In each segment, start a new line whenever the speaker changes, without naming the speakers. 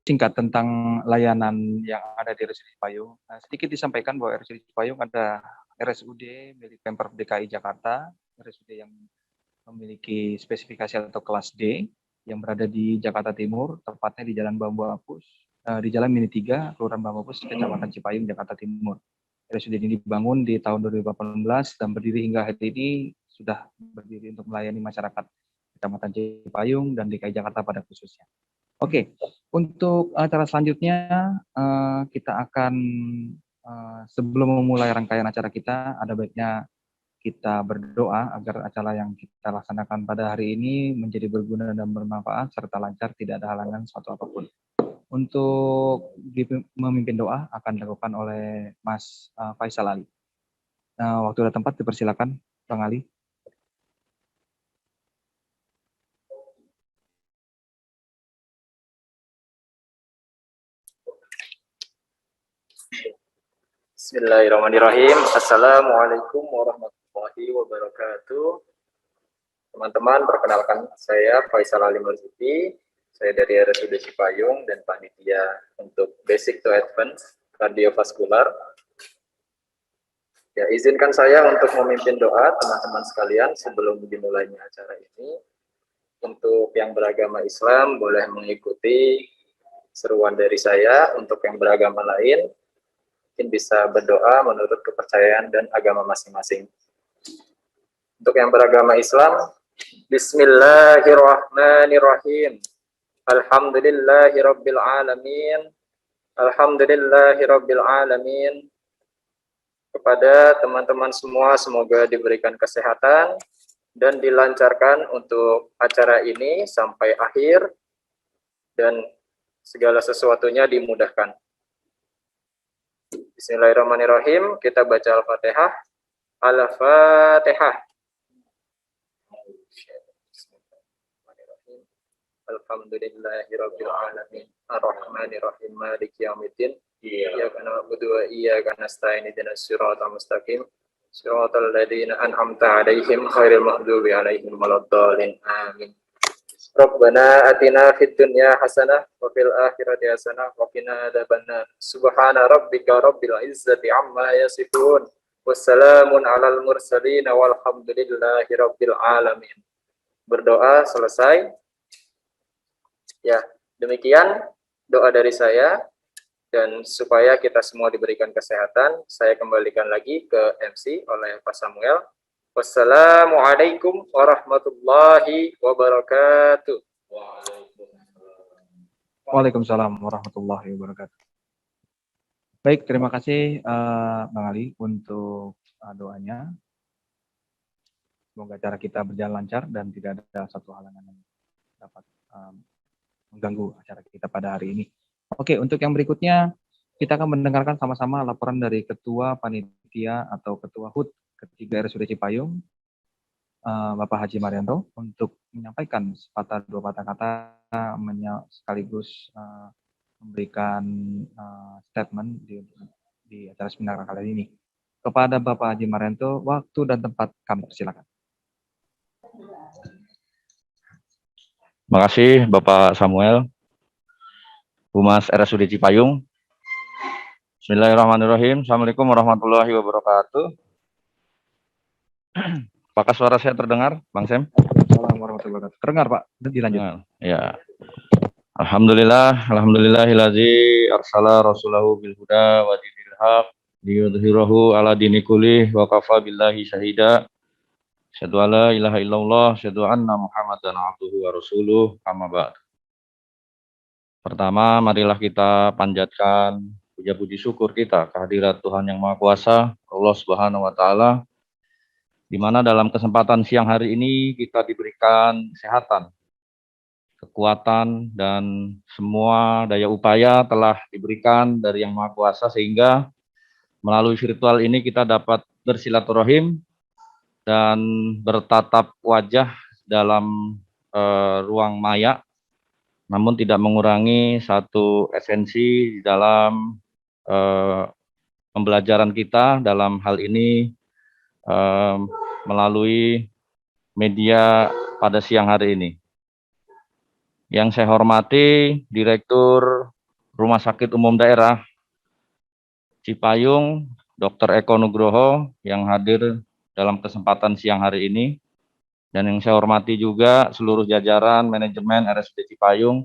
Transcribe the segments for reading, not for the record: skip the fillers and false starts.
singkat tentang layanan yang ada di RSUD Cipayung. Sedikit disampaikan bahwa RSUD Cipayung ada RSUD milik Pemprov DKI Jakarta, RSUD yang memiliki spesifikasi atau kelas D yang berada di Jakarta Timur, tepatnya di Jalan Bambu Apus, di Jalan Mini 3, Kelurahan Bambu Apus, Kecamatan Cipayung, Jakarta Timur. RSUD ini dibangun di tahun 2018 dan berdiri hingga hari ini sudah berdiri untuk melayani masyarakat Kecamatan Cipayung dan DKI Jakarta pada khususnya. Oke, untuk acara selanjutnya kita akan sebelum memulai rangkaian acara kita, ada baiknya kita berdoa agar acara yang kita laksanakan pada hari ini menjadi berguna dan bermanfaat serta lancar, tidak ada halangan suatu apapun. Untuk memimpin doa akan dilakukan oleh Mas Faisal Ali. Waktu dan tempat dipersilakan, Bang Ali.
Bismillahirrahmanirrahim. Assalamualaikum warahmatullahi wabarakatuh. Teman-teman, perkenalkan saya Faisal Ali Marzuki. Saya dari RSUD Cipayung dan panitia untuk Basic to Advanced Kardiovaskular. Ya, izinkan saya untuk memimpin doa teman-teman sekalian sebelum dimulainya acara ini. Untuk yang beragama Islam boleh mengikuti seruan dari saya. Untuk yang beragama lain mungkin bisa berdoa menurut kepercayaan dan agama masing-masing. Untuk yang beragama Islam, Bismillahirrahmanirrahim. Alhamdulillahirabbil alamin. Alhamdulillahirabbil alamin. Kepada teman-teman semua, semoga diberikan kesehatan dan dilancarkan untuk acara ini sampai akhir dan segala sesuatunya dimudahkan. Bismillahirrahmanirrahim. Kita baca Al-Fatihah. Al-Fatihah. Alhamdulillahirabbil alamin. Ar-Rahmanirrahim. Maliki yaumiddin. Iyyaka na'budu wa iyyaka nasta'in. Ihdinas siratal mustaqim. Siratal ladzina an'amta 'alaihim ghairil maghdubi 'alaihim waladdallin. Amin. Rabbana atina fid dunya hasanah wa fil akhirati hasanah wa qina adzabannar. Subhana rabbika rabbil izzati amma yasifun. Wassalamun 'alal mursalin walhamdulillahi rabbil alamin. Berdoa selesai. Ya, demikian doa dari saya dan supaya kita semua diberikan kesehatan, saya kembalikan lagi ke MC oleh Pak Samuel. Wassalamualaikum warahmatullahi wabarakatuh.
Waalaikumsalam warahmatullahi wabarakatuh. Baik, terima kasih Bang Ali untuk doanya. Semoga acara kita berjalan lancar dan tidak ada satu halangan yang dapat mengganggu acara kita pada hari ini. Oke, untuk yang berikutnya kita akan mendengarkan sama-sama laporan dari Ketua Panitia atau Ketua HUT ketiga RSUD Cipayung, Bapak Haji Marianto, untuk menyampaikan sepatah dua patah kata sekaligus memberikan statement di acara seminar kali ini. Kepada Bapak Haji Marianto, waktu dan tempat kami persilakan.
Terima kasih Bapak Samuel, Humas RSUD Cipayung. Bismillahirrahmanirrahim. Assalamualaikum warahmatullahi wabarakatuh. Apakah suara saya terdengar, Bang Sem?
Assalamualaikum warahmatullahi wabarakatuh. Terdengar, Pak. Dilanjut.
Ya. Alhamdulillahillazi arsala rasulahu bil huda wa dinil haq liyudhhirahu ala dini kullih wa kafa billahi syahida. Asyhadu alla ilaha illallah, asyhadu anna Muhammadan abduhu wa rasuluh, amma ba'd. Pertama, marilah kita panjatkan puja-puji syukur kita kehadirat Tuhan Yang Maha Kuasa, Allah Subhanahu wa taala, di mana dalam kesempatan siang hari ini kita diberikan kesehatan, kekuatan, dan semua daya upaya telah diberikan dari Yang Maha Kuasa sehingga melalui virtual ini kita dapat bersilaturahim dan bertatap wajah dalam ruang maya, namun tidak mengurangi satu esensi di dalam pembelajaran kita dalam hal ini melalui media pada siang hari ini. Yang saya hormati Direktur Rumah Sakit Umum Daerah Cipayung, Dr. Eko Nugroho yang hadir dalam kesempatan siang hari ini. Dan yang saya hormati juga seluruh jajaran manajemen RSUD Cipayung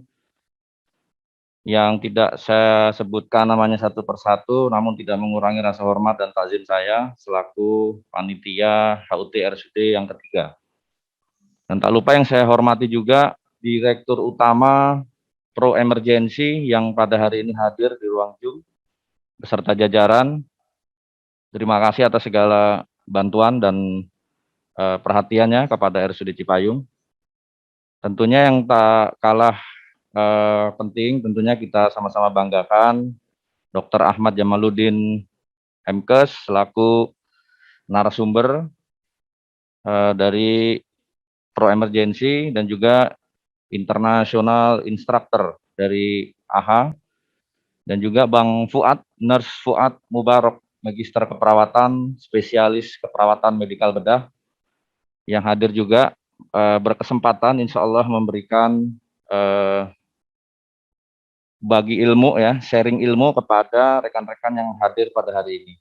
yang tidak saya sebutkan namanya satu persatu, namun tidak mengurangi rasa hormat dan takzim saya selaku panitia HUT RSUD yang ketiga. Dan tak lupa yang saya hormati juga Direktur Utama Pro Emergency yang pada hari ini hadir di ruang Zoom beserta jajaran. Terima kasih atas segala bantuan dan perhatiannya kepada RSUD Cipayung. Tentunya yang tak kalah penting, tentunya kita sama-sama banggakan Dr. Ahmad Jamaluddin MKes selaku narasumber dari Pro Emergency dan juga internasional instructor dari AHA, dan juga Bang Fuad, Nurse Fuad Mubarok, Magister Keperawatan, Spesialis Keperawatan Medikal Bedah, yang hadir juga berkesempatan insya Allah memberikan bagi ilmu ya, sharing ilmu kepada rekan-rekan yang hadir pada hari ini.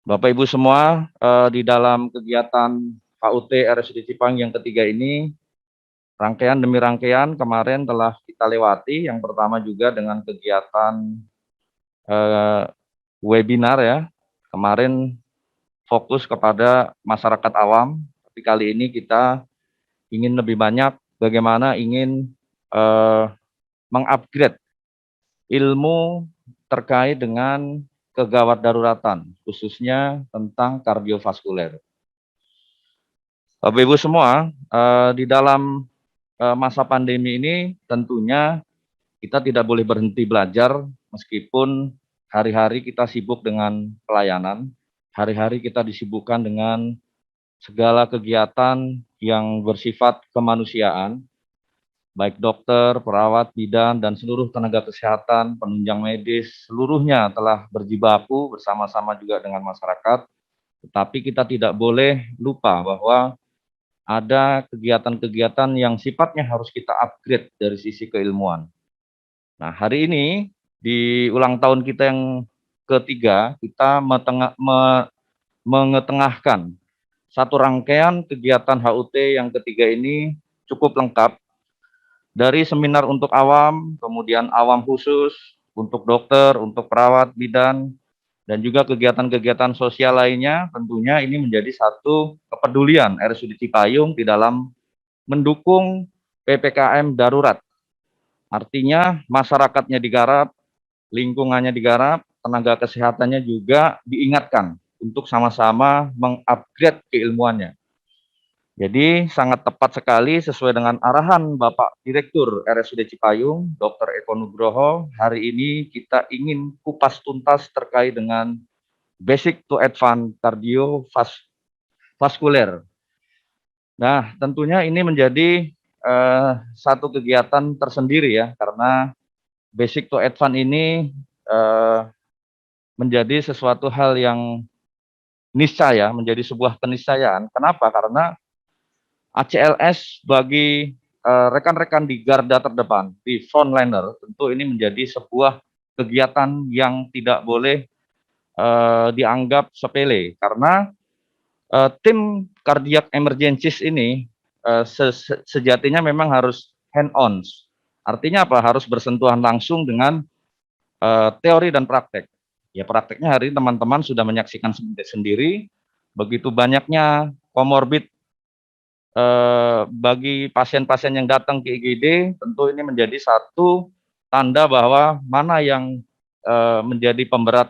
Bapak Ibu semua, di dalam kegiatan HUT RSUD Cipayung yang ketiga ini, rangkaian demi rangkaian kemarin telah kita lewati. Yang pertama juga dengan kegiatan webinar ya, kemarin fokus kepada masyarakat awam, tapi kali ini kita ingin lebih banyak bagaimana ingin mengupgrade ilmu terkait dengan kegawat daruratan, khususnya tentang kardiovaskuler. Bapak Ibu semua, di dalam masa pandemi ini tentunya kita tidak boleh berhenti belajar meskipun hari-hari kita sibuk dengan pelayanan, hari-hari kita disibukkan dengan segala kegiatan yang bersifat kemanusiaan, baik dokter, perawat, bidan, dan seluruh tenaga kesehatan, penunjang medis, seluruhnya telah berjibaku bersama-sama juga dengan masyarakat. Tetapi kita tidak boleh lupa bahwa ada kegiatan-kegiatan yang sifatnya harus kita upgrade dari sisi keilmuan. Nah, hari ini di ulang tahun kita yang ketiga, kita mengetengahkan satu rangkaian kegiatan HUT yang ketiga ini cukup lengkap. Dari seminar untuk awam, kemudian awam khusus, untuk dokter, untuk perawat, bidan, dan juga kegiatan-kegiatan sosial lainnya, tentunya ini menjadi satu kepedulian RSUD Cipayung di dalam mendukung PPKM darurat. Artinya masyarakatnya digarap, lingkungannya digarap, tenaga kesehatannya juga diingatkan untuk sama-sama mengupgrade keilmuannya. Jadi sangat tepat sekali sesuai dengan arahan Bapak Direktur RSUD Cipayung, Dr. Eko Nugroho, hari ini kita ingin kupas tuntas terkait dengan basic to advance kardiovaskuler. Nah, tentunya ini menjadi satu kegiatan tersendiri ya, karena basic to advance ini menjadi sesuatu hal yang niscaya, menjadi sebuah keniscayaan. Kenapa? Karena ACLS bagi rekan-rekan di garda terdepan, di frontliner, tentu ini menjadi sebuah kegiatan yang tidak boleh dianggap sepele, karena tim cardiac emergencies ini sejatinya memang harus hand-on. Artinya apa? Harus bersentuhan langsung dengan teori dan praktek. Ya, prakteknya hari ini teman-teman sudah menyaksikan sendiri, begitu banyaknya komorbid bagi pasien-pasien yang datang ke IGD, tentu ini menjadi satu tanda bahwa mana yang menjadi pemberat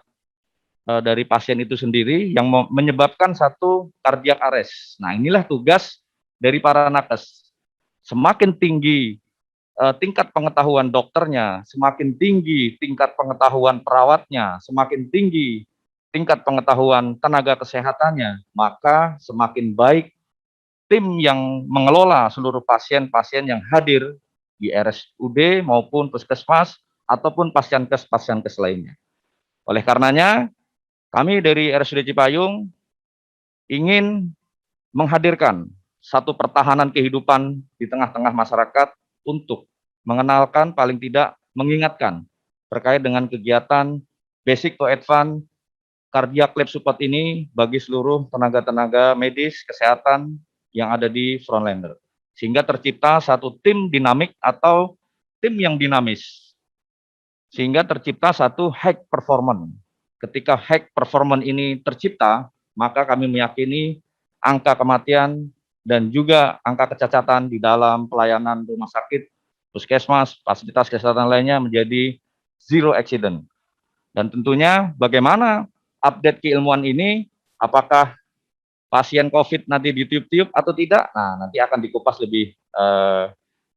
dari pasien itu sendiri yang menyebabkan satu cardiac arrest. Nah, inilah tugas dari para nakes. Semakin tinggi tingkat pengetahuan dokternya, semakin tinggi tingkat pengetahuan perawatnya, semakin tinggi tingkat pengetahuan tenaga kesehatannya, maka semakin baik tim yang mengelola seluruh pasien-pasien yang hadir di RSUD maupun puskesmas ataupun pasienkes lainnya. Oleh karenanya, kami dari RSUD Cipayung ingin menghadirkan satu pertahanan kehidupan di tengah-tengah masyarakat untuk mengenalkan, paling tidak mengingatkan terkait dengan kegiatan basic to advance cardiac life support ini bagi seluruh tenaga-tenaga medis kesehatan yang ada di frontliner. Sehingga tercipta satu tim dinamik atau tim yang dinamis. Sehingga tercipta satu high performance. Ketika high performance ini tercipta, maka kami meyakini angka kematian dan juga angka kecacatan di dalam pelayanan rumah sakit, puskesmas, fasilitas kesehatan lainnya menjadi zero accident. Dan tentunya bagaimana update keilmuan ini, apakah pasien COVID nanti ditiup-tiup atau tidak? Nah, nanti akan dikupas lebih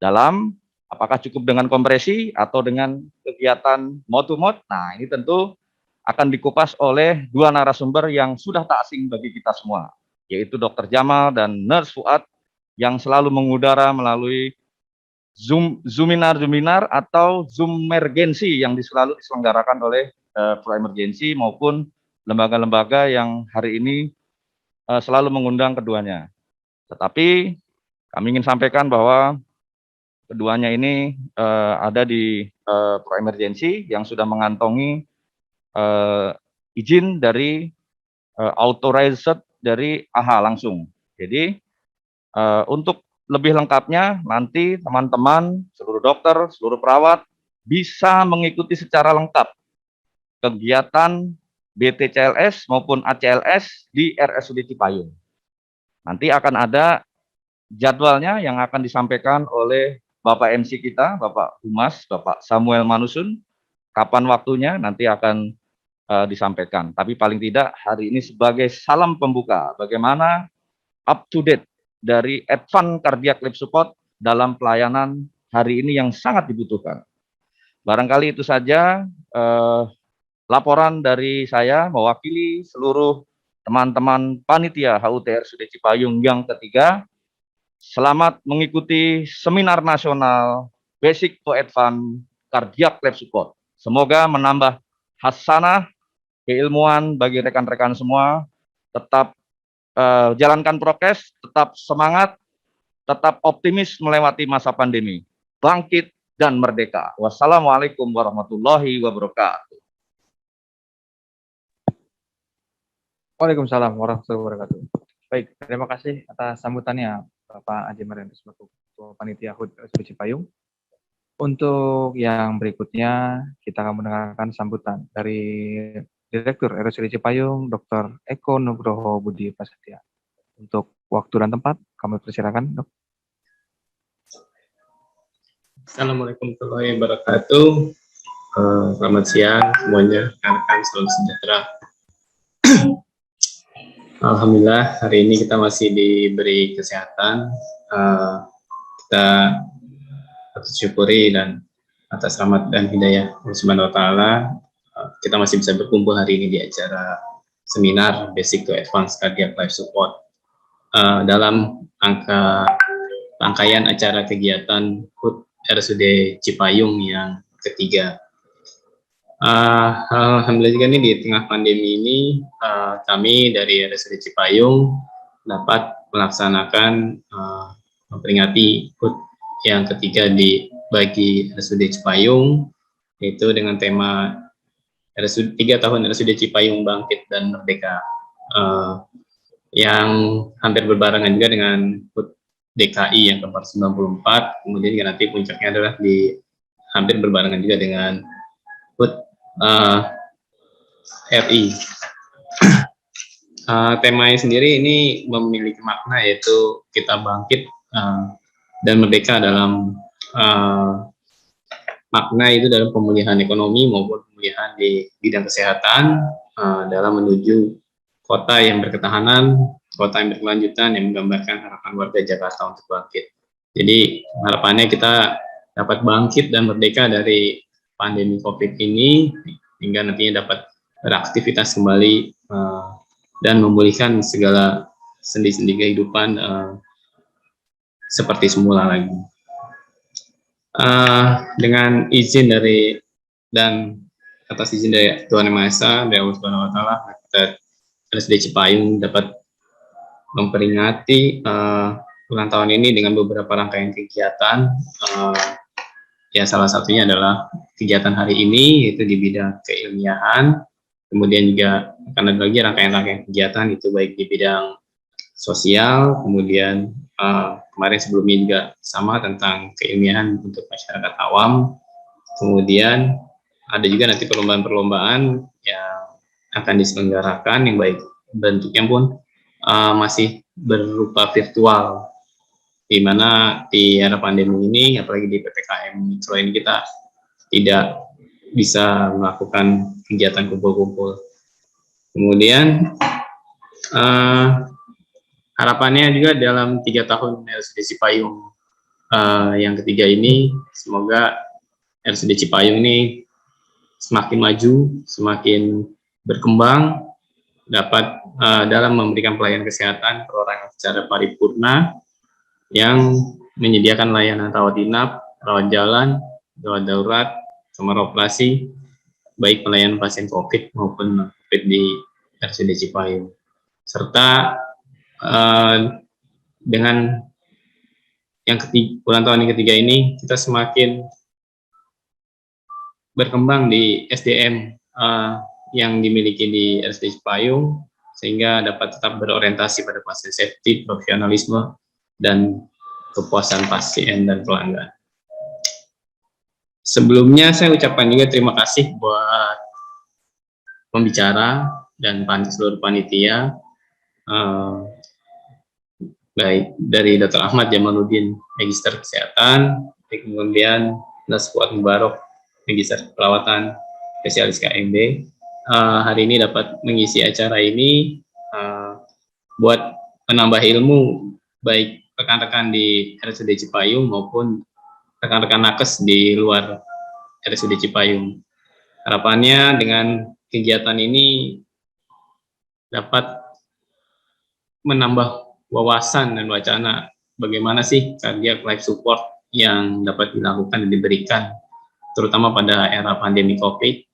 dalam, apakah cukup dengan kompresi atau dengan kegiatan mouth to mouth? Nah, ini tentu akan dikupas oleh dua narasumber yang sudah tak asing bagi kita semua, yaitu Dr. Jamal dan Nurse Fuad yang selalu mengudara melalui Zoominar atau Zoomergency yang selalu diselenggarakan oleh Pro Emergency maupun lembaga-lembaga yang hari ini selalu mengundang keduanya. Tetapi kami ingin sampaikan bahwa keduanya ini ada di Pro Emergency yang sudah mengantongi izin dari authorized dari AHA langsung. Jadi untuk lebih lengkapnya nanti teman-teman, seluruh dokter, seluruh perawat bisa mengikuti secara lengkap kegiatan BTCLS maupun ACLS di RSUD Cipayung. Nanti akan ada jadwalnya yang akan disampaikan oleh Bapak MC kita, Bapak Humas, Bapak Samuel Manusun. Kapan waktunya nanti akan disampaikan. Tapi paling tidak hari ini sebagai salam pembuka, bagaimana up to date dari advance cardiac life support dalam pelayanan hari ini yang sangat dibutuhkan. Barangkali itu saja laporan dari saya mewakili seluruh teman-teman panitia HUT RSUD Cipayung yang ketiga. Selamat mengikuti seminar nasional Basic to Advance Cardiac Life Support. Semoga menambah hasanah keilmuan bagi rekan-rekan semua. Tetap jalankan prokes, tetap semangat, tetap optimis melewati masa pandemi. Bangkit dan merdeka. Wassalamualaikum warahmatullahi wabarakatuh.
Waalaikumsalam warahmatullahi wabarakatuh. Baik, terima kasih atas sambutannya Bapak Haji Marianus selaku Ketua Panitia HUT RSUD Cipayung. Untuk yang berikutnya kita akan mendengarkan sambutan dari Direktur RSUD Cipayung, Dr. Eko Nugroho Budi Prasetya. Untuk waktu dan tempat kami persilakan, Dok.
Assalamualaikum warahmatullahi wabarakatuh. Selamat siang semuanya, rekan-rekan, salam sejahtera. Alhamdulillah hari ini kita masih diberi kesehatan. Kita syukuri dan atas rahmat dan hidayah Allah Subhanahu wa taala kita masih bisa berkumpul hari ini di acara seminar Basic to Advanced Cardiac Life Support dalam rangkaian acara kegiatan HUT RSUD Cipayung yang ketiga. Alhamdulillah juga nih di tengah pandemi ini kami dari RSUD Cipayung dapat melaksanakan memperingati HUT yang ketiga bagi RSUD Cipayung, yaitu dengan tema 3 tahun RSUD Cipayung Bangkit dan Merdeka, yang hampir berbarengan juga dengan HUT DKI yang ke-94, kemudian juga nanti puncaknya adalah hampir berbarengan juga dengan HUT RI. Temanya sendiri ini memiliki makna, yaitu kita bangkit dan merdeka dalam makna itu dalam pemulihan ekonomi maupun pemulihan di bidang kesehatan dalam menuju kota yang berketahanan, kota yang berkelanjutan yang menggambarkan harapan warga Jakarta untuk bangkit. Jadi harapannya kita dapat bangkit dan merdeka dari pandemi COVID ini hingga nantinya dapat beraktivitas kembali dan memulihkan segala sendi-sendi kehidupan seperti semula lagi. Dengan izin dari dan atas izin dari Tuhan Yang Maha Esa, dari Allah Subhanahu wa taala, kita RSUD Cipayung dapat memperingati ulang tahun ini dengan beberapa rangkaian kegiatan. Ya salah satunya adalah kegiatan hari ini yaitu di bidang keilmiahan. Kemudian juga akan ada lagi rangkaian-rangkaian kegiatan itu baik di bidang sosial, kemudian kemarin sebelumnya juga sama tentang keilmiahan untuk masyarakat awam. Kemudian ada juga nanti perlombaan-perlombaan yang akan diselenggarakan yang baik bentuknya pun masih berupa virtual, di mana di era pandemi ini, apalagi di PPKM Mikro ini kita tidak bisa melakukan kegiatan kumpul-kumpul. Kemudian harapannya juga dalam 3 tahun RSUD Cipayung yang ketiga ini, semoga RSUD Cipayung ini semakin maju, semakin berkembang, dapat dalam memberikan pelayanan kesehatan perorangan secara paripurna, yang menyediakan layanan rawat inap, rawat jalan, rawat darurat, kamar operasi, baik pelayanan pasien COVID maupun COVID di RSUD Cipayung. Serta dengan yang ulang tahun yang ketiga ini, kita semakin berkembang di SDM yang dimiliki di RSUD Cipayung, sehingga dapat tetap berorientasi pada pasien safety, profesionalisme, dan kepuasan pasien dan pelanggan. Sebelumnya saya ucapkan juga terima kasih buat pembicara dan seluruh panitia, baik dari Dr. Ahmad Jamaluddin, Magister Kesehatan, kemudian Nas Fuad Mubarok, Magister Perawatan, Spesialis KMB. Hari ini dapat mengisi acara ini buat menambah ilmu baik rekan-rekan di RSUD Cipayung maupun rekan-rekan nakes di luar RSUD Cipayung. Harapannya dengan kegiatan ini dapat menambah wawasan dan wacana bagaimana sih cardiac life support yang dapat dilakukan dan diberikan, terutama pada era pandemi COVID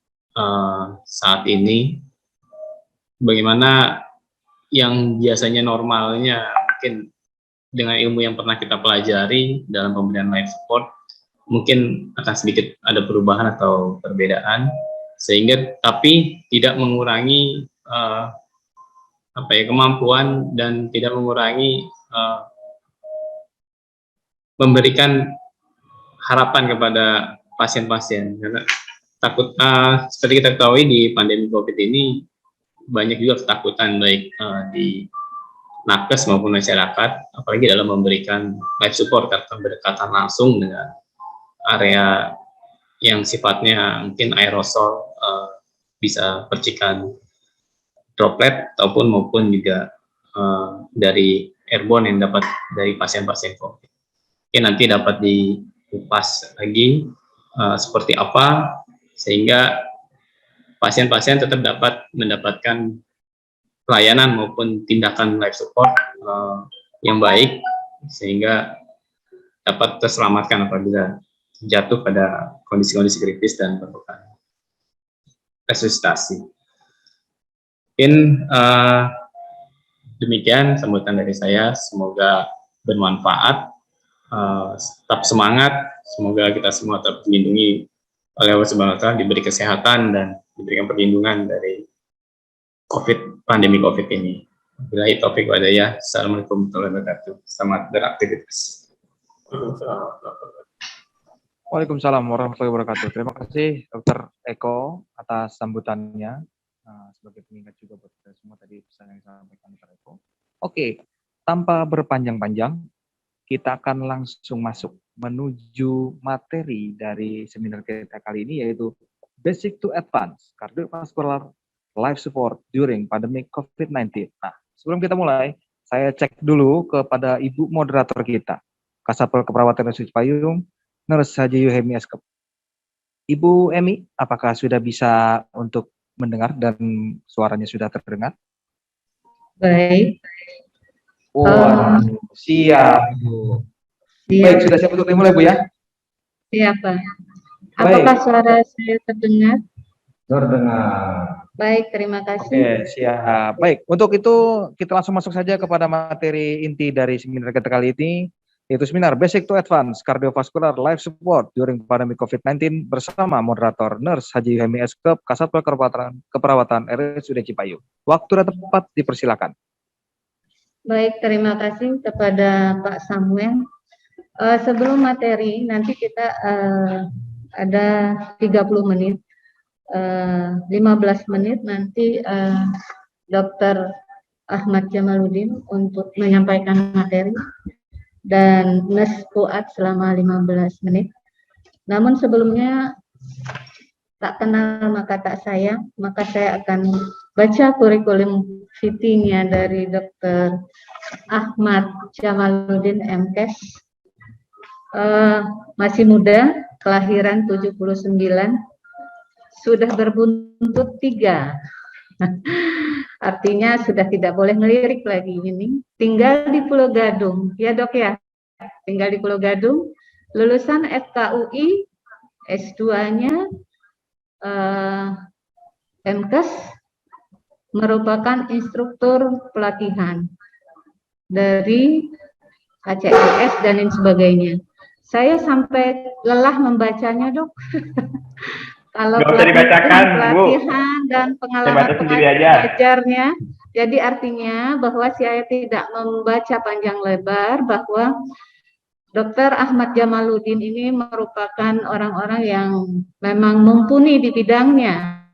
saat ini. Bagaimana yang biasanya normalnya mungkin dengan ilmu yang pernah kita pelajari dalam pemberian life support, mungkin akan sedikit ada perubahan atau perbedaan, sehingga tapi tidak mengurangi kemampuan dan tidak mengurangi memberikan harapan kepada pasien-pasien. Karena takut seperti kita ketahui di pandemi COVID ini banyak juga ketakutan baik di nakes maupun masyarakat, apalagi dalam memberikan life support atau berdekatan langsung dengan area yang sifatnya mungkin aerosol, bisa percikan droplet maupun juga dari airborne yang dapat dari pasien-pasien COVID. Oke, nanti dapat dikupas lagi seperti apa sehingga pasien-pasien tetap dapat mendapatkan pelayanan maupun tindakan life support yang baik, sehingga dapat terselamatkan apabila jatuh pada kondisi-kondisi kritis dan memerlukan resusitasi. Mungkin demikian sambutan dari saya, semoga bermanfaat, tetap semangat, semoga kita semua tetap dilindungi oleh Allah Subhanahu wa Ta'ala, diberi kesehatan dan diberikan perlindungan dari pandemi COVID ini. Billahi taufik wa hidayah. Assalamualaikum warahmatullahi wabarakatuh. Selamat beraktivitas.
Waalaikumsalam warahmatullahi wabarakatuh. Terima kasih Dr. Eko atas sambutannya. Sebagai pengingat juga buat kita semua tadi pesan yang disampaikan Dr. Eko. Oke, tanpa berpanjang-panjang, kita akan langsung masuk menuju materi dari seminar kita kali ini, yaitu Basic to Advanced Cardiovascular Life Support During Pandemic COVID-19. Nah, sebelum kita mulai, saya cek dulu kepada Ibu moderator kita, Kasatpol Keperawatan RSUD Cipayung, Nurse Haji Yuhemi Eskep. Ibu Emi, apakah sudah bisa untuk mendengar dan suaranya sudah terdengar?
Baik.
Siap, Bu. Baik, sudah siap untuk dimulai, Bu ya?
Siap, Pak. Apakah suara saya terdengar?
Terdengar.
Baik, terima kasih.
Oke, siap. Baik, untuk itu kita langsung masuk saja kepada materi inti dari seminar kita kali ini, yaitu seminar Basic to Advanced Cardiovascular Life Support During Pandemic COVID-19 bersama moderator Nurse Haji Yuhemi Eskep, Kasatpol Keperawatan RSUD Cipayu. Waktu dan tempat dipersilakan.
Baik, terima kasih kepada Pak Samuel. Sebelum materi, nanti kita ada 30 menit, 15 menit nanti Dr. Ahmad Jamaluddin untuk menyampaikan materi dan Nes Fuad selama 15 menit. Namun sebelumnya tak kenal maka tak sayang, maka saya akan baca kurikulum fittingnya dari Dr. Ahmad Jamaluddin MKes. Masih muda, kelahiran 79, sudah berbuntut 3. Artinya sudah tidak boleh ngelirik lagi ini. Tinggal di Pulau Gadung, ya dok ya? Tinggal di Pulau Gadung, lulusan FKUI, S2-nya MKes, merupakan instruktur pelatihan dari HCLS dan lain sebagainya. Saya sampai lelah membacanya, dok. Kalau pelatihan dan pengalaman pengajarnya, jadi artinya bahwa saya tidak membaca panjang lebar, bahwa Dr. Ahmad Jamaluddin ini merupakan orang-orang yang memang mumpuni di bidangnya.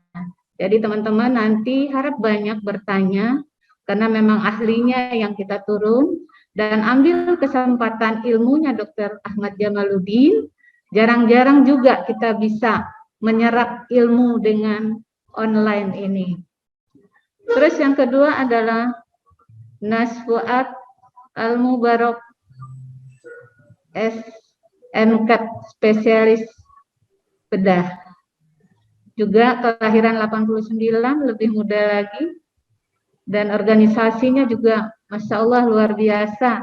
Jadi teman-teman nanti harap banyak bertanya, karena memang ahlinya yang kita turun, dan ambil kesempatan ilmunya Dr. Ahmad Jamaluddin. Jarang-jarang juga kita bisa menyerap ilmu dengan online ini. Terus yang kedua adalah Nas Fuad Al-Mubarak, SMCAT spesialis bedah. Juga kelahiran 89, lebih muda lagi. Dan organisasinya juga Masya Allah luar biasa.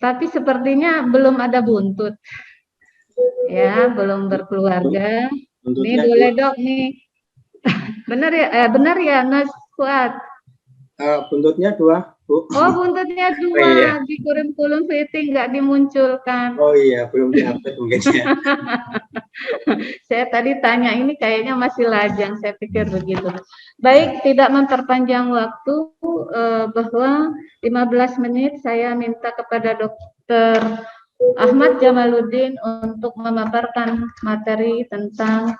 Tapi sepertinya belum ada buntut. Ya, belum berkeluarga. Nih boleh dok nih. Benar ya Nas Fuad?
Buntutnya 2, Bu.
Oh, buntutnya 2.
Oh, iya.
Di kurikulum fitting nggak dimunculkan.
Oh iya, belum diupdate mungkin ya.
Saya tadi tanya ini kayaknya masih lajang, saya pikir begitu. Baik, tidak memperpanjang waktu, bahwa 15 menit saya minta kepada Dr. Ahmad Jamaluddin untuk memaparkan materi tentang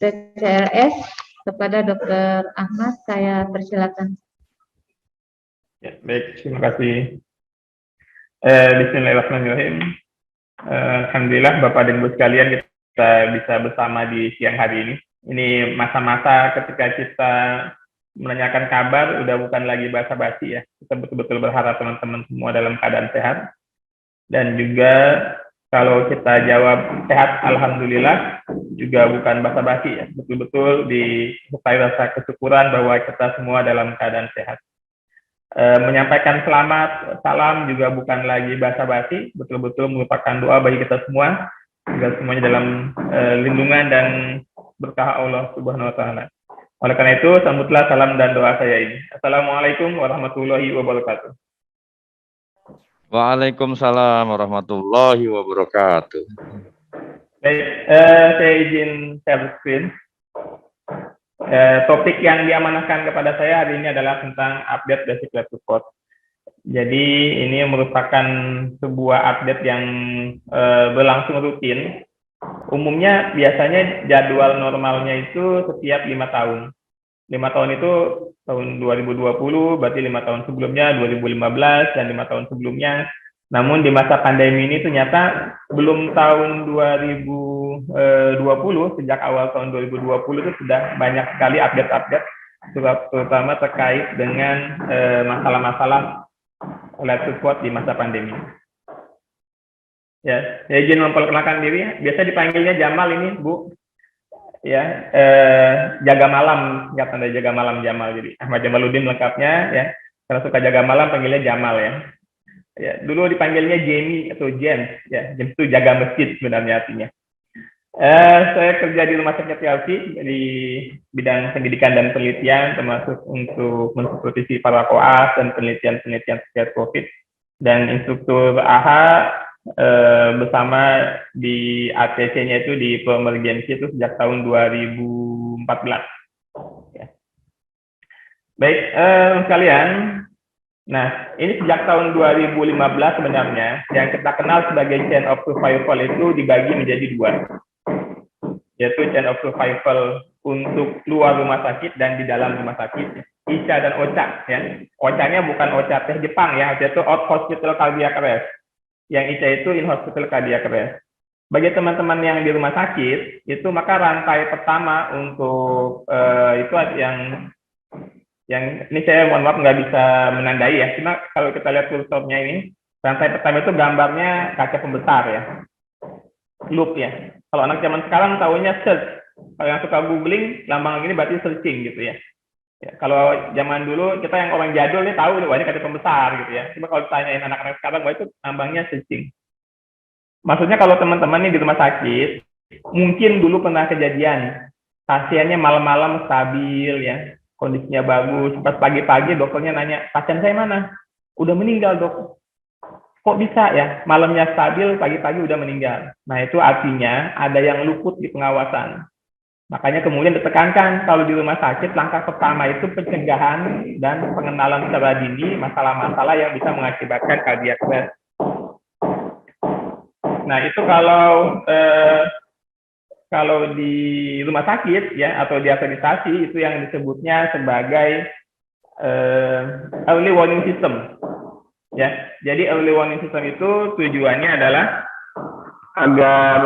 CRS. Kepada Dr. Ahmad, saya persilakan.
Ya, baik, terima kasih. Bismillahirrahmanirrahim. Alhamdulillah Bapak dan Ibu sekalian, kita bisa bersama di siang hari ini. Ini masa-masa ketika kita menanyakan kabar, udah bukan lagi basa-basi ya. Kita betul-betul berharap teman-teman semua dalam keadaan sehat. Dan juga kalau kita jawab sehat, alhamdulillah, juga bukan basa-basi ya. Betul-betul disertai rasa kesyukuran bahwa kita semua dalam keadaan sehat. Menyampaikan selamat, salam juga bukan lagi basa-basi, betul-betul merupakan doa bagi kita semua, agar semuanya dalam lindungan dan berkah Allah Subhanahu wa Ta'ala. Oleh karena itu, sambutlah salam dan doa saya ini. Assalamualaikum warahmatullahi wabarakatuh.
Waalaikumsalam warahmatullahi wabarakatuh.
Baik, saya izin share screen. Topik yang diamanahkan kepada saya hari ini adalah tentang update basic life support. Jadi ini merupakan sebuah update yang berlangsung rutin. Umumnya biasanya jadwal normalnya itu setiap 5 tahun. 5 tahun itu tahun 2020, berarti 5 tahun sebelumnya 2015 dan 5 tahun sebelumnya. Namun di masa pandemi ini ternyata belum tahun 2020, sejak awal tahun 2020 itu sudah banyak sekali update-update, terutama terkait dengan masalah-masalah life support di masa pandemi. Ya, saya izin memperkenalkan diri. Biasa dipanggilnya Jamal ini, Bu. Ya, jaga malam, singkatan dari jaga malam Jamal. Jadi Ahmad Jamaluddin lengkapnya ya. Kalau suka jaga malam panggilnya Jamal ya. Ya, dulu dipanggilnya Jamie atau James ya. James itu jaga masjid sebenarnya artinya. Saya kerja di Rumah Sakit Yalfi di bidang pendidikan dan penelitian, termasuk untuk mensupervisi para koas dan penelitian-penelitian terkait COVID, dan instruktur AHA bersama di ATC-nya itu di Pemergensi itu sejak tahun 2014. Ya. Baik, sekalian. Nah, ini sejak tahun 2015 sebenarnya yang kita kenal sebagai chain of survival itu dibagi menjadi dua, yaitu chain of survival untuk luar rumah sakit dan di dalam rumah sakit, ICA dan OCA. Ya. OCA-nya bukan OCA teh Jepang ya, yaitu out hospital cardiac arrest. Yang ICA itu in hospital cardiac arrest. Bagi teman-teman yang di rumah sakit, itu maka rantai pertama untuk itu yang ini saya mohon maaf nggak bisa menandai ya, cuma kalau kita lihat kursornya ini, rantai pertama itu gambarnya kaca pembesar ya, loop ya. Kalau anak zaman sekarang tahunya search, kalau yang suka googling, lambang ini berarti searching gitu ya. Ya, kalau zaman dulu kita yang orang jadul nih tahu nih, wah ini kaca pembesar gitu ya. Cuma kalau ditanyain anak-anak sekarang, wah itu lambangnya searching. Maksudnya kalau teman-teman nih di rumah sakit, mungkin dulu pernah kejadian pasiennya malam-malam stabil ya, kondisinya bagus, pas pagi-pagi dokternya nanya, pasien saya mana? Udah meninggal dok. Kok bisa ya, malamnya stabil, pagi-pagi udah meninggal. Nah itu artinya ada yang luput di pengawasan. Makanya kemudian ditekankan kalau di rumah sakit, langkah pertama itu pencegahan dan pengenalan secara dini masalah-masalah yang bisa mengakibatkan cardiac arrest. Nah itu kalau di rumah sakit ya atau di akreditasi itu yang disebutnya sebagai early warning system ya. Jadi early warning system itu tujuannya adalah agar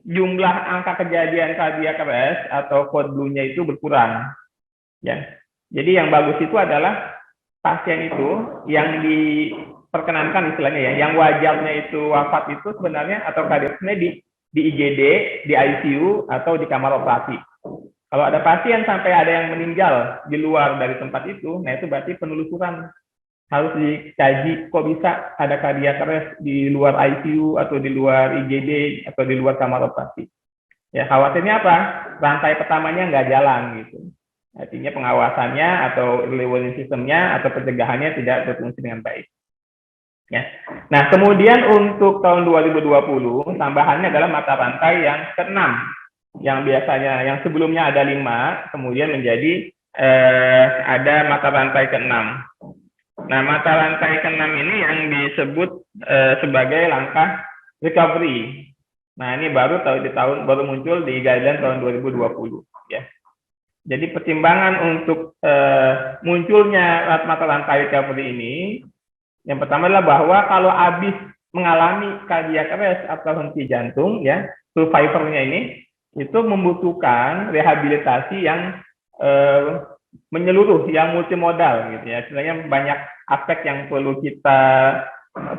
jumlah angka kejadian cardiac arrest atau code blue-nya itu berkurang ya. Jadi yang bagus itu adalah pasien itu yang diperkenankan istilahnya ya, yang wajarnya itu wafat itu sebenarnya atau cardiacnya di IGD, di ICU, atau di kamar operasi. Kalau ada pasien sampai ada yang meninggal di luar dari tempat itu, nah itu berarti penelusuran harus dikaji kok bisa ada cardiac arrest di luar ICU atau di luar IGD atau di luar kamar operasi. Ya khawatirnya apa? Rantai pertamanya nggak jalan gitu. Artinya pengawasannya atau early warning system-nya atau pencegahannya tidak berfungsi dengan baik. Ya. Nah, kemudian untuk tahun 2020 tambahannya adalah mata rantai yang ke-6, yang biasanya yang sebelumnya ada 5, kemudian menjadi ada mata rantai ke-6. Nah, mata rantai ke-6 ini yang disebut sebagai langkah recovery. Nah, ini baru muncul di guideline tahun 2020 ya. Jadi pertimbangan untuk munculnya mata rantai recovery ini, yang pertama adalah bahwa kalau habis mengalami cardiac arrest atau henti jantung, ya survivornya ini itu membutuhkan rehabilitasi yang menyeluruh, yang multimodal, gitu ya. Sebenarnya banyak aspek yang perlu kita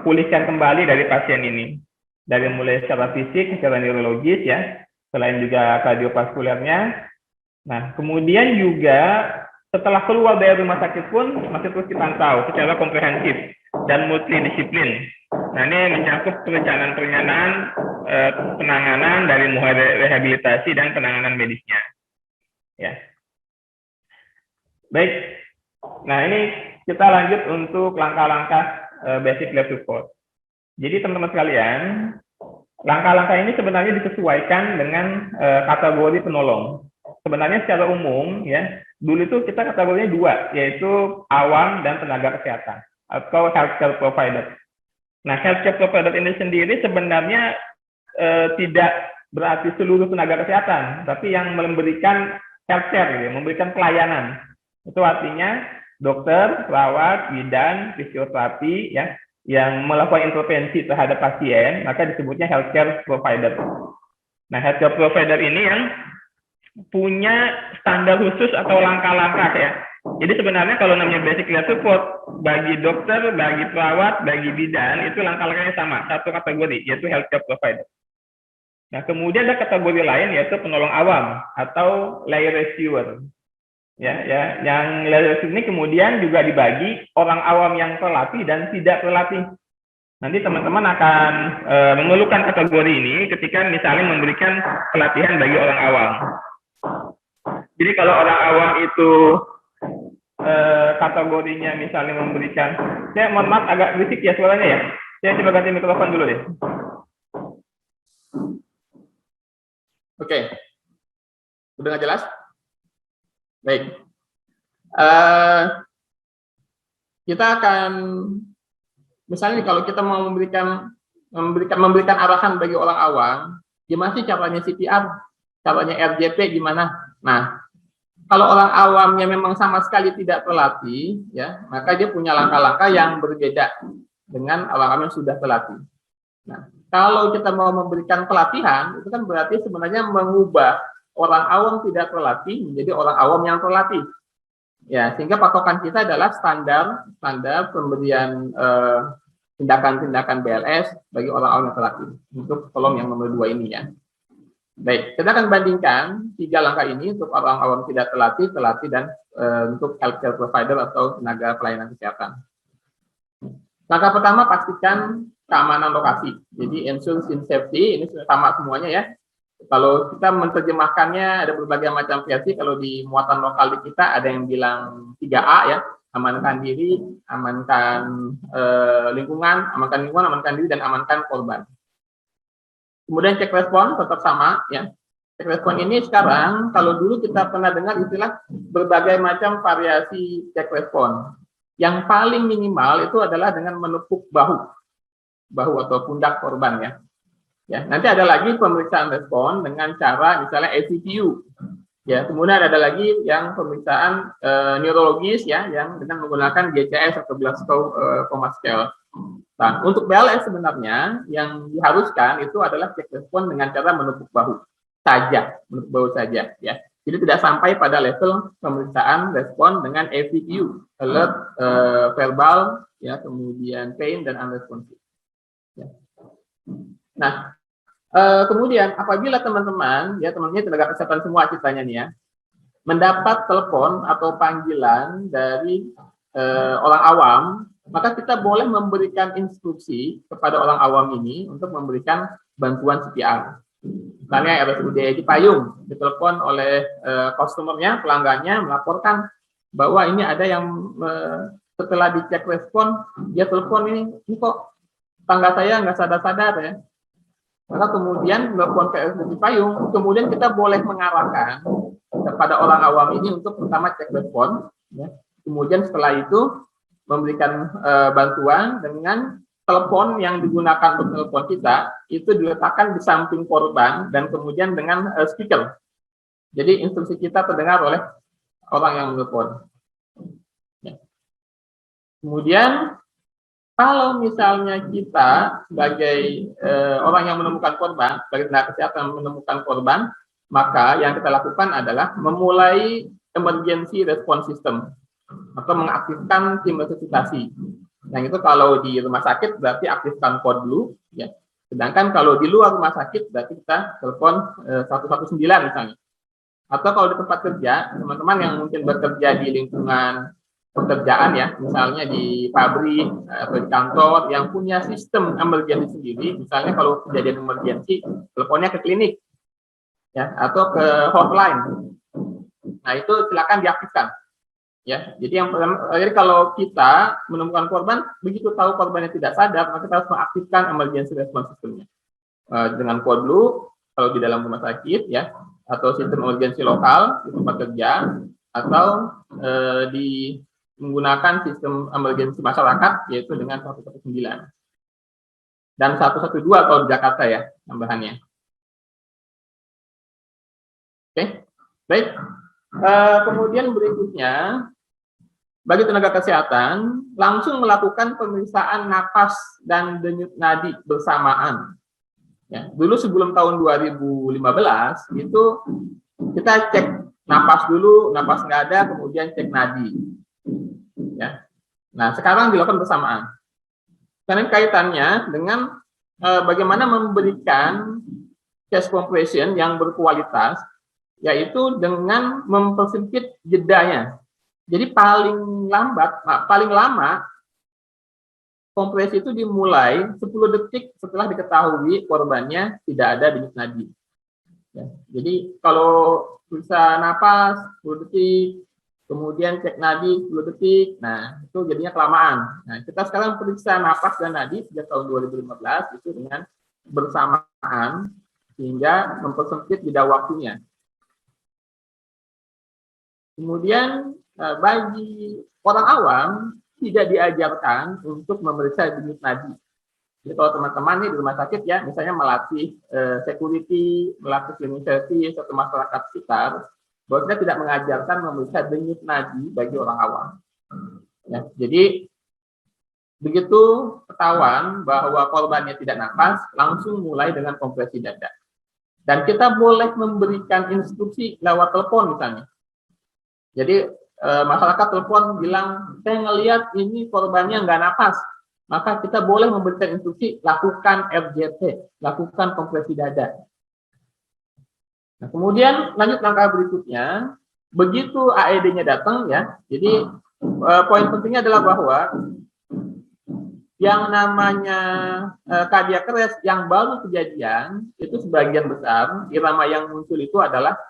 pulihkan kembali dari pasien ini, dari mulai secara fisik, secara neurologis, ya, selain juga kardiovaskulernya. Nah, kemudian juga setelah keluar dari rumah sakit pun masih terus dipantau secara komprehensif dan multidisiplin. Nah, ini mencakup perencanaan penanganan dari mulai rehabilitasi dan penanganan medisnya. Ya. Baik. Nah, ini kita lanjut untuk langkah-langkah basic life support. Jadi teman-teman sekalian, langkah-langkah ini sebenarnya disesuaikan dengan kategori penolong. Sebenarnya secara umum, ya, dulu itu kita kategorinya 2, yaitu awam dan tenaga kesehatan atau healthcare provider. Nah, healthcare provider ini sendiri sebenarnya tidak berarti seluruh tenaga kesehatan, tapi yang memberikan healthcare, gitu, memberikan pelayanan. Itu artinya dokter, perawat, bidan, fisioterapi, ya, yang melakukan intervensi terhadap pasien, maka disebutnya healthcare provider. Nah, healthcare provider ini yang punya standar khusus atau langkah-langkah, ya. Jadi sebenarnya kalau namanya basic life support, bagi dokter, bagi perawat, bagi bidan, itu langkah-langkahnya sama, satu kategori, yaitu healthcare provider. Nah, kemudian ada kategori lain, yaitu penolong awam atau lay rescuer. Ya, yang lay rescuer ini kemudian juga dibagi orang awam yang terlatih dan tidak terlatih. Nanti teman-teman akan mengeluhkan kategori ini ketika misalnya memberikan pelatihan bagi orang awam. Jadi kalau orang awam itu kategorinya misalnya memberikan, saya mohon maaf agak berisik ya suaranya ya. Saya coba ganti mikrofon dulu deh. Oke, udah nggak jelas? Baik. Kita akan misalnya kalau kita mau memberikan arahan bagi orang awam, gimana sih caranya CPR, caranya RJP gimana? Nah, kalau orang awamnya memang sama sekali tidak terlatih, ya, maka dia punya langkah-langkah yang berbeda dengan orang awam yang sudah terlatih. Nah, kalau kita mau memberikan pelatihan, itu kan berarti sebenarnya mengubah orang awam tidak terlatih menjadi orang awam yang terlatih. Ya, sehingga patokan kita adalah standar pemberian tindakan-tindakan BLS bagi orang awam yang terlatih. Untuk kolom yang nomor 2 ini ya. Baik, kita akan bandingkan 3 langkah ini untuk orang awam tidak terlatih, dan untuk healthcare provider atau tenaga pelayanan kesehatan. Langkah pertama, pastikan keamanan lokasi. Jadi ensure scene safety, ini sudah sama semuanya ya. Kalau kita menerjemahkannya ada berbagai macam versi. Kalau di muatan lokal di kita ada yang bilang 3A ya, amankan diri, amankan lingkungan, amankan diri, dan amankan korban. Kemudian cek respon tetap sama ya. Cek respon ini sekarang, kalau dulu kita pernah dengar istilah berbagai macam variasi cek respon. Yang paling minimal itu adalah dengan menepuk bahu atau pundak korban ya. Ya, nanti ada lagi pemeriksaan respon dengan cara misalnya ACPU. Ya, kemudian ada lagi yang pemeriksaan neurologis ya, yang dengan menggunakan GCS atau Glasgow Coma Scale. Nah, untuk BLS sebenarnya yang diharuskan itu adalah cek respon dengan cara menepuk bahu saja ya. Jadi tidak sampai pada level pemeriksaan respon dengan ACPU, alert, verbal, ya, kemudian pain dan unresponsive. Ya. Nah, kemudian apabila teman-temannya tenaga kesehatan semua ceritanya nih ya, mendapat telepon atau panggilan dari orang awam, maka kita boleh memberikan instruksi kepada orang awam ini untuk memberikan bantuan CPR. Misalnya RSUD Cipayung ditelepon oleh customer-nya, pelanggannya melaporkan bahwa ini ada yang setelah dicek respon, dia telepon ini kok tangga saya nggak sadar-sadar ya. Maka kemudian telepon ke RSUD Cipayung, kemudian kita boleh mengarahkan kepada orang awam ini untuk pertama cek respon, ya. Kemudian setelah itu memberikan bantuan dengan telepon yang digunakan untuk telepon kita itu diletakkan di samping korban dan kemudian dengan speaker. Jadi instruksi kita terdengar oleh orang yang menelpon. Ya. Kemudian kalau misalnya kita sebagai orang yang menemukan korban, sebagai tenaga kesehatan menemukan korban, maka yang kita lakukan adalah memulai emergency response system atau mengaktifkan tim resusitasi. Nah, itu kalau di rumah sakit berarti aktifkan kode dulu, ya. Sedangkan kalau di luar rumah sakit berarti kita telepon 119 misalnya. Atau kalau di tempat kerja, teman-teman yang mungkin bekerja di lingkungan pekerjaan ya, misalnya di pabrik atau di kantor yang punya sistem emergency sendiri, misalnya kalau kejadian emergency, teleponnya ke klinik, ya, atau ke hotline. Nah, itu silakan diaktifkan. Ya, jadi jadi kalau kita menemukan korban, begitu tahu korbannya tidak sadar, maka kita harus mengaktifkan emergency response system-nya. Dengan kode dulu, kalau di dalam rumah sakit, ya, atau sistem emergency lokal di tempat kerja, atau menggunakan sistem emergency masyarakat, yaitu dengan 119. Dan 112 kalau di Jakarta ya, tambahannya. Oke, baik. Kemudian berikutnya, bagi tenaga kesehatan, langsung melakukan pemeriksaan napas dan denyut nadi bersamaan. Ya, dulu sebelum tahun 2015, itu kita cek napas dulu, napas nggak ada, kemudian cek nadi. Ya. Nah, sekarang dilakukan bersamaan. Karena kaitannya dengan bagaimana memberikan chest compression yang berkualitas, yaitu dengan mempersempit jedanya. Jadi paling lama kompresi itu dimulai 10 detik setelah diketahui korbannya tidak ada denyut nadi. Ya, jadi kalau bisa napas 10 detik, kemudian cek nadi 10 detik, nah itu jadinya kelamaan. Nah, kita sekarang periksa napas dan nadi sejak tahun 2015 itu dengan bersamaan sehingga mempersempit jeda waktunya. Kemudian bagi orang awam tidak diajarkan untuk memeriksa denyut nadi. Jadi kalau teman-teman nih di rumah sakit ya, misalnya melatih security, melatih cleaning service atau masyarakat sekitar, bahwa kita tidak mengajarkan memeriksa denyut nadi bagi orang awam. Ya, jadi begitu ketahuan bahwa korbannya tidak nafas, langsung mulai dengan kompresi dada. Dan kita boleh memberikan instruksi lewat telepon misalnya. Jadi masyarakat telepon bilang, saya ngelihat ini korbannya nggak nafas, maka kita boleh memberikan instruksi lakukan RJT, lakukan kompresi dada. Nah, kemudian lanjut langkah berikutnya, begitu AED-nya datang ya, jadi poin pentingnya adalah bahwa yang namanya cardiac arrest yang baru kejadian itu sebagian besar irama yang muncul itu adalah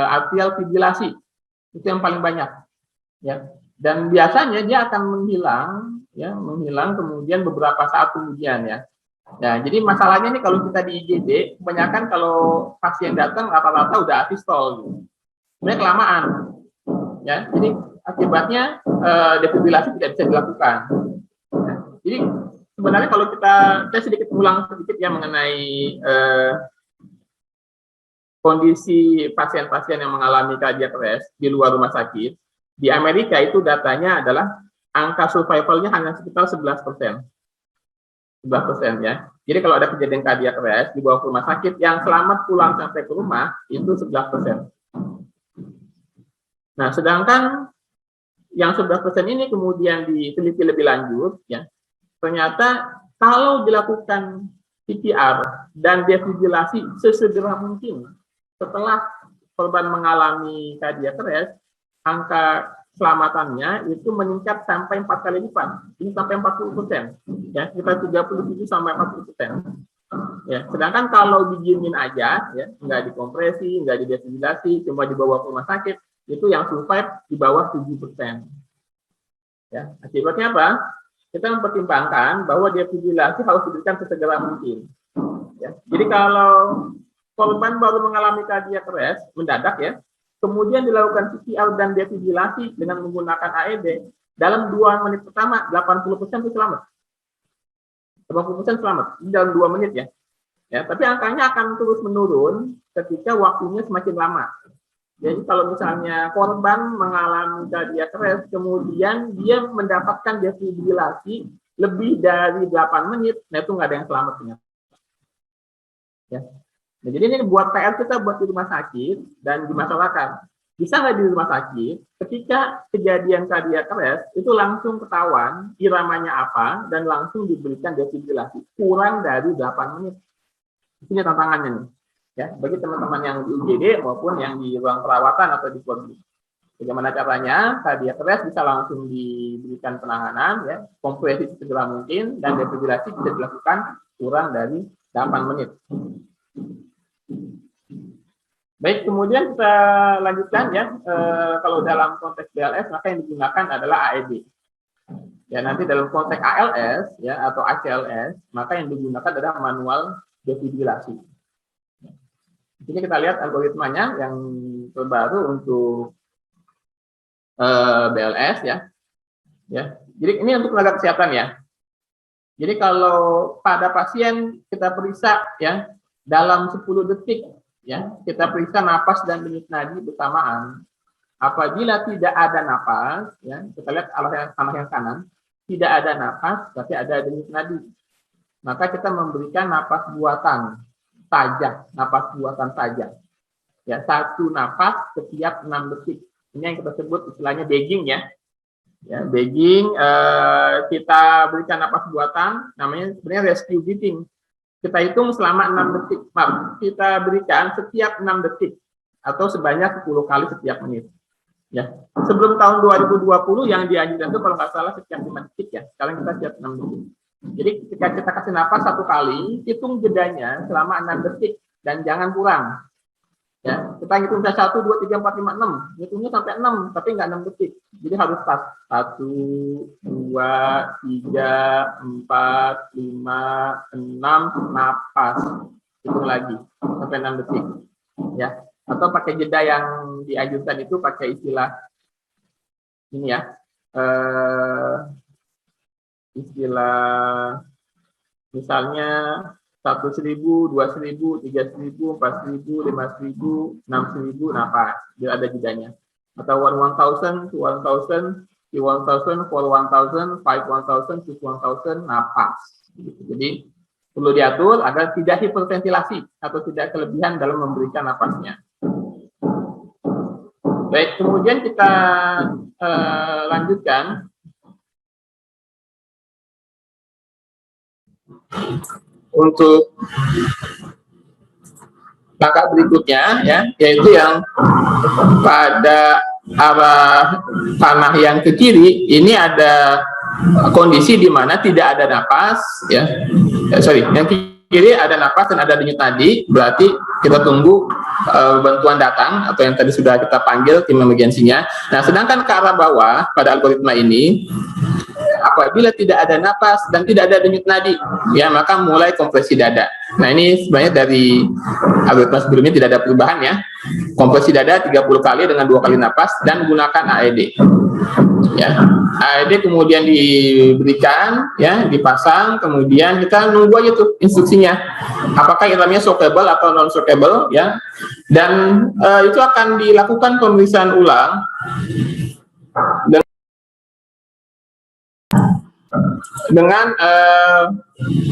atrial fibrilasi, itu yang paling banyak ya, dan biasanya dia akan menghilang kemudian beberapa saat kemudian ya. Nah, jadi masalahnya nih kalau kita di IGD kebanyakan kalau pasien datang rata-rata udah asistol gitu, sebenarnya kelamaan ya, jadi akibatnya defibrilasi tidak bisa dilakukan. Nah, jadi sebenarnya kalau saya sedikit ulang sedikit ya mengenai kondisi pasien-pasien yang mengalami cardiac arrest di luar rumah sakit. Di Amerika itu datanya adalah angka survivalnya hanya sekitar 11%. 11% ya. Jadi kalau ada kejadian cardiac arrest di bawah rumah sakit, yang selamat pulang sampai ke rumah itu 11%. Nah, sedangkan yang 11% ini kemudian diteliti lebih lanjut, ya, ternyata kalau dilakukan CPR dan defibrilasi sesegera mungkin setelah korban mengalami cardiac arrest, angka keselamatannya itu meningkat sampai 4 kali lipat, ini sampai 40%, ya, sekitar 37 sampai 40%. Ya, sedangkan kalau didiemin aja, ya, nggak dikompresi, nggak didefibrilasi, cuma dibawa ke rumah sakit, itu yang survive di bawah 7%. Ya, akibatnya apa? Kita mempertimbangkan bahwa defibrilasi harus diberikan sesegera mungkin. Ya, jadi kalau korban baru mengalami cardiac arrest mendadak ya, kemudian dilakukan CPR dan defibrilasi dengan menggunakan AED, dalam 2 menit pertama 80% itu selamat. 80% selamat dalam 2 menit ya. Ya, tapi angkanya akan terus menurun ketika waktunya semakin lama. Jadi kalau misalnya korban mengalami cardiac arrest, kemudian dia mendapatkan defibrilasi lebih dari 8 menit, nah itu nggak ada yang selamat ternyata. Ya. Nah, jadi ini buat PR kita buat di rumah sakit dan di masyarakat. Bisa nggak di rumah sakit, ketika kejadian cardiac arrest, itu langsung ketahuan iramanya apa, dan langsung diberikan defibrilasi. Kurang dari 8 menit. Ini tantangannya nih. Ya, bagi teman-teman yang di UGD maupun yang di ruang perawatan atau di poliklinik. Bagaimana caranya? Cardiac arrest bisa langsung diberikan penanganan, ya, kompresi segera mungkin, dan defibrilasi bisa dilakukan kurang dari 8 menit. Baik, kemudian kita lanjutkan ya. Kalau dalam konteks BLS maka yang digunakan adalah AED. Ya, nanti dalam konteks ALS ya atau ACLS maka yang digunakan adalah manual defibrilasi. Di sini kita lihat algoritmanya yang terbaru untuk BLS ya. Ya, jadi ini untuk tenaga kesehatan ya. Jadi kalau pada pasien kita periksa ya dalam 10 detik ya, kita periksa napas dan denyut nadi bersamaan. Apabila tidak ada napas, ya, kita lihat arah yang kanan, tidak ada napas, tapi ada denyut nadi. Maka kita memberikan napas buatan saja, Ya, 1 napas setiap 6 detik. Ini yang kita sebut istilahnya bagging ya. Ya, bagging kita berikan napas buatan, namanya sebenarnya rescue breathing. Kita hitung selama 6 detik. Kita berikan setiap 6 detik atau sebanyak 10 kali setiap menit. Ya, sebelum tahun 2020 yang dianjurkan itu kalau nggak salah setiap 5 detik ya. Sekarang kita setiap 6 detik. Jadi ketika kita kasih nafas 1 kali, hitung jedanya selama 6 detik dan jangan kurang. Ya, kita hitung 1, 2, 3, 4, 5, 6. Hitungnya sampai 6, tapi nggak 6 detik. Jadi harus pas 1, 2, 3, 4, 5, 6, nafas. Hitung lagi sampai 6 detik. Ya, atau pakai jeda yang dianjurkan itu pakai istilah ini ya. Istilah misalnya 1.000, 2.000, 3.000, 4.000, 5.000, 6.000 nafas, dia ada jedanya. Atau 1,000, 2,000, 3,000, 4,000, 5,000, 6,000 nafas. Jadi perlu diatur agar tidak hiperventilasi atau tidak kelebihan dalam memberikan nafasnya. Baik, kemudian kita lanjutkan. Untuk langkah berikutnya ya, yaitu yang pada arah panah yang ke kiri ini ada kondisi di mana tidak ada napas ya. Yang kiri ada napas dan ada denyut nadi, berarti kita tunggu bantuan datang atau yang tadi sudah kita panggil tim emergensinya. Nah, sedangkan ke arah bawah pada algoritma ini apabila tidak ada napas dan tidak ada denyut nadi, ya maka mulai kompresi dada. Nah, ini sebenarnya dari algoritma sebelumnya tidak ada perubahan ya. Kompresi dada 30 kali dengan 2 kali napas dan gunakan AED. Ya, AED kemudian diberikan, ya, dipasang, kemudian kita nunggu aja tuh instruksinya. Apakah iraminya shockable atau non shockable, ya. Dan itu akan dilakukan pemeriksaan ulang dengan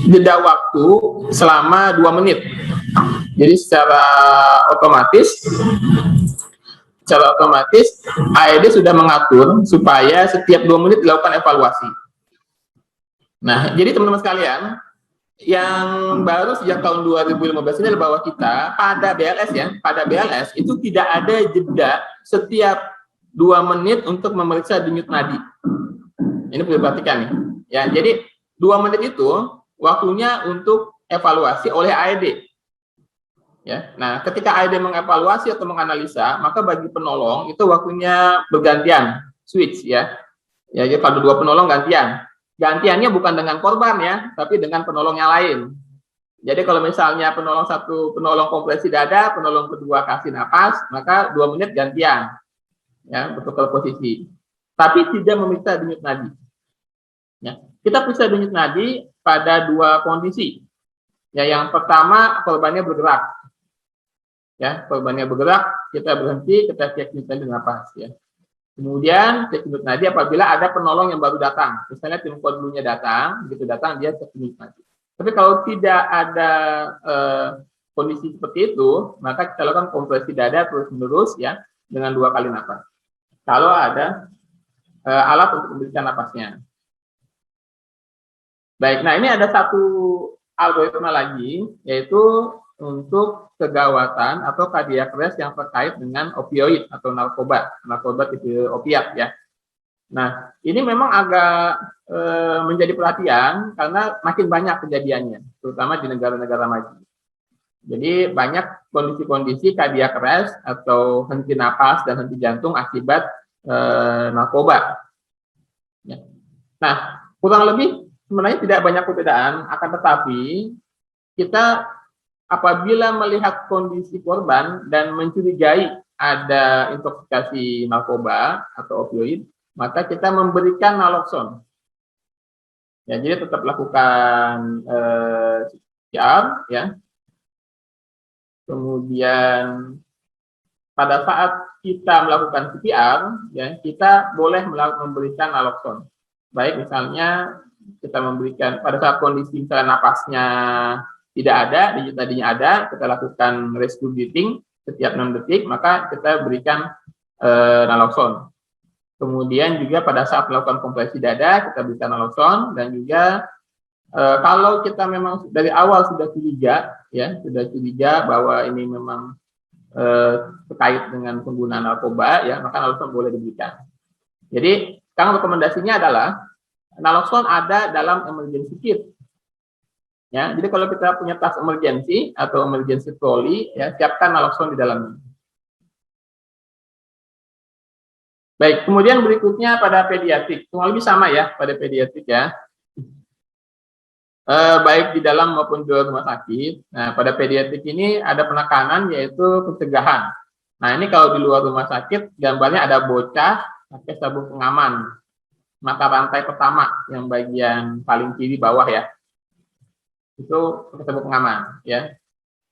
jeda waktu selama 2 menit. Jadi secara otomatis AED sudah mengatur supaya setiap 2 menit dilakukan evaluasi. Nah, jadi teman-teman sekalian, yang baru sejak tahun 2015 ini adalah bahwa kita pada BLS ya, pada BLS itu tidak ada jeda setiap 2 menit untuk memeriksa denyut nadi. Ini perlu diperhatikan nih. Ya, jadi 2 menit itu waktunya untuk evaluasi oleh AED. Ya, nah ketika AED mengevaluasi atau menganalisa, maka bagi penolong itu waktunya bergantian, switch ya. Ya, jadi kalau 2 penolong gantian. Gantiannya bukan dengan korban ya, tapi dengan penolong yang lain. Jadi kalau misalnya penolong 1 penolong kompresi dada, penolong kedua kasih napas, maka 2 menit gantian. Ya, bertukar posisi. Tapi tidak memeriksa denyut nadi. Ya, kita periksa denyut nadi pada 2 kondisi. Ya, yang pertama korbannya bergerak. Ya, korbannya bergerak, kita berhenti, kita cek denyut nadi napas ya. Kemudian cek denyut nadi apabila ada penolong yang baru datang. Misalnya tim kodlunya datang, begitu datang dia cek denyut nadi. Tapi kalau tidak ada kondisi seperti itu, maka kita lakukan kompresi dada terus-menerus ya dengan 2 kali napas. Kalau ada alat untuk memberikan napasnya. Baik, nah ini ada satu algoritma lagi, yaitu untuk kegawatan atau cardiac arrest yang terkait dengan opioid atau narkoba tipe opiat ya. Nah, ini memang agak menjadi perhatian karena makin banyak kejadiannya, terutama di negara-negara maju. Jadi banyak kondisi-kondisi cardiac arrest atau henti napas dan henti jantung akibat narkoba. Ya. Nah, kurang lebih sebenarnya tidak banyak perbedaan, akan tetapi kita apabila melihat kondisi korban dan mencurigai ada intoksikasi narkoba atau opioid, maka kita memberikan naloxone. Ya, jadi tetap lakukan CPR, ya. Kemudian pada saat kita melakukan CPR, ya, kita boleh memberikan naloxone. Baik, misalnya kita memberikan pada saat kondisi misalnya napasnya tidak ada, denyut nadinya ada, kita lakukan rescue breathing setiap 6 detik, maka kita berikan naloxone. Kemudian juga pada saat melakukan kompresi dada, kita berikan naloxone, dan juga kalau kita memang dari awal sudah curiga, ya, sudah curiga bahwa ini memang terkait dengan penggunaan narkoba, ya, maka naloxone boleh diberikan. Jadi sekarang rekomendasinya adalah naloxone ada dalam emergency kit. Ya, jadi kalau kita punya tas emergency atau emergency trolley, ya, siapkan naloxone di dalamnya. Baik, kemudian berikutnya pada pediatrik, kurang lebih sama ya pada pediatrik ya. Baik di dalam maupun di luar rumah sakit. Nah, pada pediatrik ini ada penekanan yaitu pencegahan. Nah, ini kalau di luar rumah sakit, gambarnya ada bocah pakai sabuk pengaman mata rantai pertama yang bagian paling kiri bawah ya. Itu pakai sabuk pengaman ya.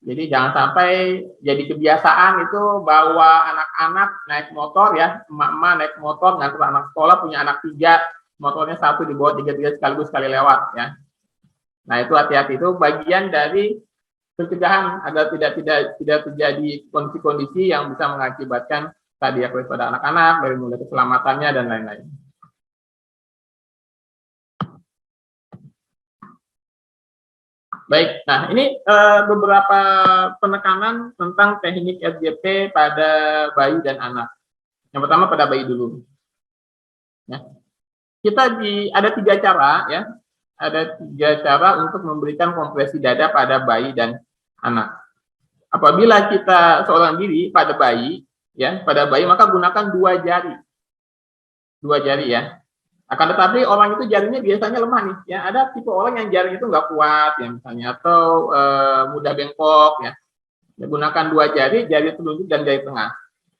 Jadi jangan sampai jadi kebiasaan itu bawa anak-anak naik motor ya, emak-emak naik motor ngantar anak sekolah, punya anak 3, motornya 1 dibawa 3 sekaligus sekali lewat ya. Nah, itu hati-hati, itu bagian dari pencegahan agar tidak terjadi kondisi-kondisi yang bisa mengakibatkan tadi pada anak-anak, dari mulai keselamatannya dan lain-lain. Baik, nah ini beberapa penekanan tentang teknik SGP pada bayi dan anak. Yang pertama pada bayi dulu. Ya. Ada 3 cara ya. Ada 3 cara untuk memberikan kompresi dada pada bayi dan anak. Apabila kita seorang diri pada bayi, ya, maka gunakan 2 jari. 2 jari ya. Akan tetapi orang itu jarinya biasanya lemah nih, ya. Ada tipe orang yang jari itu nggak kuat, ya misalnya, atau mudah bengkok, ya. Gunakan 2 jari, jari telunjuk dan jari tengah.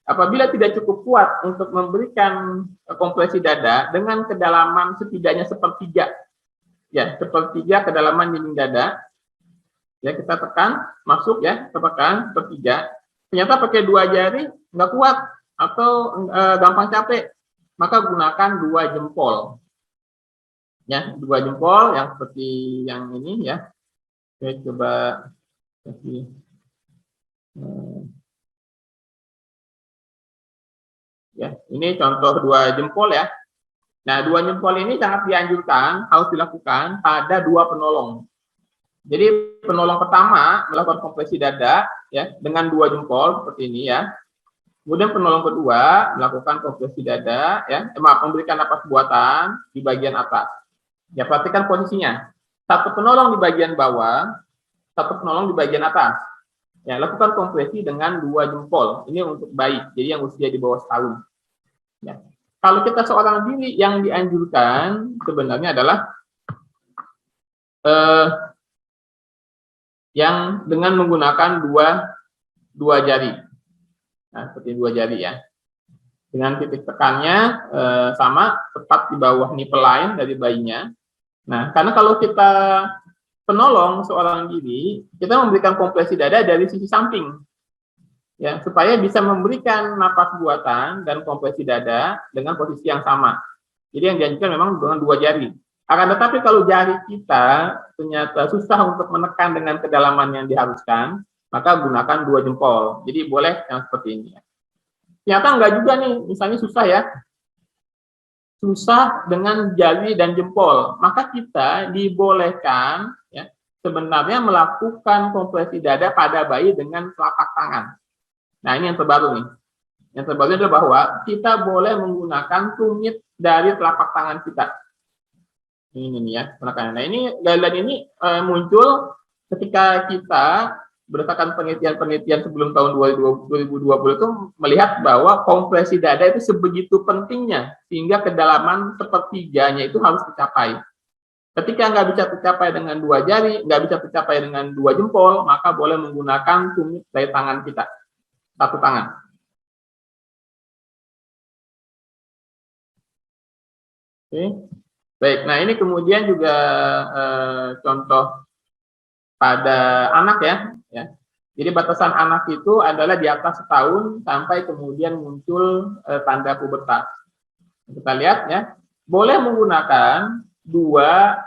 Apabila tidak cukup kuat untuk memberikan kompresi dada dengan kedalaman setidaknya 1/3, ya, 1/3 kedalaman dinding dada, ya kita tekan, masuk ya, tekan 1/3. Ternyata pakai 2 jari nggak kuat atau gampang capek, maka gunakan 2 jempol. Ya, 2 jempol yang seperti yang ini ya. Saya coba kasih ya, ini contoh 2 jempol ya. Nah, 2 jempol ini sangat dianjurkan, harus dilakukan pada 2 penolong. Jadi penolong pertama melakukan kompresi dada ya dengan 2 jempol seperti ini ya. Kemudian penolong kedua melakukan kompresi dada ya, memberikan napas buatan di bagian atas. Ya, perhatikan posisinya. 1 penolong di bagian bawah, 1 penolong di bagian atas. Ya, lakukan kompresi dengan 2 jempol. Ini untuk bayi, jadi yang usia di bawah setahun. Ya. Kalau kita seorang diri, yang dianjurkan sebenarnya adalah yang dengan menggunakan dua jari. Nah, seperti 2 jari ya. Dengan titik tekannya sama, tepat di bawah nipple line dari bayinya. Nah, karena kalau kita penolong seorang diri, kita memberikan kompresi dada dari sisi samping. Ya, supaya bisa memberikan napas buatan dan kompresi dada dengan posisi yang sama. Jadi yang dianjurkan memang dengan 2 jari. Akan tetapi kalau jari kita ternyata susah untuk menekan dengan kedalaman yang diharuskan, maka gunakan 2 jempol. Jadi boleh yang seperti ini. Ternyata enggak juga nih, misalnya susah ya. Susah dengan jari dan jempol. Maka kita dibolehkan ya, sebenarnya melakukan kompresi dada pada bayi dengan telapak tangan. Nah, ini yang terbaru nih. Yang terbaru adalah bahwa kita boleh menggunakan tumit dari telapak tangan kita. Ini nih ya, penekanan. Nah, ini guideline ini muncul ketika kita berdasarkan penelitian sebelum tahun 2020 itu melihat bahwa kompresi dada itu sebegitu pentingnya sehingga kedalaman 1/3-nya itu harus tercapai. Ketika nggak bisa tercapai dengan 2 jari, nggak bisa tercapai dengan 2 jempol, maka boleh menggunakan tumit dari tangan kita. 1 tangan. Oke. Baik, nah ini kemudian juga contoh pada anak ya. Jadi batasan anak itu adalah di atas setahun sampai kemudian muncul tanda pubertas. Kita lihat ya, boleh menggunakan 2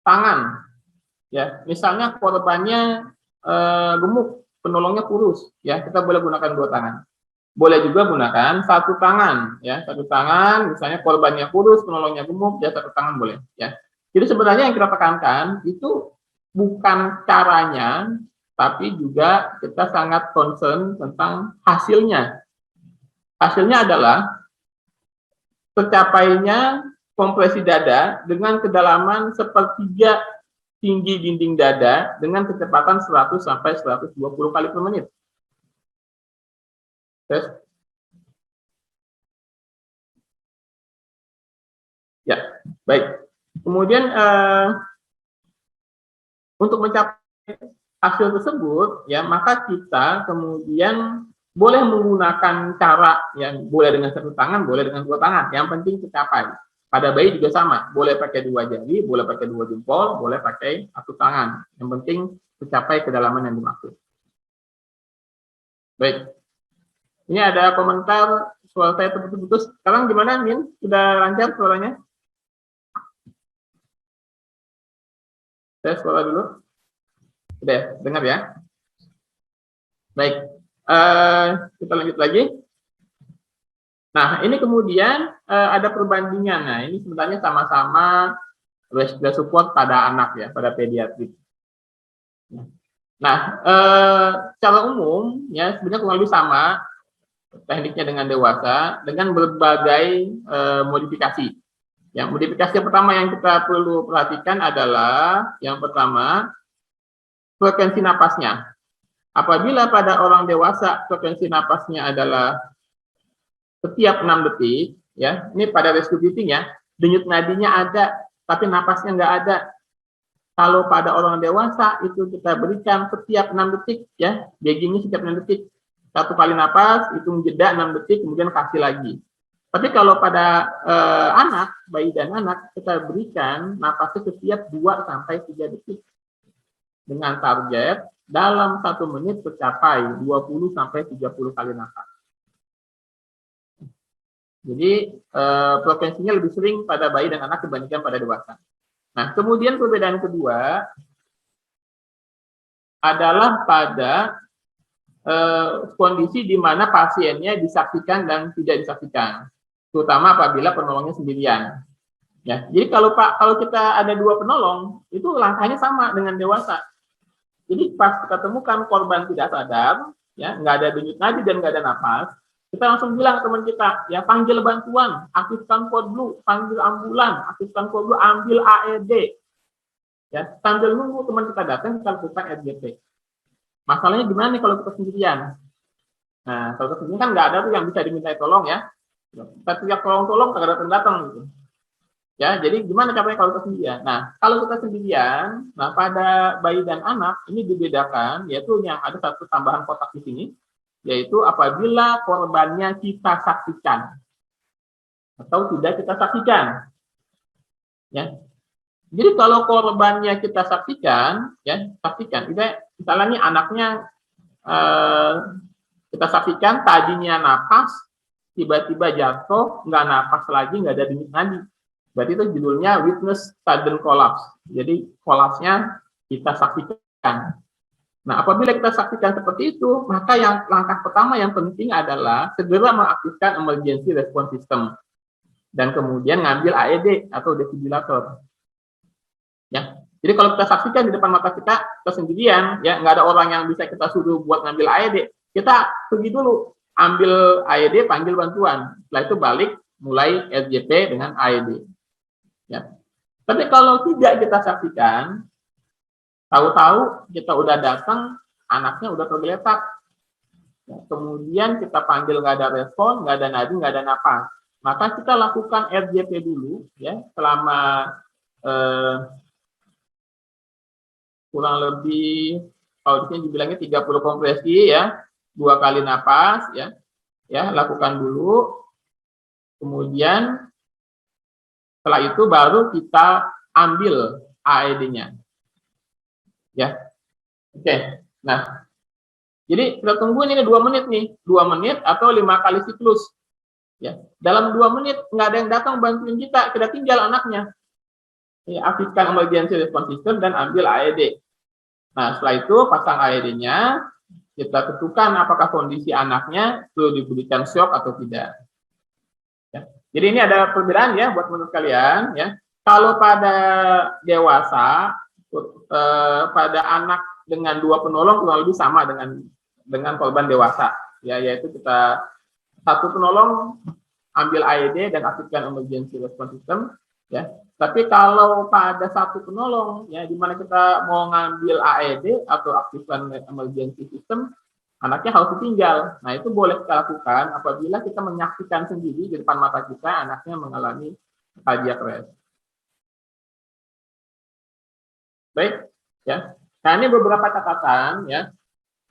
tangan. Ya, misalnya korbannya gemuk, penolongnya kurus, ya kita boleh gunakan 2 tangan. Boleh juga gunakan 1 tangan, ya 1 tangan, misalnya korbannya kurus, penolongnya gemuk, ya 1 tangan boleh, ya. Jadi sebenarnya yang kita tekankan itu bukan caranya, tapi juga kita sangat concern tentang hasilnya. Hasilnya adalah tercapainya kompresi dada dengan kedalaman sepertiga tinggi dinding dada dengan kecepatan 100 sampai 120 kali per menit. Tes. Ya, baik. Kemudian untuk mencapai hasil tersebut, ya maka kita kemudian boleh menggunakan cara yang boleh dengan satu tangan, boleh dengan dua tangan. Yang penting tercapai. Pada bayi juga sama, boleh pakai dua jari, boleh pakai dua jempol, boleh pakai satu tangan. Yang penting tercapai kedalaman yang dimaksud. Baik. Ini ada komentar suara saya terputus-putus. Sekarang gimana, Min? Sudah lancar suaranya? Saya suara dulu. Udah, dengar ya? Baik. Kita lanjut lagi. Nah, ini kemudian ada perbandingan. Nah, ini sebenarnya sama-sama respiratory support pada anak ya, pada pediatrik. Nah, secara umum ya sebenarnya kurang lebih sama tekniknya dengan dewasa dengan berbagai modifikasi. Yang modifikasi yang pertama yang kita perlu perhatikan adalah yang pertama frekuensi napasnya. Apabila pada orang dewasa frekuensi napasnya adalah setiap 6 detik, ya, ini pada rescue breathing ya, denyut nadinya ada, tapi napasnya nggak ada. Kalau pada orang dewasa itu kita berikan setiap 6 detik, ya, gaggingnya setiap 6 detik. Satu kali napas, hitung jeda 6 detik, kemudian kasih lagi. Tapi kalau pada anak, bayi dan anak, kita berikan napasnya setiap 2-3 detik. Dengan target dalam 1 menit tercapai 20-30 kali napas. Jadi frekuensinya lebih sering pada bayi dan anak dibandingkan pada dewasa. Nah, kemudian perbedaan kedua adalah pada kondisi di mana pasiennya disaksikan dan tidak disaksikan, terutama apabila penolongnya sendirian. Ya, jadi kalau kita ada 2 penolong, itu langkahnya sama dengan dewasa. Jadi pas kita temukan korban tidak sadar, ya nggak ada denyut nadi dan nggak ada napas, kita langsung bilang ke teman kita, ya panggil bantuan, aktifkan kode blue, panggil ambulan, aktifkan kode blue, ambil AED. Ya, sambil nunggu teman kita datang, kita lakukan RGP. Masalahnya gimana nih kalau kita sendirian? Nah, kalau kita sendirian kan nggak ada tuh yang bisa diminta tolong ya. Kita teriak tolong-tolong, nggak datang-datang gitu. Ya, jadi gimana caranya kalau kita sendirian? Nah, kalau kita sendirian, nah pada bayi dan anak ini dibedakan, yaitu yang ada satu tambahan kotak di sini, yaitu apabila korbannya kita saksikan atau tidak kita saksikan. Ya, jadi kalau korbannya kita saksikan, ya saksikan. Misalnya nih anaknya kita saksikan tadinya napas, tiba-tiba jatuh, nggak napas lagi, nggak ada denyut nadi. Berarti itu judulnya witness sudden collapse. Jadi kolapsnya kita saksikan. Nah, apabila kita saksikan seperti itu, maka yang langkah pertama yang penting adalah segera mengaktifkan emergency response system dan kemudian ngambil AED atau defibrillator. Ya, jadi kalau kita saksikan di depan mata kita sendirian, ya nggak ada orang yang bisa kita suruh buat ngambil AED, kita pergi dulu ambil AED, panggil bantuan. Setelah itu balik mulai SJP dengan AED. Ya. Tapi kalau tidak kita saksikan, tahu-tahu kita udah datang, anaknya udah tergeletak. Ya, kemudian kita panggil nggak ada respon, nggak ada nadi, nggak ada napas. Maka kita lakukan RJP dulu, ya selama kurang lebih, kalau di sini dibilangnya 30 kompresi, ya 2 kali napas, ya lakukan dulu. Kemudian setelah itu baru kita ambil AED-nya. Ya. Oke. Nah, jadi kita tunggu ini 2 menit nih. 2 menit atau 5 kali siklus. Ya. Dalam 2 menit nggak ada yang datang bantuin kita tinggal anaknya. Ya, aktifkan emergency response system dan ambil AED. Nah, setelah itu pasang AED-nya, kita tentukan apakah kondisi anaknya perlu diberikan shock atau tidak. Jadi ini ada perbedaan ya buat menurut kalian ya. Kalau pada dewasa pada anak dengan 2 penolong kurang lebih sama dengan korban dewasa, ya, yaitu kita 1 penolong ambil AED dan aktifkan emergency response system, ya. Tapi kalau pada 1 penolong, ya, di mana kita mau ngambil AED atau aktifkan emergency system, anaknya harus ditinggal. Nah, itu boleh kita lakukan apabila kita menyaksikan sendiri di depan mata kita anaknya mengalami cardiac arrest. Baik, ya. Nah, ini beberapa catatan, ya.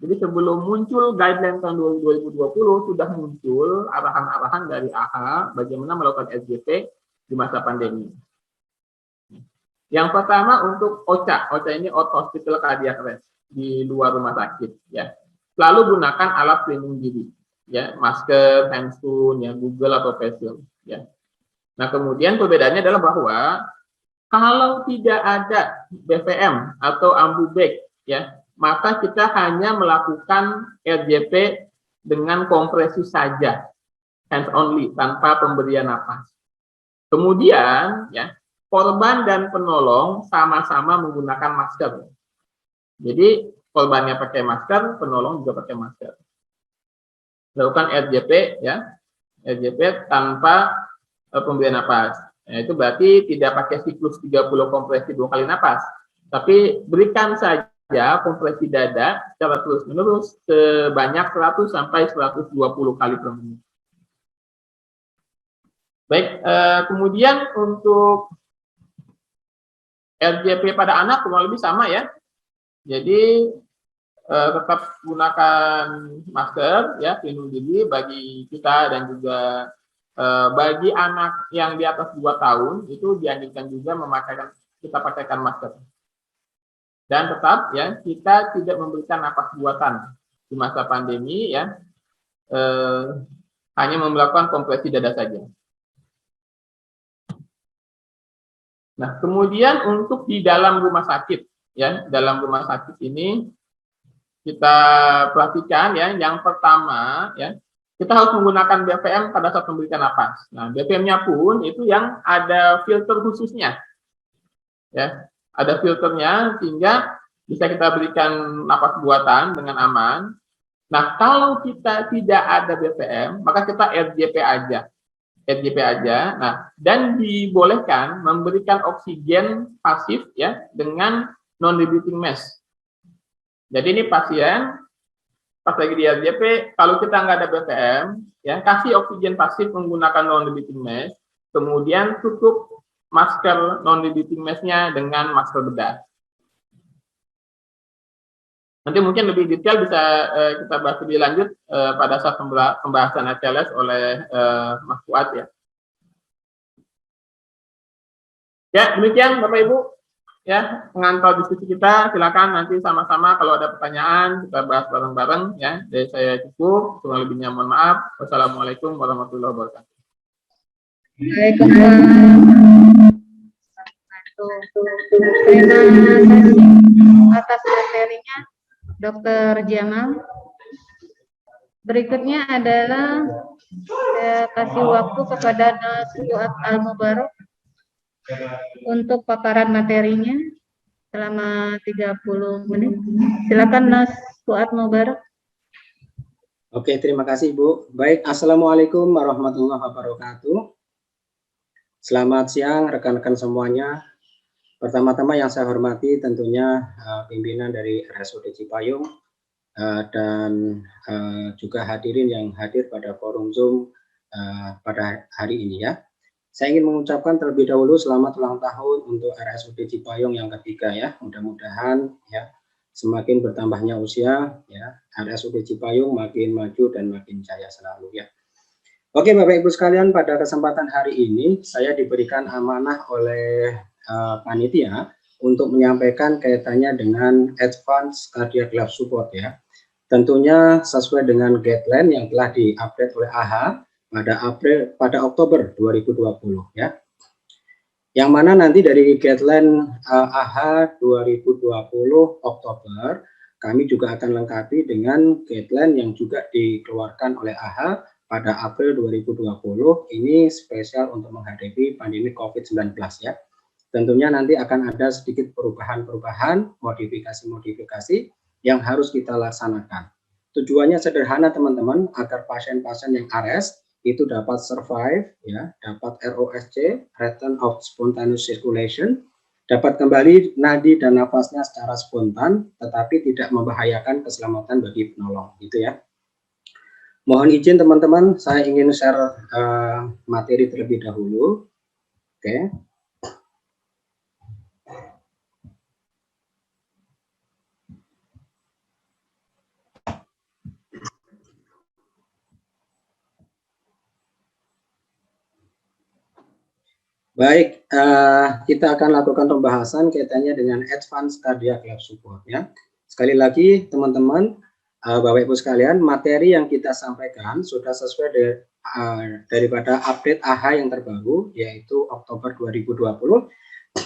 Jadi sebelum muncul guideline tahun 2020 sudah muncul arahan-arahan dari AHA bagaimana melakukan SGP di masa pandemi. Yang pertama untuk OCA. OCA ini out hospital cardiac arrest di luar rumah sakit, ya. Selalu gunakan alat pelindung diri, ya, masker, handphone, ya, Google atau face shield, ya. Nah, kemudian perbedaannya adalah bahwa kalau tidak ada BVM atau ambubag, ya, maka kita hanya melakukan RJP dengan kompresi saja, hands only, tanpa pemberian napas. Kemudian, ya, korban dan penolong sama-sama menggunakan masker. Jadi korbannya pakai masker, penolong juga pakai masker. Lakukan RJP, ya, RJP tanpa pemberian napas. Nah, itu berarti tidak pakai siklus 30 kompresi 2 kali napas, tapi berikan saja kompresi dada secara terus-menerus sebanyak 100 sampai 120 kali per menit. Baik, kemudian untuk RJP pada anak kurang lebih sama, ya. Jadi tetap gunakan masker, ya, pelindung diri bagi kita dan juga bagi anak yang di atas 2 tahun itu dianjurkan juga kita pakaikan masker. Dan tetap, ya, kita tidak memberikan napas buatan di masa pandemi, ya, hanya melakukan kompresi dada saja. Nah, kemudian untuk di dalam rumah sakit, ya, dalam rumah sakit ini kita perhatikan, ya, yang pertama, ya, kita harus menggunakan BVM pada saat memberikan napas. Nah, BVM-nya pun itu yang ada filter khususnya, ya. Ada filternya sehingga bisa kita berikan napas buatan dengan aman. Nah, kalau kita tidak ada BVM, maka kita RJP aja. RJP aja. Nah, dan dibolehkan memberikan oksigen pasif, ya, dengan non-rebreathing mask. Jadi ini pasien pas lagi di RJP, kalau kita nggak ada BVM, ya, kasih oksigen pasif menggunakan non-rebreathing mask, kemudian tutup masker non-rebreathing mask-nya dengan masker bedah. Nanti mungkin lebih detail bisa kita bahas lebih lanjut pada saat pembahasan ACLS oleh Mas Fuad, ya. Ya, demikian Bapak Ibu, ya, pengantar diskusi kita. Silakan nanti sama-sama kalau ada pertanyaan kita bahas bareng-bareng, ya. Dari saya cukup, kurang lebihnya mohon maaf. Wassalamualaikum warahmatullahi wabarakatuh.
Waalaikumsalam. Terima kasih atas materinya, Dr. Jamal. Berikutnya adalah saya kasih waktu kepada Nas Fuad Al-Mubarak untuk paparan materinya selama 30 menit. Silakan Nas Fuad Mubarak.
Oke, terima kasih Bu. Baik, Assalamualaikum warahmatullahi wabarakatuh. Selamat siang rekan-rekan semuanya. Pertama-tama yang saya hormati tentunya pimpinan dari RSUD Cipayung dan juga hadirin yang hadir pada forum Zoom pada hari ini, ya. Saya ingin mengucapkan terlebih dahulu selamat ulang tahun untuk RSUD Cipayung yang ketiga, ya. Mudah-mudahan, ya, semakin bertambahnya usia, ya, RSUD Cipayung makin maju dan makin jaya selalu, ya. Oke, Bapak Ibu sekalian, pada kesempatan hari ini saya diberikan amanah oleh panitia untuk menyampaikan kaitannya dengan Advanced Cardiac Life Support, ya. Tentunya sesuai dengan guideline yang telah diupdate oleh AHA pada Oktober 2020, ya. Yang mana nanti dari guideline AHA 2020 Oktober, kami juga akan lengkapi dengan guideline yang juga dikeluarkan oleh AHA pada April 2020, ini spesial untuk menghadapi pandemi COVID-19, ya. Tentunya nanti akan ada sedikit perubahan-perubahan, modifikasi-modifikasi yang harus kita laksanakan. Tujuannya sederhana teman-teman, agar pasien-pasien yang ARES itu dapat survive, ya, dapat ROSC, Return of Spontaneous Circulation, dapat kembali nadi dan nafasnya secara spontan, tetapi tidak membahayakan keselamatan bagi penolong, gitu ya. Mohon izin teman-teman, saya ingin share materi terlebih dahulu. Oke. Baik, kita akan lakukan pembahasan kaitannya dengan Advanced Cardiac Lab Support, ya. Sekali lagi teman-teman, Bapak Ibu sekalian, materi yang kita sampaikan sudah sesuai daripada update AHA yang terbaru, yaitu Oktober 2020,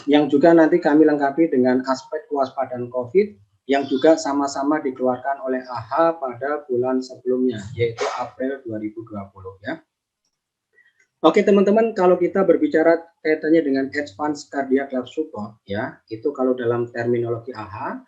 yang juga nanti kami lengkapi dengan aspek kewaspadaan COVID yang juga sama-sama dikeluarkan oleh AHA pada bulan sebelumnya, yaitu April 2020, ya. Oke teman-teman, kalau kita berbicara kaitannya dengan Advanced Cardiac Lab Support, ya, itu kalau dalam terminologi AHA,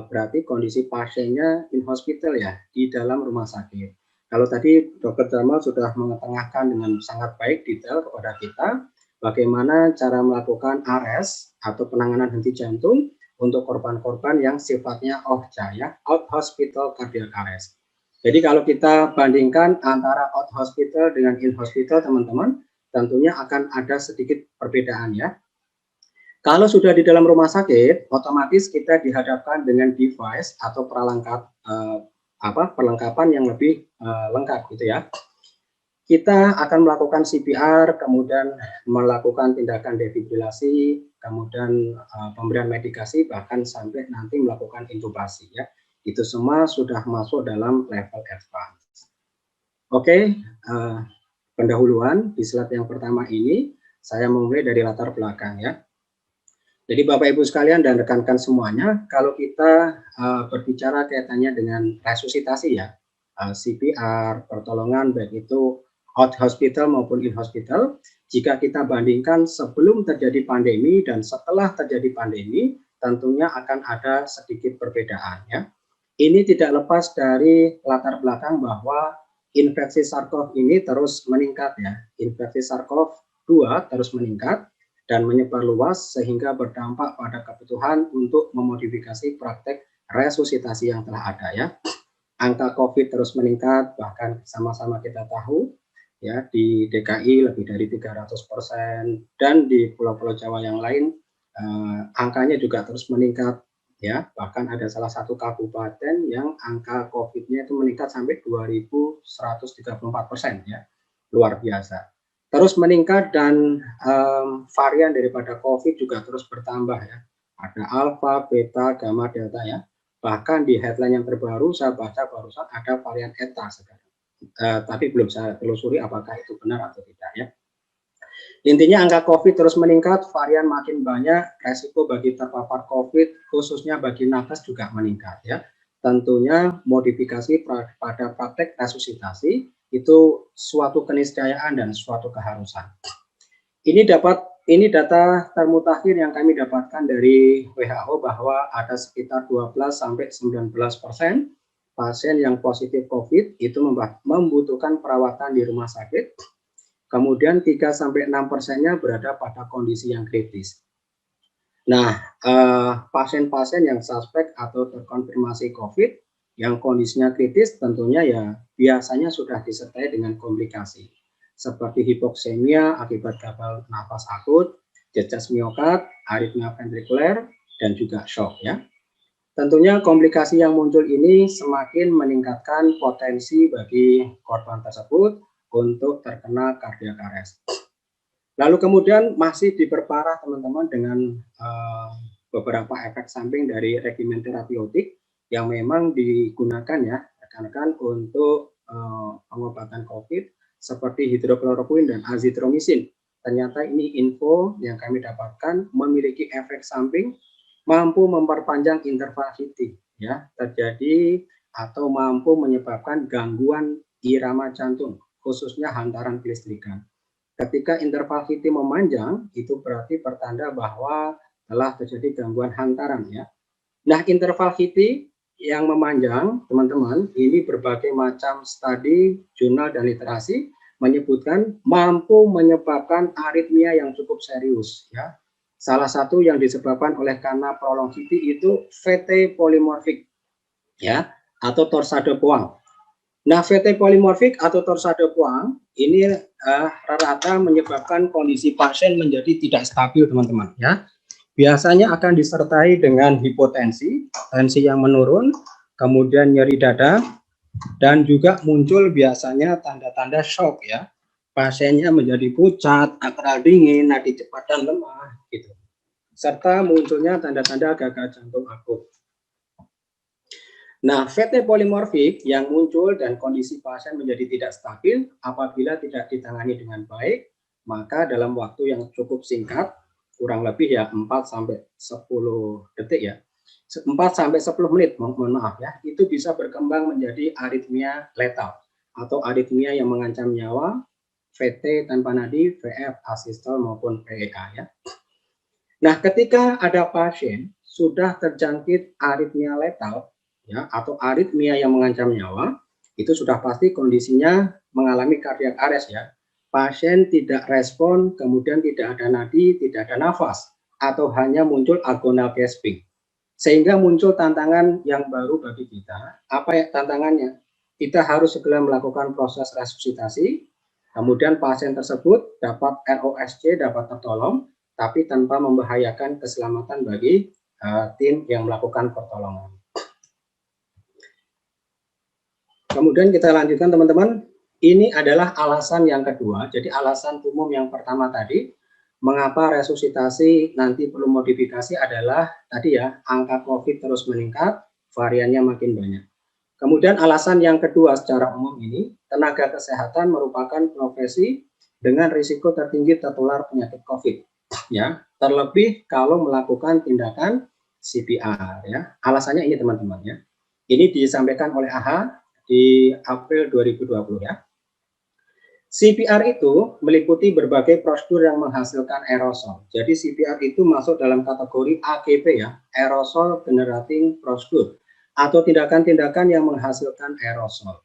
berarti kondisi pasiennya in hospital, ya, di dalam rumah sakit. Kalau tadi Dr. Jamal sudah mengetengahkan dengan sangat baik detail kepada kita, bagaimana cara melakukan ARES atau penanganan henti jantung untuk korban-korban yang sifatnya OHCA, ya, out hospital cardiac arrest. Jadi kalau kita bandingkan antara out hospital dengan in hospital, teman-teman, tentunya akan ada sedikit perbedaan, ya. Kalau sudah di dalam rumah sakit, otomatis kita dihadapkan dengan device atau perlengkapan yang lebih lengkap, gitu ya. Kita akan melakukan CPR, kemudian melakukan tindakan defibrilasi, kemudian pemberian medikasi, bahkan sampai nanti melakukan intubasi, ya. Itu semua sudah masuk dalam level advance. Oke, pendahuluan di slide yang pertama ini saya memulai dari latar belakang, ya. Jadi Bapak Ibu sekalian dan rekan-rekan semuanya, kalau kita berbicara kaitannya dengan resusitasi, ya, CPR, pertolongan baik itu out hospital maupun in hospital, jika kita bandingkan sebelum terjadi pandemi dan setelah terjadi pandemi, tentunya akan ada sedikit perbedaan, ya. Ini tidak lepas dari latar belakang bahwa infeksi SARS-CoV ini terus meningkat, ya. Infeksi SARS-CoV-2 terus meningkat dan menyebar luas sehingga berdampak pada kebutuhan untuk memodifikasi praktek resusitasi yang telah ada, ya. Angka COVID terus meningkat, bahkan sama-sama kita tahu, ya, di DKI lebih dari 300% dan di pulau-pulau Jawa yang lain angkanya juga terus meningkat, ya. Bahkan ada salah satu kabupaten yang angka COVID-nya itu meningkat sampai 2.134%, ya. Luar biasa. Terus meningkat dan varian daripada COVID juga terus bertambah, ya. Ada alfa, beta, gamma, delta, ya. Bahkan di headline yang terbaru saya baca barusan ada varian eta sekarang. Tapi belum saya telusuri apakah itu benar atau tidak, ya. Intinya angka COVID terus meningkat, varian makin banyak, resiko bagi terpapar COVID khususnya bagi nakes juga meningkat, ya. Tentunya modifikasi pada praktek resusitasi itu suatu keniscayaan dan suatu keharusan. Ini data termutakhir yang kami dapatkan dari WHO bahwa ada sekitar 12-19% pasien yang positif COVID itu membutuhkan perawatan di rumah sakit. Kemudian 3-6%-nya berada pada kondisi yang kritis. Nah, pasien-pasien yang suspek atau terkonfirmasi COVID yang kondisinya kritis tentunya ya biasanya sudah disertai dengan komplikasi seperti hipoksemia akibat gagal nafas akut, cecas miokard, aritmia ventrikuler, dan juga shock, ya. Tentunya komplikasi yang muncul ini semakin meningkatkan potensi bagi korban tersebut untuk terkena cardiac arrest. Lalu kemudian masih diperparah teman-teman dengan beberapa efek samping dari regimen terapeutik yang memang digunakan, ya, rekan-rekan untuk pengobatan COVID seperti hidrokloroquine dan azitromisin. Ternyata ini info yang kami dapatkan memiliki efek samping mampu memperpanjang interval hiting, ya, terjadi atau mampu menyebabkan gangguan irama jantung, khususnya hantaran kelistrikan. Ketika interval VT memanjang, itu berarti pertanda bahwa telah terjadi gangguan hantaran ya. Nah, interval VT yang memanjang, teman-teman, ini berbagai macam studi, jurnal, dan literasi menyebutkan mampu menyebabkan aritmia yang cukup serius ya. Salah satu yang disebabkan oleh karena prolong VT itu VT polimorfik ya, atau torsade Poisson. Nah, VT polimorfik atau torsade Poisson ini rata-rata menyebabkan kondisi pasien menjadi tidak stabil, teman-teman ya. Biasanya akan disertai dengan hipotensi, tensi yang menurun, kemudian nyeri dada, dan juga muncul biasanya tanda-tanda shock ya. Pasiennya menjadi pucat, akral dingin, nadi cepat dan lemah gitu. Serta munculnya tanda-tanda gagal jantung akut. Nah, VT polimorfik yang muncul dan kondisi pasien menjadi tidak stabil apabila tidak ditangani dengan baik, maka dalam waktu yang cukup singkat, kurang lebih ya 4-10 detik ya, 4-10 menit, mohon maaf ya, itu bisa berkembang menjadi aritmia letal atau aritmia yang mengancam nyawa, VT tanpa nadi, VF asistol maupun PEA ya. Nah, ketika ada pasien sudah terjangkit aritmia letal ya, atau aritmia yang mengancam nyawa, itu sudah pasti kondisinya mengalami cardiac arrest ya. Pasien tidak respon, kemudian tidak ada nadi, tidak ada nafas, atau hanya muncul agonal gasping. Sehingga muncul tantangan yang baru bagi kita. Apa ya tantangannya? Kita harus segera melakukan proses resusitasi, kemudian pasien tersebut dapat ROSC, dapat tertolong, tapi tanpa membahayakan keselamatan bagi tim yang melakukan pertolongan. Kemudian kita lanjutkan, teman-teman. Ini adalah alasan yang kedua. Jadi alasan umum yang pertama tadi, mengapa resusitasi nanti perlu modifikasi adalah tadi ya, angka COVID terus meningkat, variannya makin banyak. Kemudian alasan yang kedua secara umum ini, tenaga kesehatan merupakan profesi dengan risiko tertinggi tertular penyakit COVID. Ya, terlebih kalau melakukan tindakan CPR ya. Alasannya ini, teman-teman ya. Ini disampaikan oleh AHA di April 2020 ya. CPR itu meliputi berbagai prosedur yang menghasilkan aerosol. Jadi CPR itu masuk dalam kategori AGP ya, aerosol generating procedure, atau tindakan-tindakan yang menghasilkan aerosol.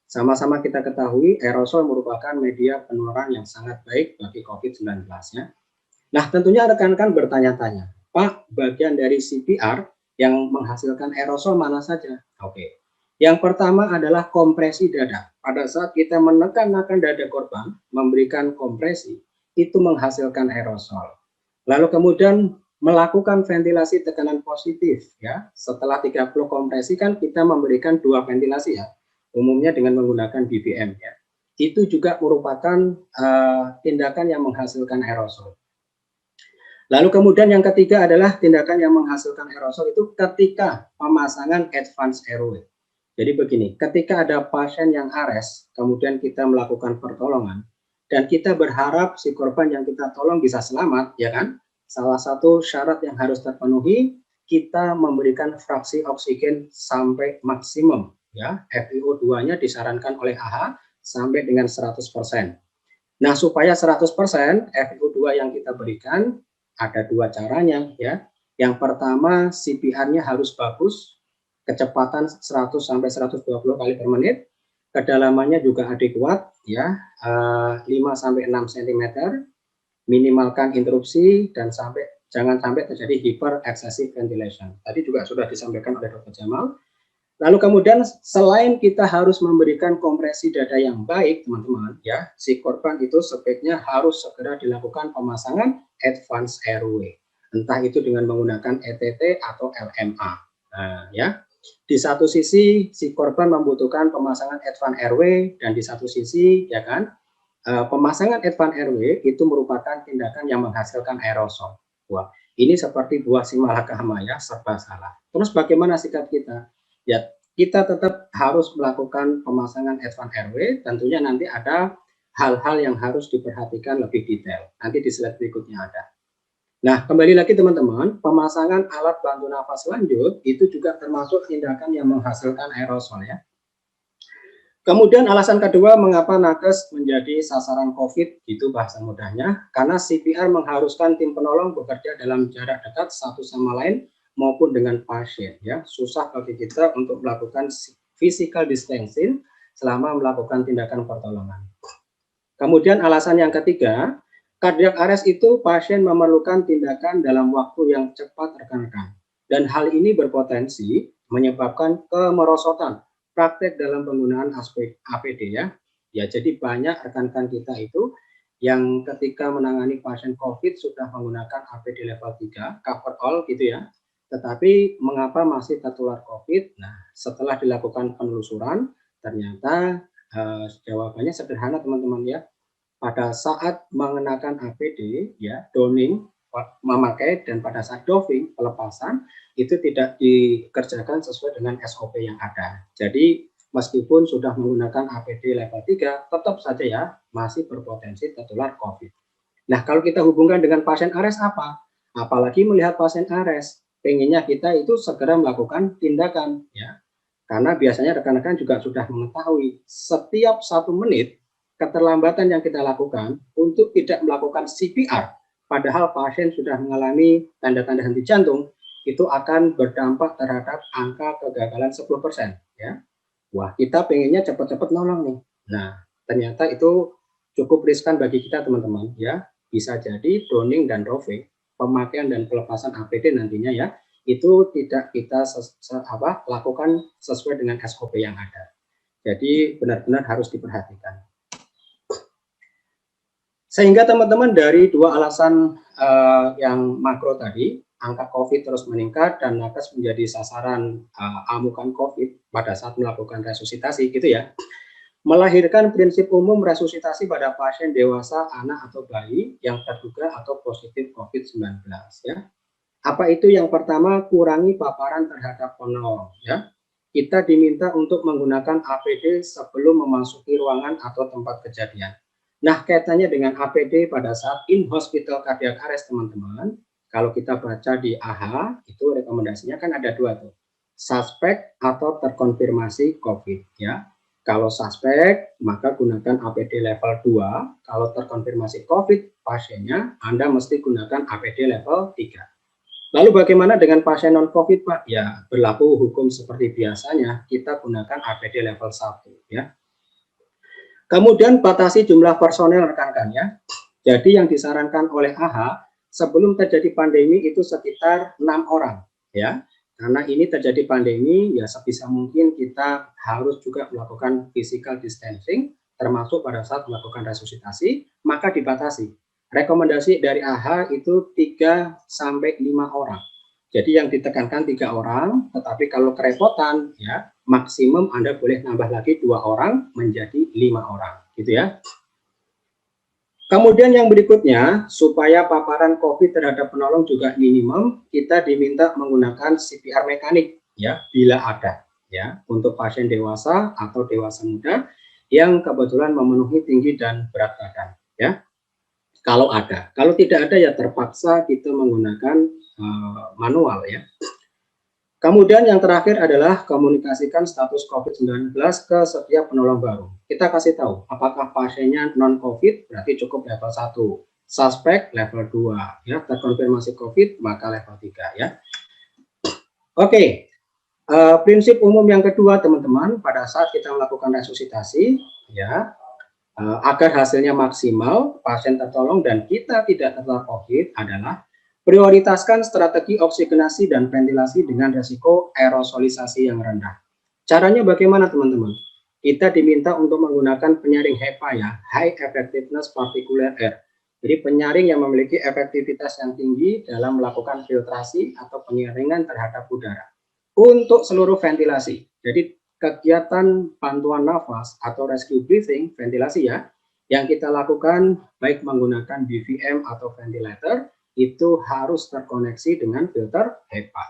Sama-sama kita ketahui aerosol merupakan media penularan yang sangat baik bagi COVID-19 ya. Nah, tentunya rekan-rekan bertanya-tanya, Pak, bagian dari CPR yang menghasilkan aerosol mana saja? Oke. Yang pertama adalah kompresi dada. Pada saat kita menekan dada korban, memberikan kompresi, itu menghasilkan aerosol. Lalu kemudian melakukan ventilasi tekanan positif ya. Setelah 30 kompresi kan kita memberikan 2 ventilasi ya. Umumnya dengan menggunakan BVM ya. Itu juga merupakan tindakan yang menghasilkan aerosol. Lalu kemudian yang ketiga adalah tindakan yang menghasilkan aerosol itu ketika pemasangan advance airway. Jadi begini, ketika ada pasien yang ARES, kemudian kita melakukan pertolongan, dan kita berharap si korban yang kita tolong bisa selamat, ya kan? Salah satu syarat yang harus terpenuhi, kita memberikan fraksi oksigen sampai maksimum, ya. FiO2-nya disarankan oleh AHA sampai dengan 100%. Nah, supaya 100% FiO2 yang kita berikan, ada 2 caranya, ya. Yang pertama, CPR-nya harus bagus, kecepatan 100 sampai 120 kali per menit, kedalamannya juga adekuat ya, 5 sampai 6 cm, minimalkan interupsi dan jangan sampai terjadi hyper excessive ventilation. Tadi juga sudah disampaikan oleh Dr. Jamal. Lalu kemudian selain kita harus memberikan kompresi dada yang baik, teman-teman ya, si korban itu sebaiknya harus segera dilakukan pemasangan advance airway. Entah itu dengan menggunakan ETT atau LMA. Nah, ya. Di satu sisi si korban membutuhkan pemasangan advance airway dan di satu sisi ya kan pemasangan advance airway itu merupakan tindakan yang menghasilkan aerosol. Wah, ini seperti buah si malakama ya, serba salah. Terus bagaimana sikap kita? Ya, kita tetap harus melakukan pemasangan advance airway, tentunya nanti ada hal-hal yang harus diperhatikan lebih detail. Nanti di slide berikutnya ada. Nah, kembali lagi teman-teman, pemasangan alat bantu nafas lanjut itu juga termasuk tindakan yang menghasilkan aerosol ya. Kemudian alasan kedua mengapa nakes menjadi sasaran COVID, itu bahasa mudahnya, karena CPR mengharuskan tim penolong bekerja dalam jarak dekat satu sama lain maupun dengan pasien. Ya, susah bagi kita untuk melakukan physical distancing selama melakukan tindakan pertolongan. Kemudian alasan yang ketiga, cardiac arrest itu pasien memerlukan tindakan dalam waktu yang cepat rekan-rekan. Dan hal ini berpotensi menyebabkan kemerosotan praktek dalam penggunaan APD ya. Ya, jadi banyak rekan-rekan kita itu yang ketika menangani pasien COVID sudah menggunakan APD level 3, cover all gitu ya. Tetapi mengapa masih tertular COVID? Nah, setelah dilakukan penelusuran, ternyata jawabannya sederhana teman-teman ya. Pada saat mengenakan APD ya, donning memakai dan pada saat doffing pelepasan itu tidak dikerjakan sesuai dengan SOP yang ada. Jadi meskipun sudah menggunakan APD level 3 tetap saja ya masih berpotensi tertular COVID. Nah, kalau kita hubungkan dengan pasien ARES apa? Apalagi melihat pasien ARES, pengennya kita itu segera melakukan tindakan ya. Karena biasanya rekan-rekan juga sudah mengetahui setiap 1 menit keterlambatan yang kita lakukan untuk tidak melakukan CPR, padahal pasien sudah mengalami tanda-tanda henti jantung, itu akan berdampak terhadap angka kegagalan 10% ya. Wah, kita pengennya cepat-cepat nolong nih. Nah, ternyata itu cukup riskan bagi kita teman-teman ya. Bisa jadi donning dan roving, pemakaian dan pelepasan APD nantinya ya, itu tidak kita lakukan sesuai dengan SOP yang ada. Jadi benar-benar harus diperhatikan. Sehingga teman-teman dari dua alasan yang makro tadi, angka COVID terus meningkat dan nakes menjadi sasaran amukan COVID pada saat melakukan resusitasi gitu ya, melahirkan prinsip umum resusitasi pada pasien dewasa, anak atau bayi yang terduga atau positif COVID-19 ya. Apa itu? Yang pertama, kurangi paparan terhadap penolong ya. Kita diminta untuk menggunakan APD sebelum memasuki ruangan atau tempat kejadian. Nah, kaitannya dengan APD pada saat in hospital cardiac arrest teman-teman, kalau kita baca di AHA itu rekomendasinya kan ada 2 tuh, suspek atau terkonfirmasi COVID ya. Kalau suspek maka gunakan APD level 2, kalau terkonfirmasi COVID pasiennya Anda mesti gunakan APD level 3. Lalu bagaimana dengan pasien non-COVID Pak? Ya berlaku hukum seperti biasanya, kita gunakan APD level 1 ya. Kemudian batasi jumlah personel rekan-rekan ya. Jadi yang disarankan oleh AHA sebelum terjadi pandemi itu sekitar 6 orang ya. Karena ini terjadi pandemi ya sebisa mungkin kita harus juga melakukan physical distancing termasuk pada saat melakukan resusitasi, maka dibatasi. Rekomendasi dari AHA itu 3 sampai 5 orang. Jadi yang ditekankan 3 orang, tetapi kalau kerepotan ya maksimum Anda boleh nambah lagi 2 orang menjadi 5 orang, gitu ya. Kemudian yang berikutnya, supaya paparan COVID terhadap penolong juga minimum, kita diminta menggunakan CPR mekanik ya bila ada ya untuk pasien dewasa atau dewasa muda yang kebetulan memenuhi tinggi dan berat badan ya. Kalau ada, kalau tidak ada ya terpaksa kita menggunakan manual ya. Kemudian yang terakhir adalah komunikasikan status COVID-19 ke setiap penolong baru. Kita kasih tahu apakah pasiennya non-COVID berarti cukup level 1, suspek level 2, ya terkonfirmasi COVID maka level 3 ya. Oke, prinsip umum yang kedua teman-teman pada saat kita melakukan resusitasi ya, agar hasilnya maksimal, pasien tertolong dan kita tidak tertular COVID adalah prioritaskan strategi oksigenasi dan ventilasi dengan resiko aerosolisasi yang rendah. Caranya bagaimana teman-teman? Kita diminta untuk menggunakan penyaring HEPA ya, High Effectiveness Particulate Air. Jadi penyaring yang memiliki efektivitas yang tinggi dalam melakukan filtrasi atau penyaringan terhadap udara. Untuk seluruh ventilasi, jadi kegiatan bantuan nafas atau rescue breathing, ventilasi ya, yang kita lakukan baik menggunakan BVM atau ventilator, itu harus terkoneksi dengan filter HEPA.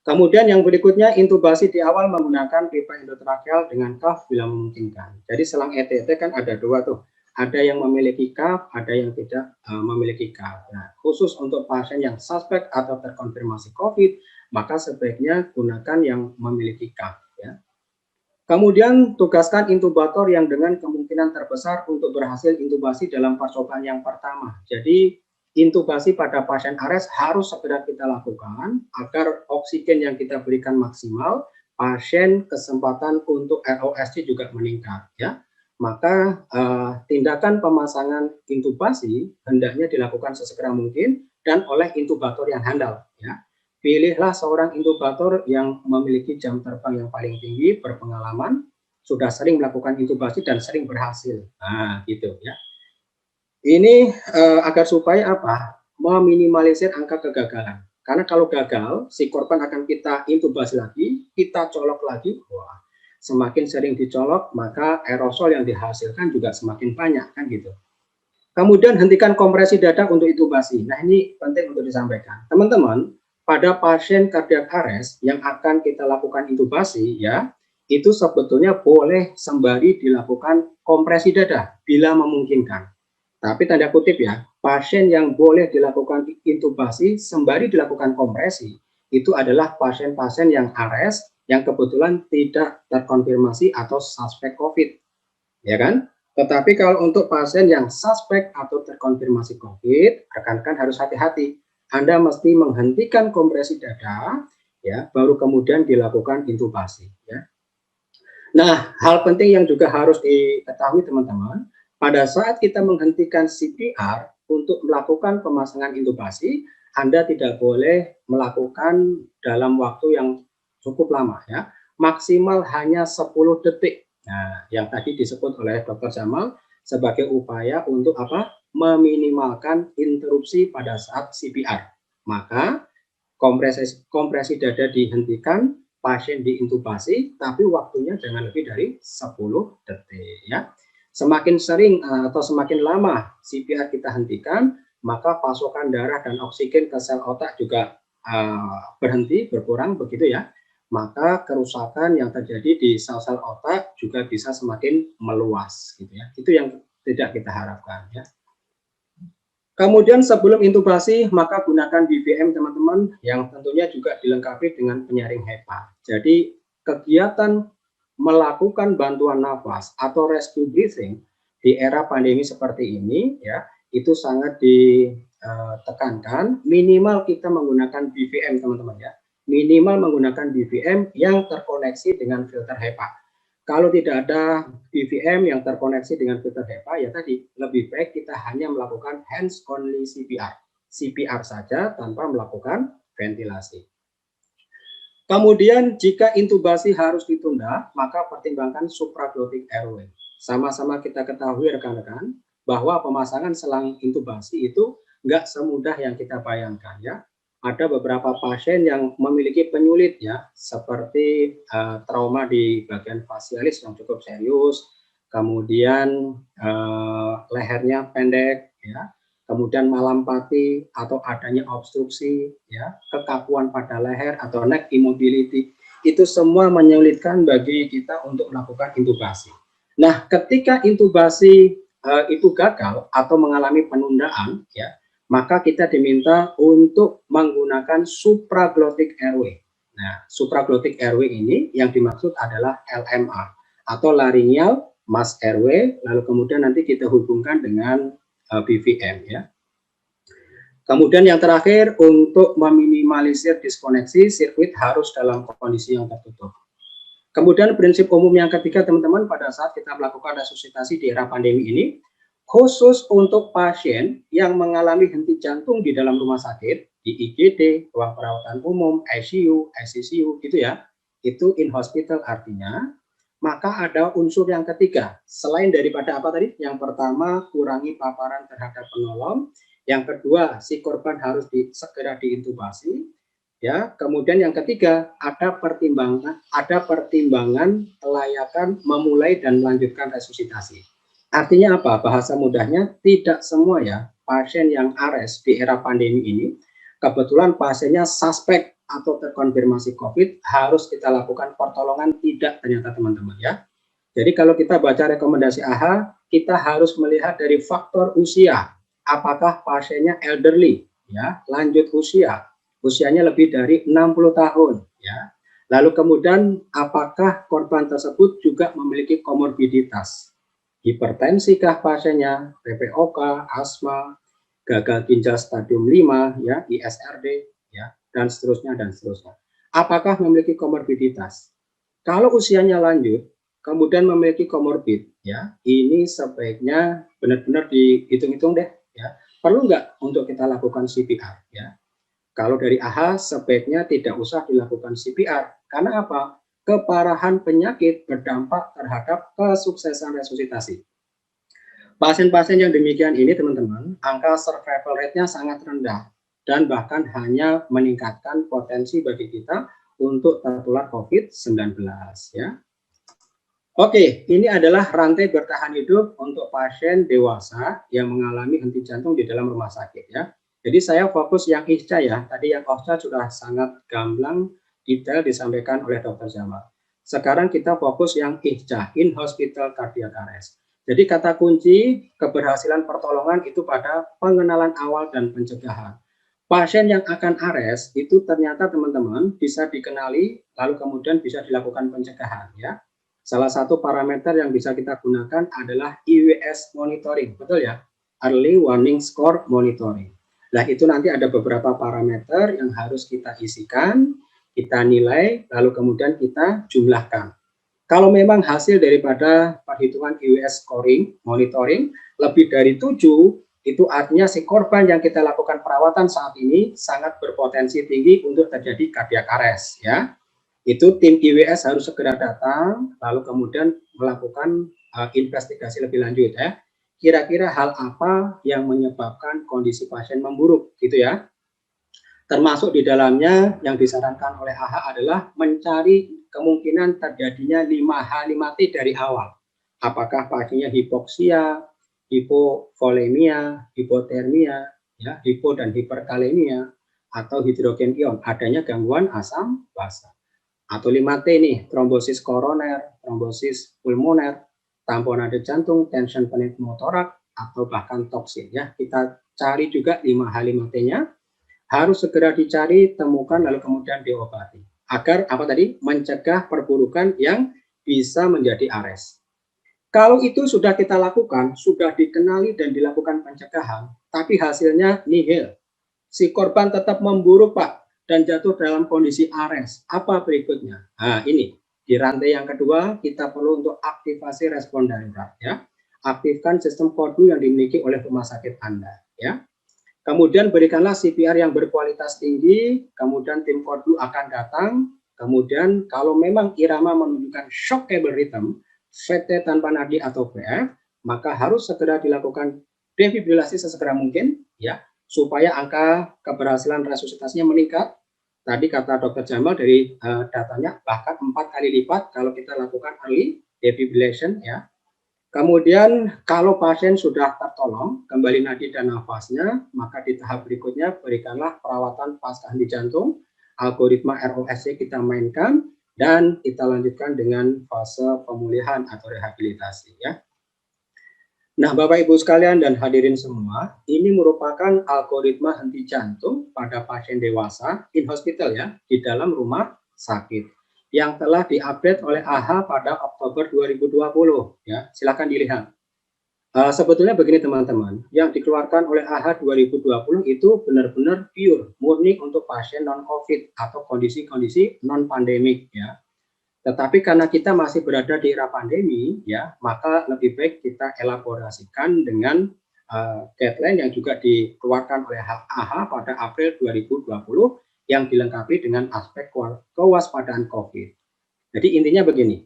Kemudian yang berikutnya intubasi di awal menggunakan pipa endotrakeal dengan cuff bila memungkinkan. Jadi selang ETT kan ada 2 tuh, ada yang memiliki cuff, ada yang tidak memiliki cuff. Nah, khusus untuk pasien yang suspek atau terkonfirmasi COVID, maka sebaiknya gunakan yang memiliki cuff. Ya. Kemudian tugaskan intubator yang dengan kemungkinan terbesar untuk berhasil intubasi dalam percobaan yang pertama. Jadi intubasi pada pasien ARES harus segera kita lakukan agar oksigen yang kita berikan maksimal, pasien kesempatan untuk ROSC juga meningkat ya. Maka tindakan pemasangan intubasi hendaknya dilakukan sesegera mungkin dan oleh intubator yang handal ya. Pilihlah seorang intubator yang memiliki jam terbang yang paling tinggi, berpengalaman, sudah sering melakukan intubasi dan sering berhasil. Nah, gitu ya. Ini agar supaya apa? Meminimalisir angka kegagalan. Karena kalau gagal, si korban akan kita intubasi lagi, kita colok lagi. Wah, semakin sering dicolok, maka aerosol yang dihasilkan juga semakin banyak, kan gitu. Kemudian hentikan kompresi dada untuk intubasi. Nah, ini penting untuk disampaikan. Teman-teman, pada pasien kardiak arrest yang akan kita lakukan intubasi ya, itu sebetulnya boleh sembari dilakukan kompresi dada bila memungkinkan. Tapi tanda kutip ya, pasien yang boleh dilakukan intubasi sembari dilakukan kompresi itu adalah pasien-pasien yang arrest yang kebetulan tidak terkonfirmasi atau suspek COVID. Ya kan? Tetapi kalau untuk pasien yang suspek atau terkonfirmasi COVID, rekan-rekan harus hati-hati. Anda mesti menghentikan kompresi dada, ya, baru kemudian dilakukan intubasi. Ya. Nah, hal penting yang juga harus diketahui teman-teman, pada saat kita menghentikan CPR untuk melakukan pemasangan intubasi, Anda tidak boleh melakukan dalam waktu yang cukup lama, ya, maksimal hanya 10 detik. Nah, yang tadi disebut oleh Dr. Jamal sebagai upaya untuk apa? Meminimalkan interupsi pada saat CPR. Maka kompresi dada dihentikan, pasien diintubasi, tapi waktunya jangan lebih dari 10 detik ya. Semakin sering atau semakin lama CPR kita hentikan, maka pasokan darah dan oksigen ke sel otak juga berhenti, berkurang begitu ya. Maka kerusakan yang terjadi di sel-sel otak juga bisa semakin meluas gitu ya. Itu yang tidak kita harapkan ya. Kemudian sebelum intubasi maka gunakan BVM teman-teman yang tentunya juga dilengkapi dengan penyaring HEPA. Jadi kegiatan melakukan bantuan nafas atau rescue breathing di era pandemi seperti ini ya itu sangat ditekankan minimal kita menggunakan BVM teman-teman ya. Minimal menggunakan BVM yang terkoneksi dengan filter HEPA. Kalau tidak ada BVM yang terkoneksi dengan filter HEPA, ya tadi lebih baik kita hanya melakukan hands only CPR. CPR saja tanpa melakukan ventilasi. Kemudian jika intubasi harus ditunda, maka pertimbangkan supraglottic airway. Sama-sama kita ketahui rekan-rekan bahwa pemasangan selang intubasi itu nggak semudah yang kita bayangkan ya. Ada beberapa pasien yang memiliki penyulit ya, seperti trauma di bagian fasialis yang cukup serius, kemudian lehernya pendek ya, kemudian malampati atau adanya obstruksi ya, kekakuan pada leher atau neck immobility, itu semua menyulitkan bagi kita untuk melakukan intubasi. Nah, ketika intubasi itu gagal atau mengalami penundaan ya, maka kita diminta untuk menggunakan supraglottic airway. Nah, supraglottic airway ini yang dimaksud adalah LMA atau laryngeal mass airway, lalu kemudian nanti kita hubungkan dengan BVM ya. Kemudian yang terakhir untuk meminimalisir diskoneksi, sirkuit harus dalam kondisi yang tertutup. Kemudian prinsip umum yang ketiga teman-teman pada saat kita melakukan resusitasi di era pandemi ini, khusus untuk pasien yang mengalami henti jantung di dalam rumah sakit, di IGD, ruang perawatan umum, ICU, ICCU gitu ya, itu in hospital artinya, maka ada unsur yang ketiga, selain daripada apa tadi? Yang pertama, kurangi paparan terhadap penolong, yang kedua, si korban harus segera diintubasi, ya. Kemudian yang ketiga, ada pertimbangan kelayakan memulai dan melanjutkan resusitasi. Artinya apa? Bahasa mudahnya tidak semua ya pasien yang ARES di era pandemi ini kebetulan pasiennya suspek atau terkonfirmasi COVID harus kita lakukan pertolongan, tidak ternyata teman-teman ya. Jadi kalau kita baca rekomendasi AHA kita harus melihat dari faktor usia. Apakah pasiennya elderly ya, lanjut usia, usianya lebih dari 60 tahun ya. Lalu kemudian apakah korban tersebut juga memiliki komorbiditas? Hipertensikah pasiennya, PPOK, asma, gagal ginjal stadium 5, ya, ISRD, ya, dan seterusnya dan seterusnya. Apakah memiliki komorbiditas? Kalau usianya lanjut, kemudian memiliki komorbid, ya, ini sebaiknya benar-benar dihitung-hitung deh, ya. Perlu nggak untuk kita lakukan CPR, ya? Kalau dari AHA sebaiknya tidak usah dilakukan CPR. Karena apa? Keparahan penyakit berdampak terhadap kesuksesan resusitasi. Pasien-pasien yang demikian ini, teman-teman, angka survival rate-nya sangat rendah dan bahkan hanya meningkatkan potensi bagi kita untuk tertular COVID-19, ya. Oke, ini adalah rantai bertahan hidup untuk pasien dewasa yang mengalami henti jantung di dalam rumah sakit, ya. Jadi saya fokus yang IHCA, ya. Tadi yang OHCA sudah sangat gamblang, detail disampaikan oleh Dr. Jamal. Sekarang kita fokus yang IHCA, in hospital cardiac arrest. Jadi kata kunci keberhasilan pertolongan itu pada pengenalan awal dan pencegahan. Pasien yang akan ARES itu ternyata teman-teman bisa dikenali, lalu kemudian bisa dilakukan pencegahan, ya. Salah satu parameter yang bisa kita gunakan adalah IWS monitoring, betul ya? Early Warning Score Monitoring. Nah, itu nanti ada beberapa parameter yang harus kita isikan, kita nilai, lalu kemudian kita jumlahkan. Kalau memang hasil daripada perhitungan IWS scoring, monitoring, lebih dari 7, itu artinya si korban yang kita lakukan perawatan saat ini sangat berpotensi tinggi untuk terjadi cardiac arrest, ya. Itu tim IWS harus segera datang, lalu kemudian melakukan investigasi lebih lanjut, ya. Kira-kira hal apa yang menyebabkan kondisi pasien memburuk, gitu ya. Termasuk di dalamnya yang disarankan oleh AHA adalah mencari kemungkinan terjadinya 5H 5T dari awal. Apakah pasiennya hipoksia, hipovolemia, hipotermia, ya, hipo dan hiperkalemia, atau hidrogen ion, adanya gangguan asam basa. Atau 5T nih, trombosis koroner, trombosis pulmoner, tamponade jantung, tension pneumotorak, atau bahkan toksin, ya. Kita cari juga 5H 5T-nya, harus segera dicari, temukan, lalu kemudian diobati. Agar apa tadi? Mencegah perburukan yang bisa menjadi ARES. Kalau itu sudah kita lakukan, sudah dikenali dan dilakukan pencegahan, tapi hasilnya nihil. Si korban tetap memburuk, Pak, dan jatuh dalam kondisi ARES. Apa berikutnya? Nah, ini. Di rantai yang kedua, kita perlu untuk aktivasi respon darurat, ya. Aktifkan sistem kodu yang dimiliki oleh rumah sakit Anda, ya. Kemudian berikanlah CPR yang berkualitas tinggi, kemudian tim kordu akan datang, kemudian kalau memang irama menunjukkan shockable rhythm, VT tanpa nadi atau VF, maka harus segera dilakukan defibrilasi sesegera mungkin, ya, supaya angka keberhasilan resusitasinya meningkat. Tadi kata Dr. Jamal dari datanya bahkan 4 kali lipat kalau kita lakukan early defibrillation, ya. Kemudian kalau pasien sudah tertolong kembali nadi dan nafasnya, maka di tahap berikutnya berikanlah perawatan pasca henti jantung, algoritma ROSC kita mainkan, dan kita lanjutkan dengan fase pemulihan atau rehabilitasi, ya. Nah, Bapak Ibu sekalian dan hadirin semua, ini merupakan algoritma henti jantung pada pasien dewasa in hospital, ya, di dalam rumah sakit, yang telah diupdate oleh AHA pada Oktober 2020, ya. Silakan dilihat. Sebetulnya begini teman-teman, yang dikeluarkan oleh AHA 2020 itu benar-benar pure, murni untuk pasien non-COVID atau kondisi-kondisi non-pandemik, ya. Tetapi karena kita masih berada di era pandemi, ya, maka lebih baik kita elaborasikan dengan guideline yang juga dikeluarkan oleh AHA pada April 2020 yang dilengkapi dengan aspek kewaspadaan COVID. Jadi intinya begini,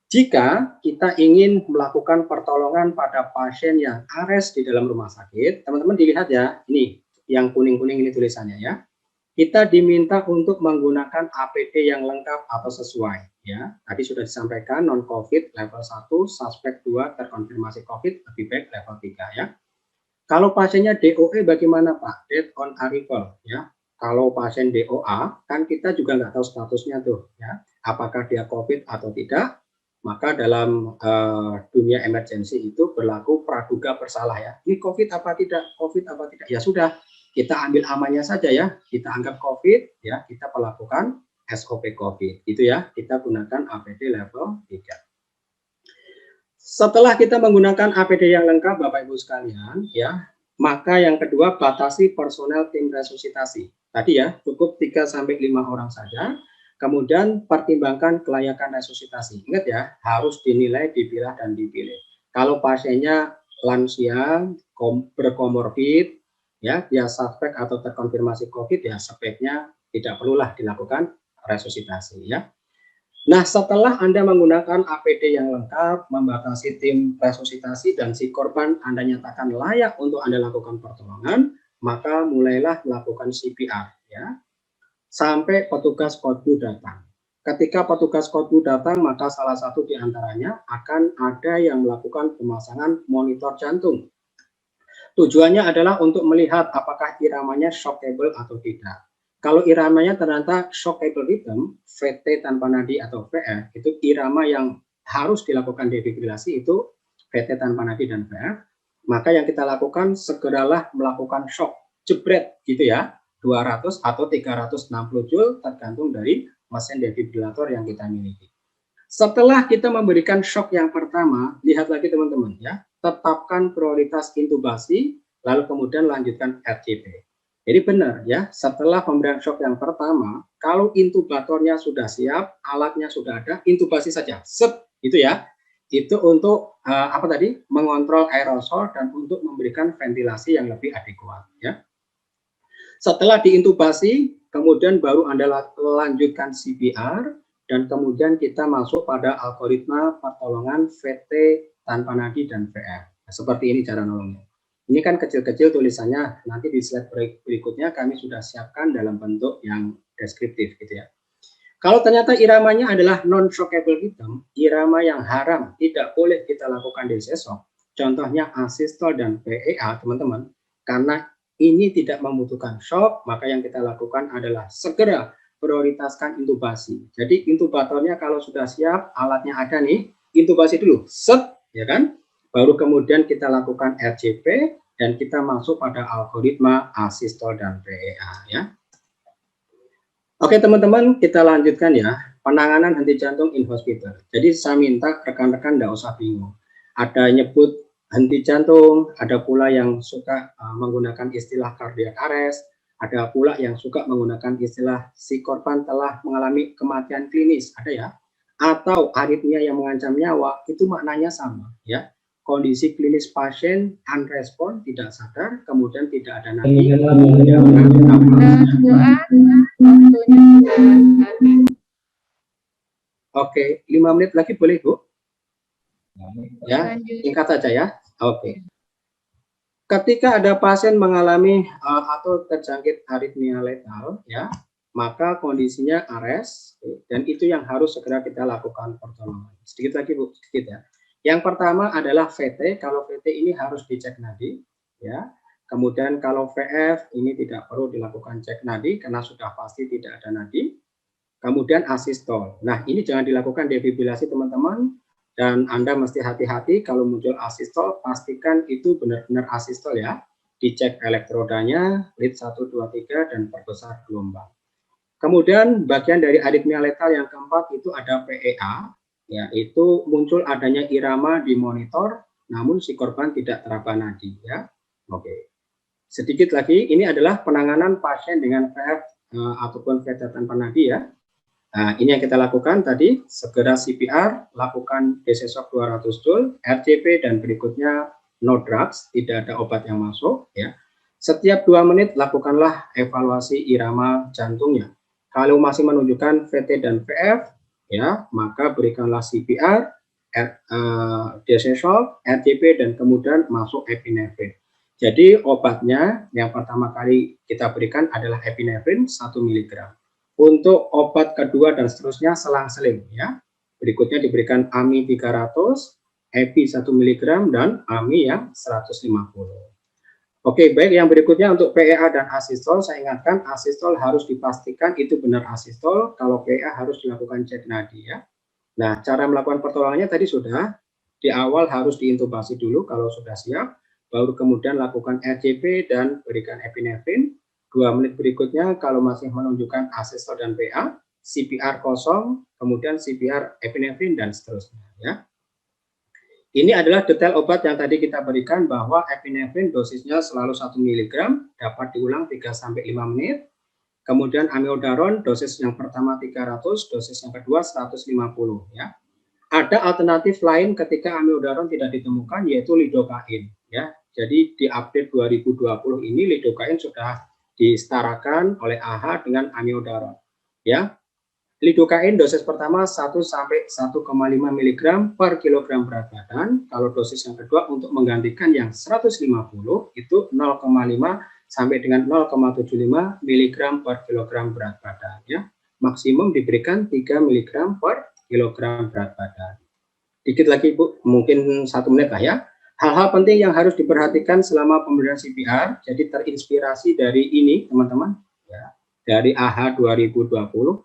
jika kita ingin melakukan pertolongan pada pasien yang ARES di dalam rumah sakit, teman-teman dilihat ya, ini yang kuning-kuning ini tulisannya, ya. Kita diminta untuk menggunakan APD yang lengkap atau sesuai, ya. Tadi sudah disampaikan non-COVID level 1, suspek 2 terkonfirmasi COVID, lebih baik level 3, ya. Kalau pasiennya DOE bagaimana, Pak? Death on arrival, ya. Kalau pasien DOA, kan kita juga nggak tahu statusnya tuh, ya. Apakah dia COVID atau tidak, maka dalam dunia emergensi itu berlaku praduga bersalah, ya. Ini COVID apa tidak? COVID apa tidak? Ya sudah, kita ambil amannya saja, ya. Kita anggap COVID, ya. Kita perlakukan SOP COVID. Itu ya, kita gunakan APD level 3. Setelah kita menggunakan APD yang lengkap, Bapak Ibu sekalian, ya, maka yang kedua batasi personel tim resusitasi. Tadi ya, cukup 3-5 orang saja. Kemudian pertimbangkan kelayakan resusitasi. Ingat ya, harus dinilai, dipilah, dan dipilih. Kalau pasiennya lansia, berkomorbid, ya, dia suspek atau terkonfirmasi COVID, ya speknya tidak perlulah dilakukan resusitasi, ya. Nah, setelah Anda menggunakan APD yang lengkap, membatasi tim resusitasi, dan si korban Anda nyatakan layak untuk Anda lakukan pertolongan, maka mulailah melakukan CPR, ya, sampai petugas kodbu datang. Ketika petugas kodbu datang, maka salah satu di antaranya akan ada yang melakukan pemasangan monitor jantung. Tujuannya adalah untuk melihat apakah iramanya shockable atau tidak. Kalau iramanya ternyata shockable rhythm, VT tanpa nadi atau VF, itu irama yang harus dilakukan defibrilasi itu VT tanpa nadi dan VF, maka yang kita lakukan segeralah melakukan shock, jebret gitu ya, 200 atau 360 joule tergantung dari mesin defibrilator yang kita miliki. Setelah kita memberikan shock yang pertama, lihat lagi teman-teman ya, tetapkan prioritas intubasi, lalu kemudian lanjutkan RCP. Jadi benar ya, setelah pemberian shock yang pertama, kalau intubatornya sudah siap, alatnya sudah ada, intubasi saja. Set, itu ya. Itu untuk apa tadi? Mengontrol aerosol dan untuk memberikan ventilasi yang lebih adekuat ya. Setelah diintubasi, kemudian baru Anda lanjutkan CPR dan kemudian kita masuk pada algoritma pertolongan VT tanpa nadi dan VF. Nah, seperti ini cara nolongnya. Ini kan kecil-kecil tulisannya, nanti di slide berikutnya kami sudah siapkan dalam bentuk yang deskriptif gitu ya. Kalau ternyata iramanya adalah non-shockable rhythm, irama yang haram, tidak boleh kita lakukan desesok, contohnya asistol dan PEA teman-teman, karena ini tidak membutuhkan shock, maka yang kita lakukan adalah segera prioritaskan intubasi. Jadi intubatornya kalau sudah siap, alatnya ada nih, intubasi dulu, set, ya kan? Baru kemudian kita lakukan RCP dan kita masuk pada algoritma asistol dan PEA ya. Oke teman-teman, kita lanjutkan ya. Penanganan henti jantung in hospital. Jadi saya minta rekan-rekan tidak usah bingung. Ada nyebut henti jantung, ada pula yang suka menggunakan istilah cardiac arrest, ada pula yang suka menggunakan istilah si korban telah mengalami kematian klinis, ada ya. Atau aritmia yang mengancam nyawa, itu maknanya sama ya. Kondisi klinis pasien unrespon, tidak sadar, kemudian tidak ada nadi. Oke, 5 menit lagi boleh Bu? Ya, singkat saja ya. Oke. Ketika ada pasien mengalami atau terjangkit aritmia letal, ya, maka kondisinya ARES, dan itu yang harus segera kita lakukan pertolongan. Sedikit lagi Bu, sedikit ya. Yang pertama adalah VT, kalau VT ini harus dicek nadi, ya. Kemudian kalau VF ini tidak perlu dilakukan cek nadi karena sudah pasti tidak ada nadi. Kemudian asistol. Nah, ini jangan dilakukan defibrilasi teman-teman, dan Anda mesti hati-hati kalau muncul asistol, pastikan itu benar-benar asistol ya. Dicek elektrodanya, lead 1, 2, 3 dan perbesar gelombang. Kemudian bagian dari aritmia letal yang keempat itu ada PEA. Yaitu muncul adanya irama di monitor, namun si korban tidak teraba nadi ya. Oke. Sedikit lagi, ini adalah penanganan pasien dengan VF ataupun VT tanpa nadi ya. Nah, ini yang kita lakukan tadi, segera CPR, lakukan desesok 200 joule, RCP dan berikutnya no drugs, tidak ada obat yang masuk ya. Setiap 2 menit lakukanlah evaluasi irama jantungnya. Kalau masih menunjukkan VT dan VF, ya, maka berikanlah CPR, desesok, RCP dan kemudian masuk epinefrin. Jadi obatnya yang pertama kali kita berikan adalah epinefrin 1 mg. Untuk obat kedua dan seterusnya selang-seling ya. Berikutnya diberikan AMI 300, EPI 1 mg dan AMI yang 150. Oke, baik, yang berikutnya untuk PEA dan asistol, saya ingatkan asistol harus dipastikan itu benar asistol, kalau PEA harus dilakukan cek nadi ya. Nah, cara melakukan pertolongannya tadi sudah, di awal harus diintubasi dulu kalau sudah siap, baru kemudian lakukan RCP dan berikan epinefrin. 2 menit berikutnya kalau masih menunjukkan asistol dan PEA, CPR kosong, kemudian CPR epinefrin, dan seterusnya. Ya. Ini adalah detail obat yang tadi kita berikan, bahwa epinefrin dosisnya selalu 1 mg, dapat diulang 3-5 menit. Kemudian amiodaron dosis yang pertama 300, dosis yang kedua 150. Ya. Ada alternatif lain ketika amiodaron tidak ditemukan, yaitu lidocain. Ya. Jadi di update 2020 ini lidocain sudah disetarakan oleh AHA dengan amiodaron. Ya. Lidocain dosis pertama 1 sampai 1,5 mg per kilogram berat badan. Kalau dosis yang kedua untuk menggantikan yang 150 itu 0,5 sampai dengan 0,75 mg per kilogram berat badan. Ya. Maksimum diberikan 3 mg per kilogram berat badan. Dikit lagi Bu, mungkin 1 menit lah ya. Hal-hal penting yang harus diperhatikan selama pemberian CPR, jadi terinspirasi dari ini teman-teman. Ya. Dari AHA 2020,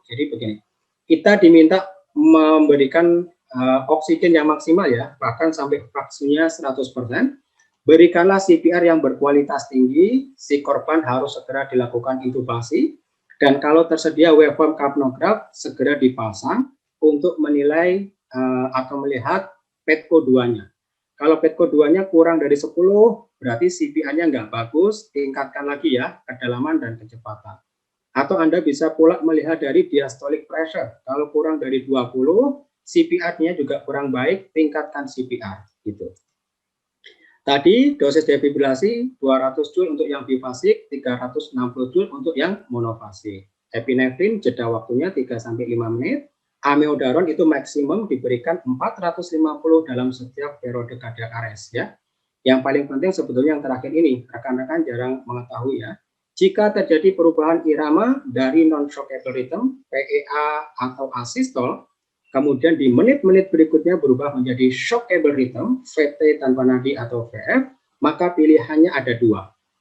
jadi begini, kita diminta memberikan oksigen yang maksimal ya, bahkan sampai fraksinya 100%, berikanlah CPR yang berkualitas tinggi, si korban harus segera dilakukan intubasi, dan kalau tersedia waveform kapnograf, segera dipasang untuk menilai atau melihat PETCO 2-nya. Kalau PETCO 2-nya kurang dari 10, berarti CPR-nya nggak bagus, tingkatkan lagi ya, kedalaman dan kecepatan. Atau Anda bisa pula melihat dari diastolic pressure. Kalau kurang dari 20, CPR-nya juga kurang baik, tingkatkan CPR. Gitu. Tadi dosis defibrilasi 200 joule untuk yang bifasik, 360 joule untuk yang monofasik. Epinefrin jeda waktunya 3-5 menit. Amiodaron itu maksimum diberikan 450 dalam setiap periode kardiak arrest ya. Yang paling penting sebetulnya yang terakhir ini, rekan-rekan jarang mengetahui ya. Jika terjadi perubahan irama dari non-shockable rhythm, PEA atau asystole, kemudian di menit-menit berikutnya berubah menjadi shockable rhythm, VT tanpa nadi atau VF, maka pilihannya ada 2.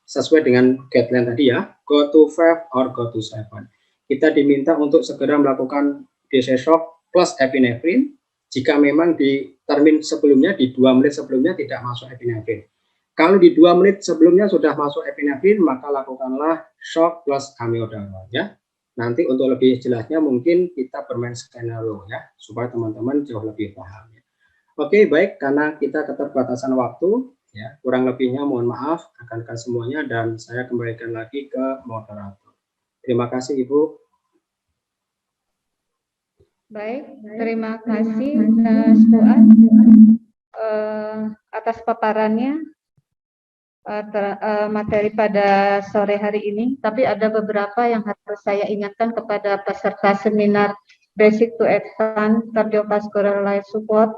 Sesuai dengan guideline tadi ya, go to 5 or go to 7. Kita diminta untuk segera melakukan DC shock plus epinefrin, jika memang di termin sebelumnya, di 2 menit sebelumnya tidak masuk epinefrin. Kalau di 2 menit sebelumnya sudah masuk epinefrin, maka lakukanlah shock plus amiodaron ya. Nanti untuk lebih jelasnya mungkin kita bermain skenario ya, supaya teman-teman jauh lebih paham. Ya. Oke, baik, karena kita keterbatasan waktu, ya kurang lebihnya mohon maaf rekan-rekan semuanya, dan saya kembalikan lagi ke moderator. Terima kasih Ibu.
Baik, terima kasih Mas Fuad atas paparannya. Materi pada sore hari ini, tapi ada beberapa yang harus saya ingatkan kepada peserta seminar Basic to Advanced Cardiovascular Life Support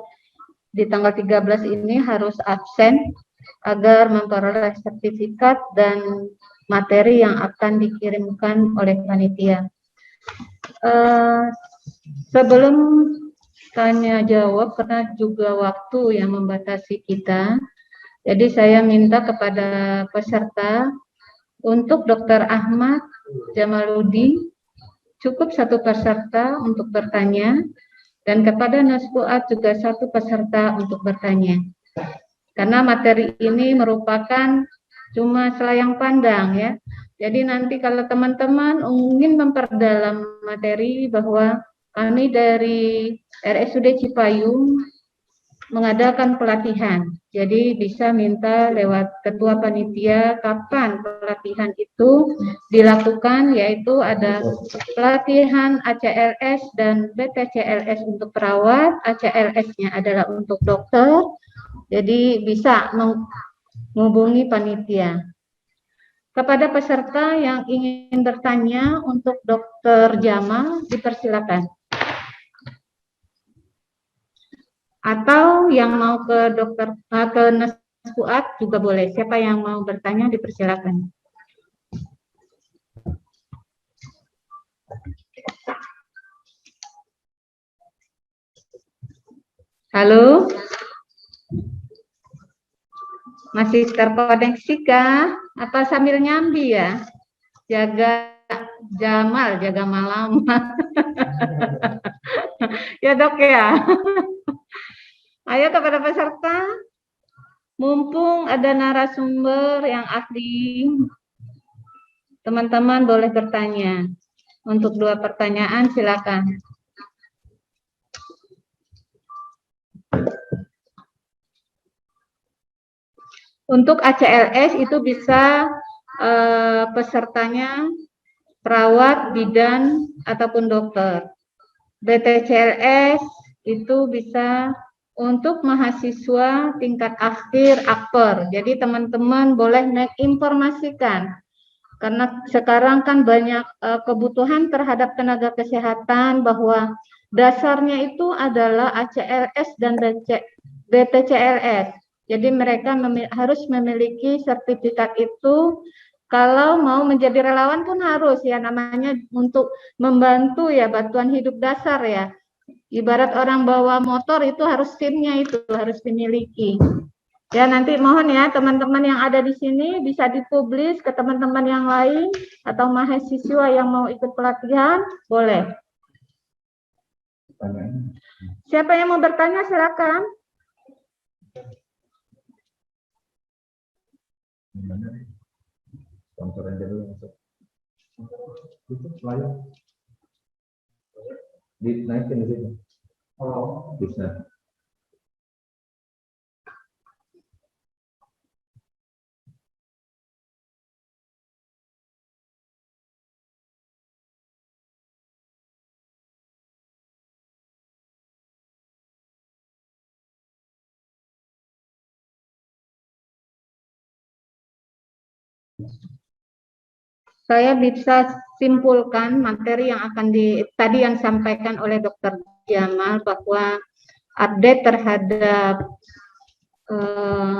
di tanggal 13 ini harus absen agar memperoleh sertifikat dan materi yang akan dikirimkan oleh panitia. Sebelum tanya jawab, karena juga waktu yang membatasi kita, jadi saya minta kepada peserta untuk Dr. Ahmad Jamaludin cukup 1 peserta untuk bertanya, dan kepada Mas Fuad juga 1 peserta untuk bertanya. Karena materi ini merupakan cuma selayang pandang ya. Jadi nanti kalau teman-teman ingin memperdalam materi, bahwa kami dari RSUD Cipayung mengadakan pelatihan. Jadi bisa minta lewat ketua panitia kapan pelatihan itu dilakukan, yaitu ada pelatihan ACLS dan BTCLS untuk perawat, ACLS-nya adalah untuk dokter. Jadi bisa menghubungi panitia. Kepada peserta yang ingin bertanya untuk Dr. Jamal, dipersilakan. Atau yang mau ke dokter ke Mas Fuad juga boleh. Siapa yang mau bertanya dipersilakan. Halo, masih terkoneksi kah? Apa sambil nyambi ya? Jaga Jamal, jaga malam. Ya dok ya. Ayo kepada peserta, mumpung ada narasumber yang ahli, teman-teman boleh bertanya. Untuk 2 pertanyaan silakan. Untuk ACLS itu bisa pesertanya perawat, bidan, ataupun dokter. BTCLS itu bisa untuk mahasiswa tingkat akhir akper. Jadi teman-teman boleh menginformasikan karena sekarang kan banyak kebutuhan terhadap tenaga kesehatan bahwa dasarnya itu adalah ACLS dan BPCLS. Jadi mereka harus memiliki sertifikat itu. Kalau mau menjadi relawan pun harus ya, namanya untuk membantu ya, bantuan hidup dasar ya. Ibarat orang bawa motor itu harus SIM-nya itu harus dimiliki. Ya, nanti mohon ya teman-teman yang ada di sini bisa dipublis ke teman-teman yang lain atau mahasiswa yang mau ikut pelatihan, boleh. Siapa yang mau bertanya silakan.
Dinaikin di situ. Oh, bisa.
Saya bisa simpulkan materi yang akan tadi yang disampaikan oleh Dr. Jamal bahwa update terhadap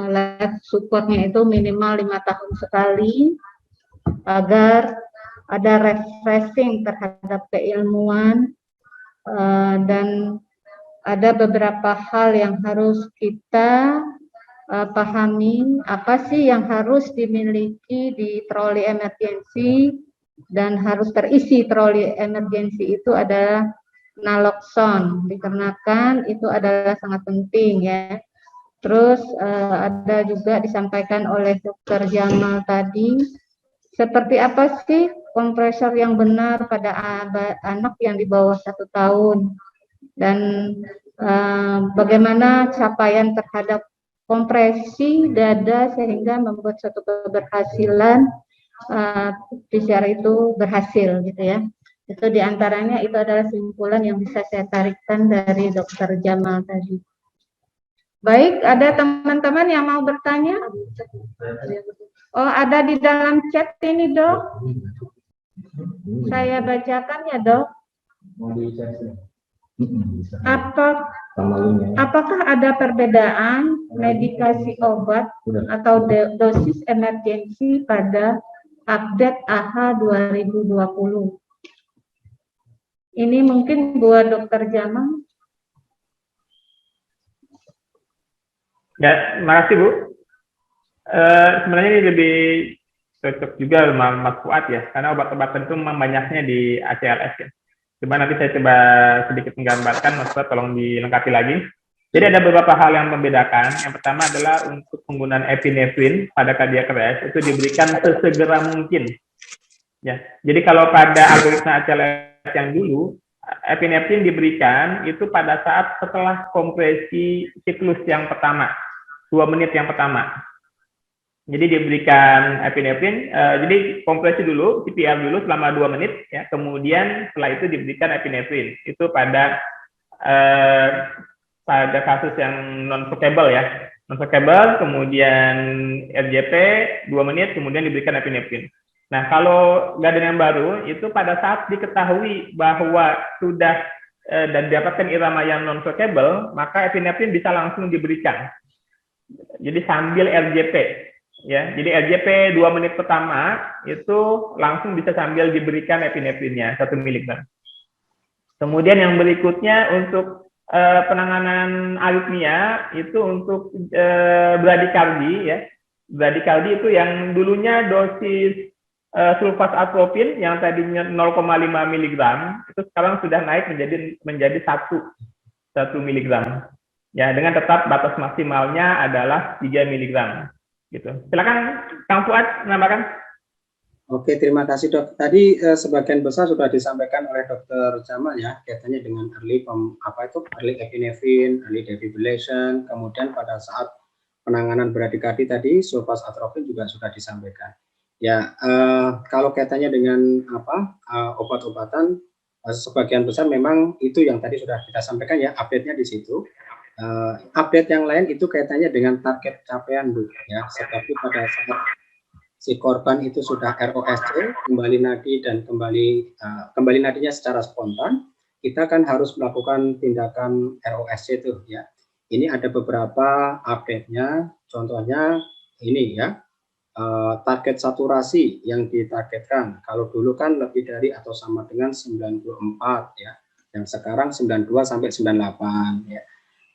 life supportnya itu minimal 5 tahun sekali agar ada refreshing terhadap keilmuan dan ada beberapa hal yang harus kita pahami apa sih yang harus dimiliki di troli emergensi dan harus terisi troli emergensi itu adalah naloxone dikarenakan itu adalah sangat penting ya. Terus ada juga disampaikan oleh Dr. Jamal tadi seperti apa sih kompresor yang benar pada anak yang di bawah 1 tahun dan bagaimana capaian terhadap kompresi dada sehingga membuat suatu keberhasilan PCR itu berhasil gitu ya. Itu diantaranya itu adalah kesimpulan yang bisa saya tarikkan dari Dr. Jamal tadi. Baik, ada teman-teman yang mau bertanya? Oh, ada di dalam chat ini, Dok. Saya bacakan ya, Dok. Apakah ada perbedaan medikasi obat atau dosis emergensi pada update AHA 2020? Ini mungkin buat Dr. Jamal.
Ya, makasih Bu. Sebenarnya ini lebih cocok juga sama Mas Fuad ya, karena obat-obatan itu memang banyaknya di ACLS ya. Coba nanti saya coba sedikit menggambarkan, Mas Fuad tolong dilengkapi lagi. Jadi ada beberapa hal yang membedakan. Yang pertama adalah untuk penggunaan epinefrin pada cardiac arrest itu diberikan sesegera mungkin. Ya, jadi kalau pada algoritma ACLS yang dulu, epinefrin diberikan itu pada saat setelah kompresi siklus yang pertama, 2 menit yang pertama. Jadi diberikan epinefrin, jadi kompresi dulu, CPR dulu selama 2 menit, ya. Kemudian setelah itu diberikan epinefrin. Itu pada kasus yang non-vokable ya, non-vokable, kemudian RJP 2 menit, kemudian diberikan epinefrin. Nah, kalau Gaden yang baru itu pada saat diketahui bahwa sudah dan didapatkan irama yang non-vokable, maka epinefrin bisa langsung diberikan. Jadi sambil RJP. Ya, jadi RJP 2 menit pertama itu langsung bisa sambil diberikan epinefrinnya 1 mg. Kemudian yang berikutnya untuk penanganan aritmia itu untuk bradikardi ya. Bradikardi itu yang dulunya dosis sulfas atropin yang tadinya 0,5 mg itu sekarang sudah naik menjadi 1 mg. Ya, dengan tetap batas maksimalnya adalah 3 mg. Gitu. Silakan Kang Fuad menambahkan.
Oke, terima kasih dok. Tadi sebagian besar sudah disampaikan oleh Dokter Jamal ya, kaitannya dengan early epinephrine, early defibrillation, kemudian pada saat penanganan bradikardie tadi, sulfasaltropin juga sudah disampaikan. Ya, kalau kaitannya dengan obat-obatan, sebagian besar memang itu yang tadi sudah kita sampaikan ya, update-nya di situ. Update yang lain itu kaitannya dengan target capaian Bu, ya, seperti pada saat si korban itu sudah ROSC, kembali nadi dan kembali nadinya secara spontan, kita kan harus melakukan tindakan ROSC itu ya. Ini ada beberapa update-nya, contohnya ini ya, target saturasi yang ditargetkan. Kalau dulu kan lebih dari atau sama dengan 94 ya, yang sekarang 92 sampai 98 ya.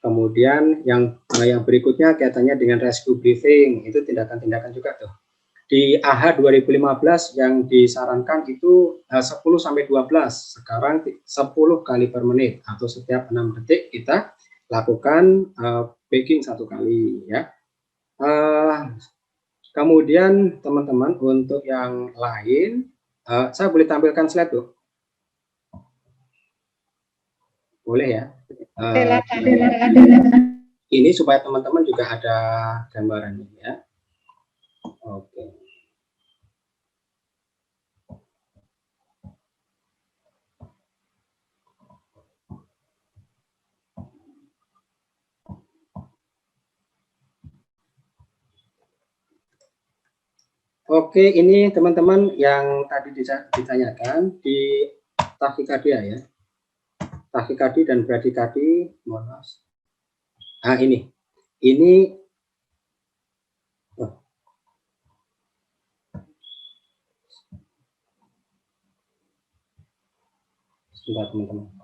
Kemudian yang berikutnya kaitannya dengan rescue breathing, itu tindakan-tindakan juga tuh. Di AHA 2015 yang disarankan itu 10 sampai 12, sekarang 10 kali per menit atau setiap 6 detik kita lakukan bagging 1 kali ya. Kemudian teman-teman untuk yang lain, saya boleh tampilkan slide tuh? Boleh ya? Ini supaya teman-teman juga ada gambarannya ya. Oke. Oke, ini teman-teman yang tadi ditanyakan di tachycardia ya. Tachycardia dan bradikardie, mohon maaf. Ini sebentar teman-teman.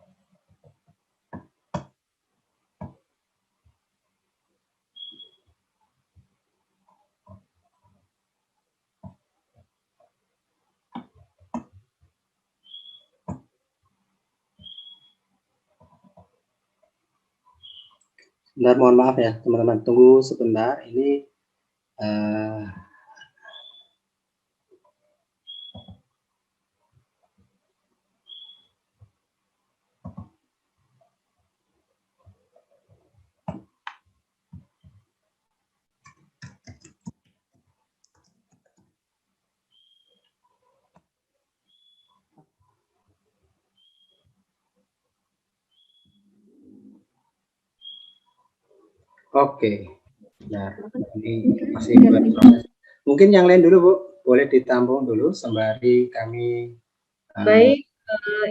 Sebentar, mohon maaf ya teman-teman, tunggu sebentar. Ini oke. Nah, ini masih berproses. Mungkin yang lain dulu Bu, boleh ditampung dulu sembari kami.
Baik,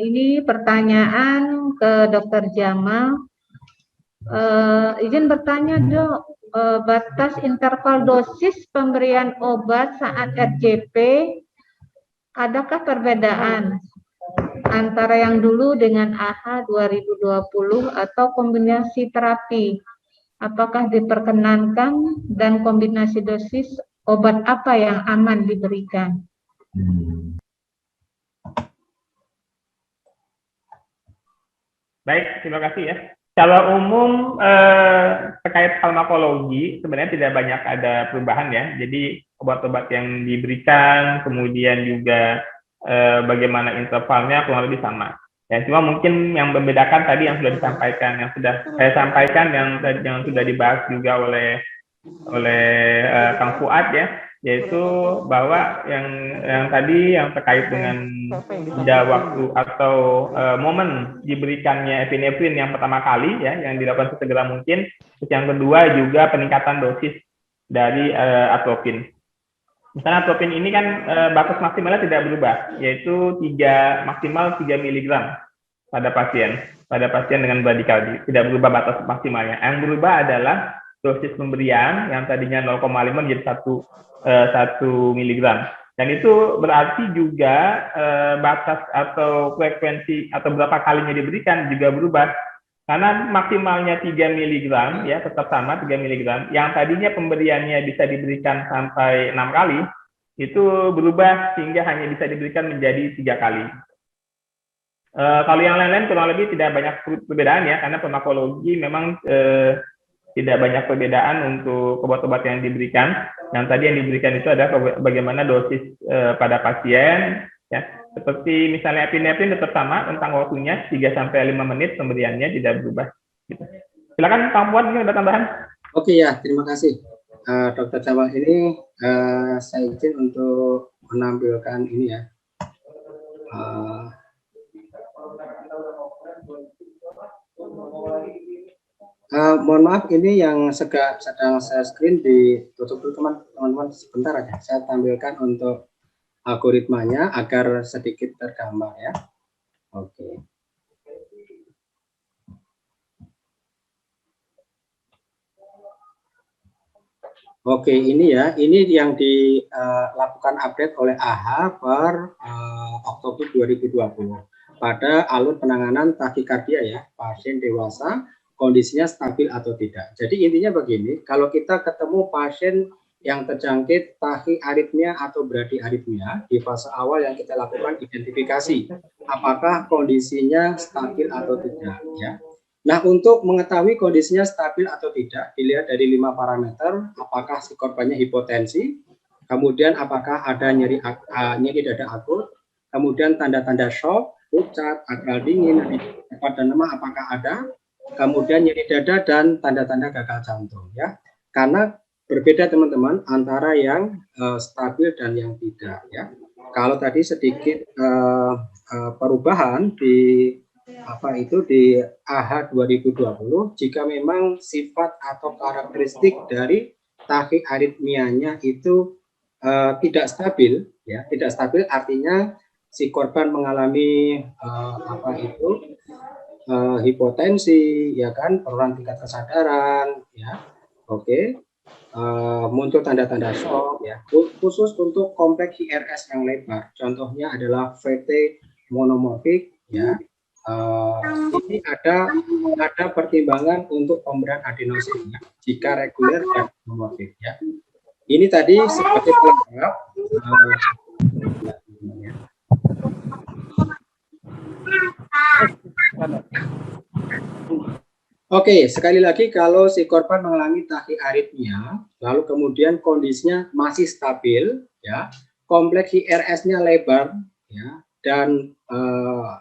ini pertanyaan ke Dokter Jamal. Izin bertanya Dok, batas interval dosis pemberian obat saat RJP, adakah perbedaan antara yang dulu dengan AHA 2020 atau kombinasi terapi? Apakah diperkenankan dan kombinasi dosis obat apa yang aman diberikan?
Baik, terima kasih ya. Secara umum terkait farmakologi sebenarnya tidak banyak ada perubahan ya. Jadi obat-obat yang diberikan, kemudian juga bagaimana intervalnya kurang lebih sama. Ya, cuma mungkin yang membedakan tadi yang sudah disampaikan, yang sudah saya sampaikan, yang sudah dibahas juga oleh Kang Fuad ya, yaitu bahwa yang tadi yang terkait dengan jeda waktu atau momen diberikannya epinefrin yang pertama kali ya, yang dilakukan sesegera mungkin. Terus yang kedua juga peningkatan dosis dari atropin. Misalnya atropin ini kan batas maksimalnya tidak berubah, yaitu maksimal 3 mg pada pasien dengan bradikardie, tidak berubah batas maksimalnya. Yang berubah adalah dosis pemberian yang tadinya 0,5 menjadi 1 mg. Dan itu berarti juga batas atau frekuensi atau berapa kalinya diberikan juga berubah. Karena maksimalnya 3 mg ya, tetap sama 3 mg. Yang tadinya pemberiannya bisa diberikan sampai 6 kali, itu berubah sehingga hanya bisa diberikan menjadi 3 kali. Kalau yang lain-lain kurang lebih tidak banyak perbedaan ya, karena farmakologi memang tidak banyak perbedaan untuk obat-obat yang diberikan. Yang tadi yang diberikan itu adalah bagaimana dosis pada pasien, ya. Seperti misalnya epinefrin tetap sama tentang waktunya 3-5 menit pemberiannya tidak berubah. Gitu. Silakan Pak Puan, ini ada tambahan?
Oke ya, terima kasih Dr. Jamal. Ini saya izin untuk menampilkan ini ya. Mohon maaf, ini yang sedang saya screen ditutup dulu teman-teman sebentar aja. Saya tampilkan untuk algoritmanya agar sedikit tergambar ya. Oke. Oke, ini ya, ini yang dilakukan update oleh AHA per Oktober 2020 pada alur penanganan takikardia ya, pasien dewasa kondisinya stabil atau tidak. Jadi intinya begini, kalau kita ketemu pasien yang terjangkit tachyarrhythmia atau bradyarrhythmia di fase awal yang kita lakukan identifikasi, apakah kondisinya stabil atau tidak ya. Nah, untuk mengetahui kondisinya stabil atau tidak, dilihat dari 5 parameter, apakah si korbannya hipotensi, kemudian apakah ada nyeri dada akut, kemudian tanda-tanda shock, pucat, akal dingin, cepat dan lemah apakah ada, kemudian nyeri dada dan tanda-tanda gagal jantung ya. Karena berbeda teman-teman antara yang stabil dan yang tidak ya. Kalau tadi sedikit perubahan di di AHA 2020, jika memang sifat atau karakteristik dari tachyarrhythmianya itu tidak stabil ya, tidak stabil artinya si korban mengalami hipotensi ya kan, penurunan tingkat kesadaran ya. Oke. Muncul tanda-tanda shock ya, khusus untuk kompleks IRS yang lebar, contohnya adalah VT monomorfik ya. Ini ada pertimbangan untuk pemberian adenosin ya, jika reguler dan monomorfik ya. Ini tadi seperti pelengkap. Oke, sekali lagi kalau si korban mengalami tachyarrhythmia, lalu kemudian kondisinya masih stabil ya, kompleks IRS-nya lebar ya, dan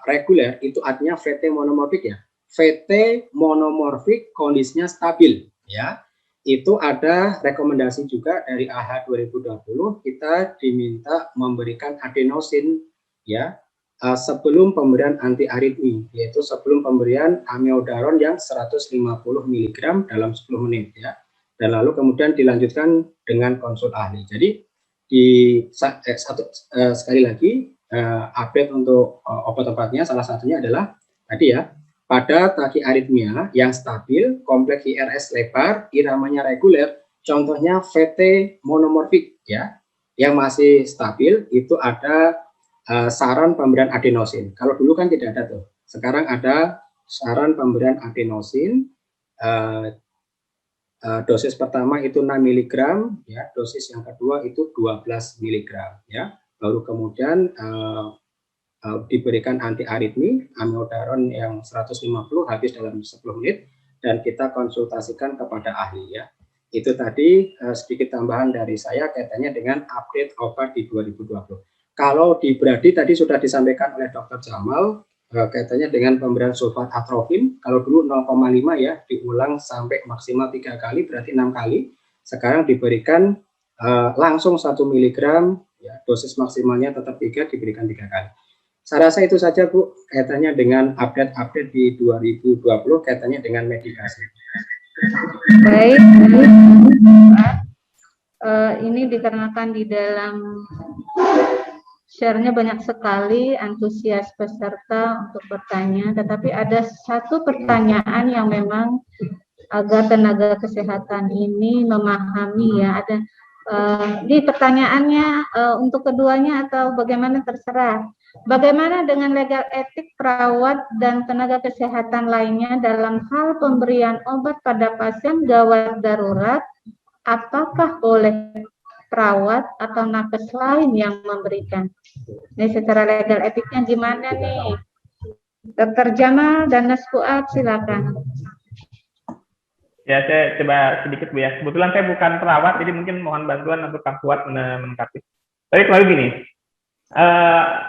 reguler, itu artinya VT monomorfik ya. VT monomorfik kondisinya stabil ya. Itu ada rekomendasi juga dari AHA 2020, kita diminta memberikan adenosin ya sebelum pemberian anti aritmi, yaitu sebelum pemberian amiodaron yang 150 mg dalam 10 menit ya. Dan lalu kemudian dilanjutkan dengan konsul ahli. Jadi sekali lagi update untuk obat-obatnya salah satunya adalah tadi ya, pada tachyarrhythmia yang stabil, kompleks IRS lebar, iramanya reguler, contohnya VT monomorfik ya, yang masih stabil itu ada saran pemberian adenosin. Kalau dulu kan tidak ada tuh, sekarang ada saran pemberian adenosin. Dosis pertama itu 6 mg ya, dosis yang kedua itu 12 mg ya. Baru kemudian diberikan anti aritmi amiodaron yang 150 habis dalam 10 menit dan kita konsultasikan kepada ahli ya. Itu tadi sedikit tambahan dari saya kaitannya dengan update obat di 2020. Kalau di Brady tadi sudah disampaikan oleh Dr. Jamal kaitannya dengan pemberian sulfat atrofin. Kalau dulu 0,5 ya, diulang sampai maksimal 3 kali, berarti 6 kali. Sekarang diberikan langsung 1 mg, ya, dosis maksimalnya tetap 3, diberikan 3 kali. Saya rasa itu saja Bu, kaitannya dengan update-update di 2020, kaitannya dengan medikasi.
Baik, ini dikarenakan di dalam share-nya banyak sekali antusias peserta untuk bertanya, tetapi ada satu pertanyaan yang memang agar tenaga kesehatan ini memahami ya, ada di pertanyaannya untuk keduanya atau bagaimana terserah. Bagaimana dengan legal etik perawat dan tenaga kesehatan lainnya dalam hal pemberian obat pada pasien gawat darurat? Apakah boleh perawat atau nakes lain yang memberikan? Ini secara legal etiknya gimana nih? Dr. Jamal dan Nas Fuad, silakan.
Ya, saya coba sedikit Bu ya. Kebetulan saya bukan perawat, jadi mungkin mohon bantuan untuk Kang Fuad melengkapi. Tapi kalau gini,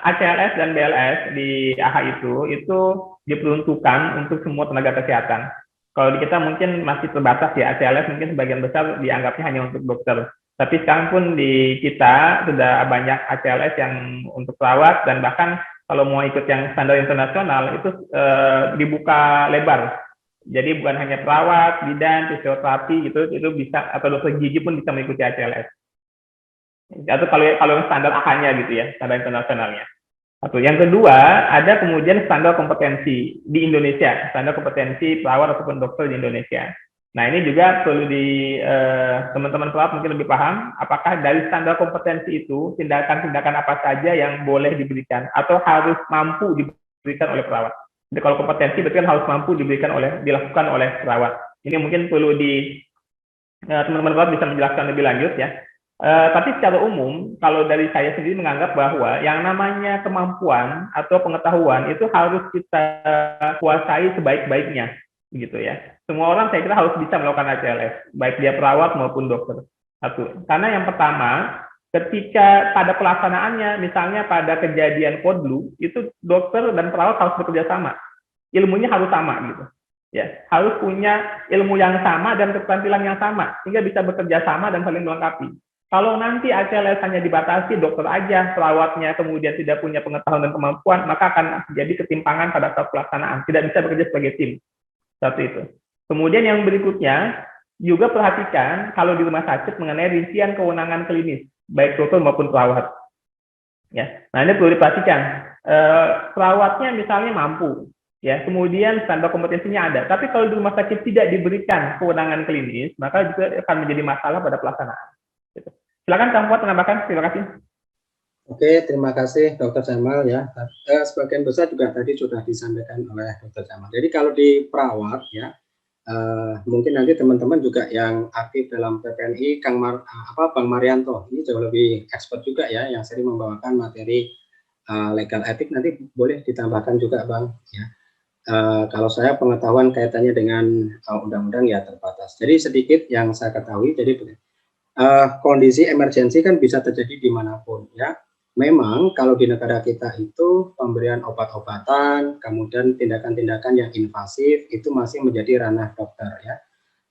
ACLS dan BLS di AHA itu diperuntukkan untuk semua tenaga kesehatan. Kalau di kita mungkin masih terbatas ya, ACLS mungkin sebagian besar dianggapnya hanya untuk dokter. Tapi sekarang pun di kita sudah banyak ACLS yang untuk perawat, dan bahkan kalau mau ikut yang standar internasional itu dibuka lebar. Jadi bukan hanya perawat, bidan, fisioterapi gitu, itu bisa, atau dokter gigi pun bisa mengikuti ACLS. Atau kalau standar AHA-nya gitu ya, standar internasionalnya. Satu. Yang kedua, ada kemudian standar kompetensi di Indonesia, standar kompetensi perawat ataupun dokter di Indonesia. Nah, ini juga perlu di teman-teman perawat mungkin lebih paham, apakah dari standar kompetensi itu tindakan-tindakan apa saja yang boleh diberikan atau harus mampu diberikan oleh perawat. Jadi kalau kompetensi berarti kan harus mampu dilakukan oleh perawat. Ini mungkin perlu teman-teman perawat bisa menjelaskan lebih lanjut ya. Tapi secara umum, kalau dari saya sendiri menganggap bahwa yang namanya kemampuan atau pengetahuan itu harus kita kuasai sebaik-baiknya, gitu ya. Semua orang saya kira harus bisa melakukan ACLS, baik dia perawat maupun dokter. Satu. Karena yang pertama, ketika pada pelaksanaannya, misalnya pada kejadian kodlu, itu dokter dan perawat harus bekerja sama, ilmunya harus sama, gitu. Ya, harus punya ilmu yang sama dan keterampilan yang sama, sehingga bisa bekerja sama dan saling melengkapi. Kalau nanti ACLS hanya dibatasi dokter aja, perawatnya kemudian tidak punya pengetahuan dan kemampuan, maka akan terjadi ketimpangan pada saat pelaksanaan, tidak bisa bekerja sebagai tim. Satu itu. Kemudian yang berikutnya, juga perhatikan kalau di rumah sakit mengenai rincian kewenangan klinis, baik dokter maupun perawat. Ya, nah ini perlu diperhatikan. Perawatnya misalnya mampu, ya, kemudian standar kompetensinya ada. Tapi kalau di rumah sakit tidak diberikan kewenangan klinis, maka juga akan menjadi masalah pada pelaksanaan. Gitu. Silakan Kang Fuad menambahkan. Terima kasih.
Oke, terima kasih Dr. Jamal ya. Sebagian besar juga tadi sudah disampaikan oleh Dr. Jamal. Jadi kalau di perawat ya, mungkin nanti teman-teman juga yang aktif dalam PPNI, Bang Marianto, ini jauh lebih expert juga ya, yang sering membawakan materi legal etik, nanti boleh ditambahkan juga Bang. Ya. Kalau saya pengetahuan kaitannya dengan undang-undang ya terbatas. Jadi sedikit yang saya ketahui, jadi kondisi emergensi kan bisa terjadi dimanapun ya. Memang kalau di negara kita itu pemberian obat-obatan, kemudian tindakan-tindakan yang invasif itu masih menjadi ranah dokter ya.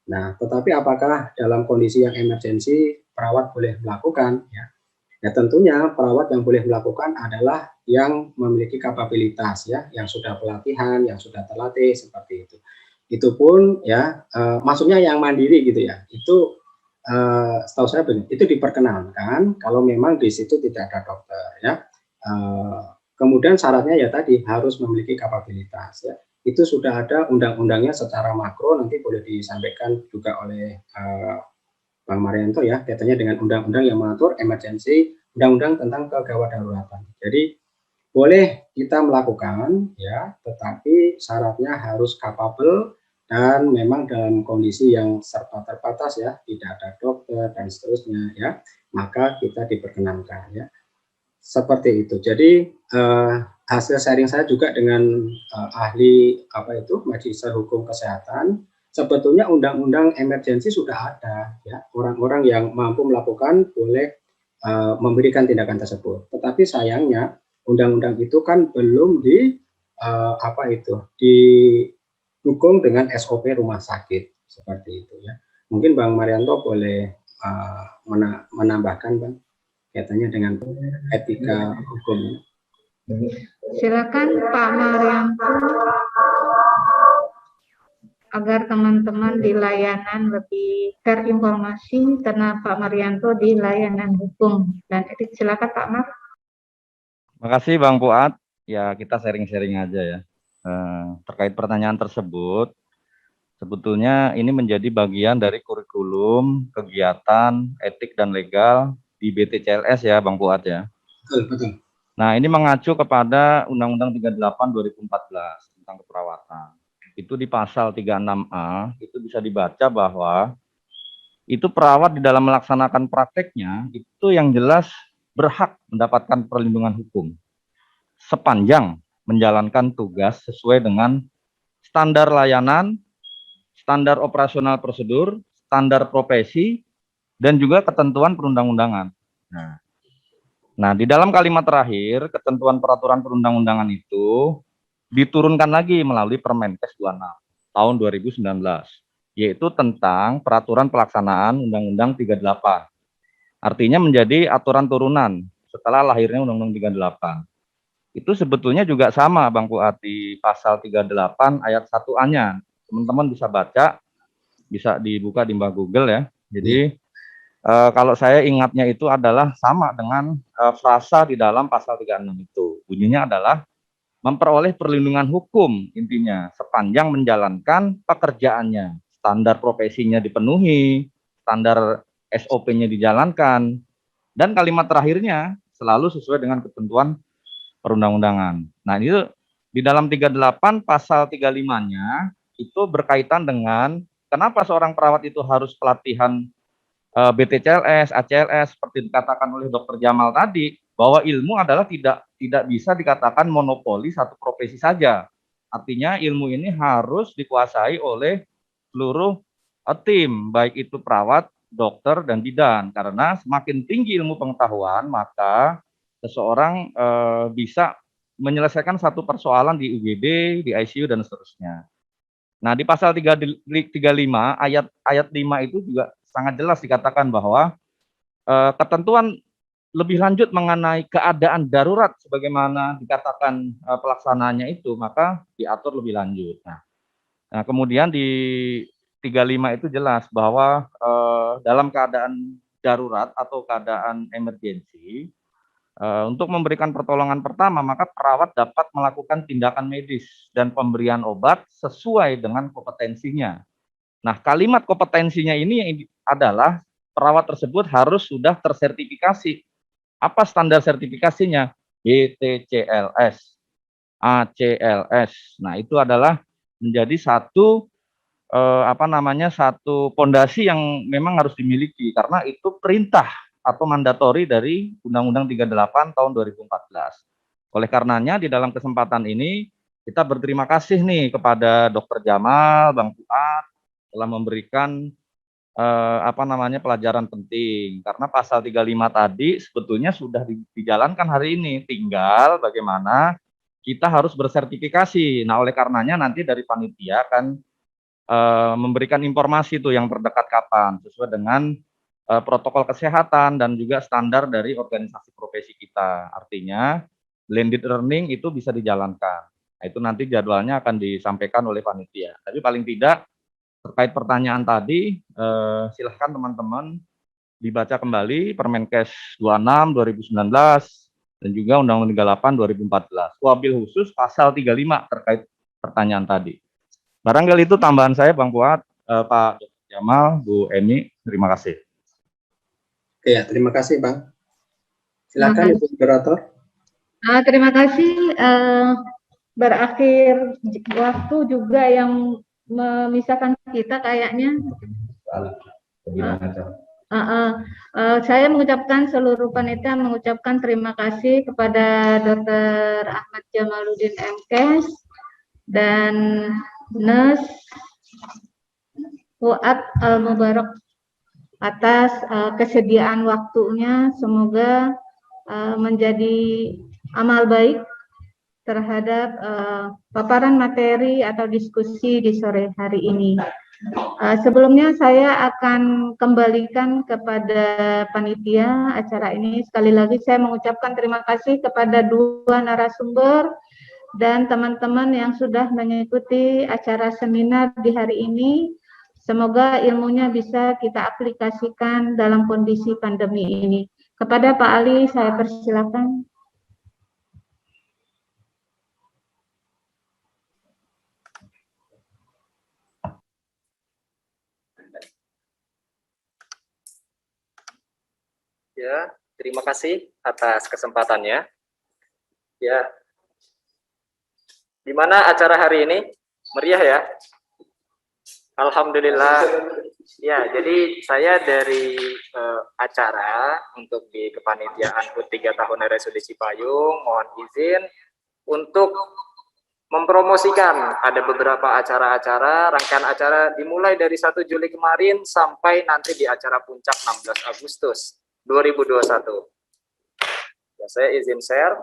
Nah, tetapi apakah dalam kondisi yang emergensi perawat boleh melakukan ya? Ya tentunya perawat yang boleh melakukan adalah yang memiliki kapabilitas ya, yang sudah pelatihan, yang sudah terlatih seperti itu. Itu pun ya, maksudnya yang mandiri gitu ya. Itu setahu saya itu diperkenankan kalau memang di situ tidak ada dokter ya. Kemudian syaratnya ya tadi harus memiliki kapabilitas ya. Itu sudah ada undang-undangnya secara makro, nanti boleh disampaikan juga oleh Bang Marianto ya, kaitannya dengan undang-undang yang mengatur emergensi, undang-undang tentang kegawat daruratan. Jadi boleh kita melakukan ya, tetapi syaratnya harus capable dan memang dalam kondisi yang serba terbatas ya, tidak ada dokter dan seterusnya ya, maka kita diperkenankan ya. Seperti itu. Jadi hasil sharing saya juga dengan ahli Magister Hukum Kesehatan, sebetulnya undang-undang emergensi sudah ada ya. Orang-orang yang mampu melakukan boleh memberikan tindakan tersebut. Tetapi sayangnya undang-undang itu kan belum didukung dengan SOP rumah sakit seperti itu ya. Mungkin Bang Marianto boleh menambahkan Bang kaitannya dengan etika hukum.
Silakan Pak Marianto, agar teman-teman di layanan lebih terinformasi karena Pak Marianto di layanan hukum dan etik. Silakan Pak Mar.
Makasih Bang Fuad. Ya kita sharing-sharing aja ya. Terkait pertanyaan tersebut, sebetulnya ini menjadi bagian dari kurikulum, kegiatan, etik dan legal di BTCLS ya Bang Fuad ya.
Betul.
Nah ini mengacu kepada Undang-Undang 38 2014 tentang keperawatan. Itu di pasal 36A, itu bisa dibaca bahwa itu perawat di dalam melaksanakan prakteknya, itu yang jelas berhak mendapatkan perlindungan hukum sepanjang menjalankan tugas sesuai dengan standar layanan, standar operasional prosedur, standar profesi, dan juga ketentuan perundang-undangan. Nah, di dalam kalimat terakhir, ketentuan peraturan perundang-undangan itu diturunkan lagi melalui Permenkes 26 tahun 2019, yaitu tentang peraturan pelaksanaan Undang-Undang 38. Artinya menjadi aturan turunan setelah lahirnya Undang-Undang 38. Itu sebetulnya juga sama, Bang Fuad, di pasal 38 ayat 1A-nya. Teman-teman bisa baca, bisa dibuka di Mbah Google ya. Jadi kalau saya ingatnya itu adalah sama dengan frasa di dalam pasal 36 itu. Bunyinya adalah memperoleh perlindungan hukum intinya sepanjang menjalankan pekerjaannya, standar profesinya dipenuhi, standar SOP-nya dijalankan, dan kalimat terakhirnya selalu sesuai dengan ketentuan perundang-undangan. Nah, itu di dalam 38 pasal 35-nya itu berkaitan dengan kenapa seorang perawat itu harus pelatihan BTCLS, ACLS seperti dikatakan oleh Dr. Jamal tadi, bahwa ilmu adalah tidak bisa dikatakan monopoli satu profesi saja. Artinya ilmu ini harus dikuasai oleh seluruh tim, baik itu perawat, dokter, dan bidan. Karena semakin tinggi ilmu pengetahuan, maka seseorang bisa menyelesaikan satu persoalan di UGD, di ICU, dan seterusnya. Nah, di pasal 35 ayat 5 itu juga sangat jelas dikatakan bahwa ketentuan lebih lanjut mengenai keadaan darurat sebagaimana dikatakan pelaksanaannya itu, maka diatur lebih lanjut. Nah, kemudian di 35 itu jelas bahwa dalam keadaan darurat atau keadaan emergensi, untuk memberikan pertolongan pertama, maka perawat dapat melakukan tindakan medis dan pemberian obat sesuai dengan kompetensinya. Nah, kalimat kompetensinya ini adalah perawat tersebut harus sudah tersertifikasi. Apa standar sertifikasinya? BTCLS, ACLS. Nah, itu adalah menjadi satu satu pondasi yang memang harus dimiliki karena itu perintah atau mandatori dari Undang-Undang 38 tahun 2014. Oleh karenanya di dalam kesempatan ini kita berterima kasih nih kepada Dr. Jamal, Bang Fuad telah memberikan pelajaran penting karena pasal 35 tadi sebetulnya sudah dijalankan hari ini, tinggal bagaimana kita harus bersertifikasi. Nah, oleh karenanya nanti dari panitia akan memberikan informasi tuh yang terdekat kapan sesuai dengan protokol kesehatan dan juga standar dari organisasi profesi kita. Artinya blended learning itu bisa dijalankan. Nah, itu nanti jadwalnya akan disampaikan oleh panitia. Tapi paling tidak terkait pertanyaan tadi, silahkan teman-teman dibaca kembali Permenkes 26 2019 dan juga Undang-Undang 38 2014. Wabil khusus pasal 35 terkait pertanyaan tadi. Barangkali itu tambahan saya, Bang Fuad, Pak Jamal, Bu Eni, terima kasih.
Oke ya, terima kasih Bang. Silakan Ibu Moderator.
Terima kasih. Berakhir waktu juga yang memisahkan kita kayaknya. Saya mengucapkan seluruh panitia mengucapkan terima kasih kepada Dr. Ahmad Jamaluddin MKes dan Nurse Fuad Al-Mubarak atas kesediaan waktunya. Semoga menjadi amal baik terhadap paparan materi atau diskusi di sore hari ini. Sebelumnya saya akan kembalikan kepada panitia acara ini. Sekali lagi saya mengucapkan terima kasih kepada dua narasumber dan teman-teman yang sudah mengikuti acara seminar di hari ini. Semoga ilmunya bisa kita aplikasikan dalam kondisi pandemi ini. Kepada Pak Ali, saya persilakan.
Ya, terima kasih atas kesempatannya. Ya, gimana acara hari ini? Meriah ya? Alhamdulillah. Ya, jadi saya dari acara untuk di kepanitiaan HUT 3 tahun RSUD Cipayung, mohon izin untuk mempromosikan ada beberapa acara-acara, rangkaian acara dimulai dari 1 Juli kemarin sampai nanti di acara puncak 16 Agustus 2021. Ya, saya izin share.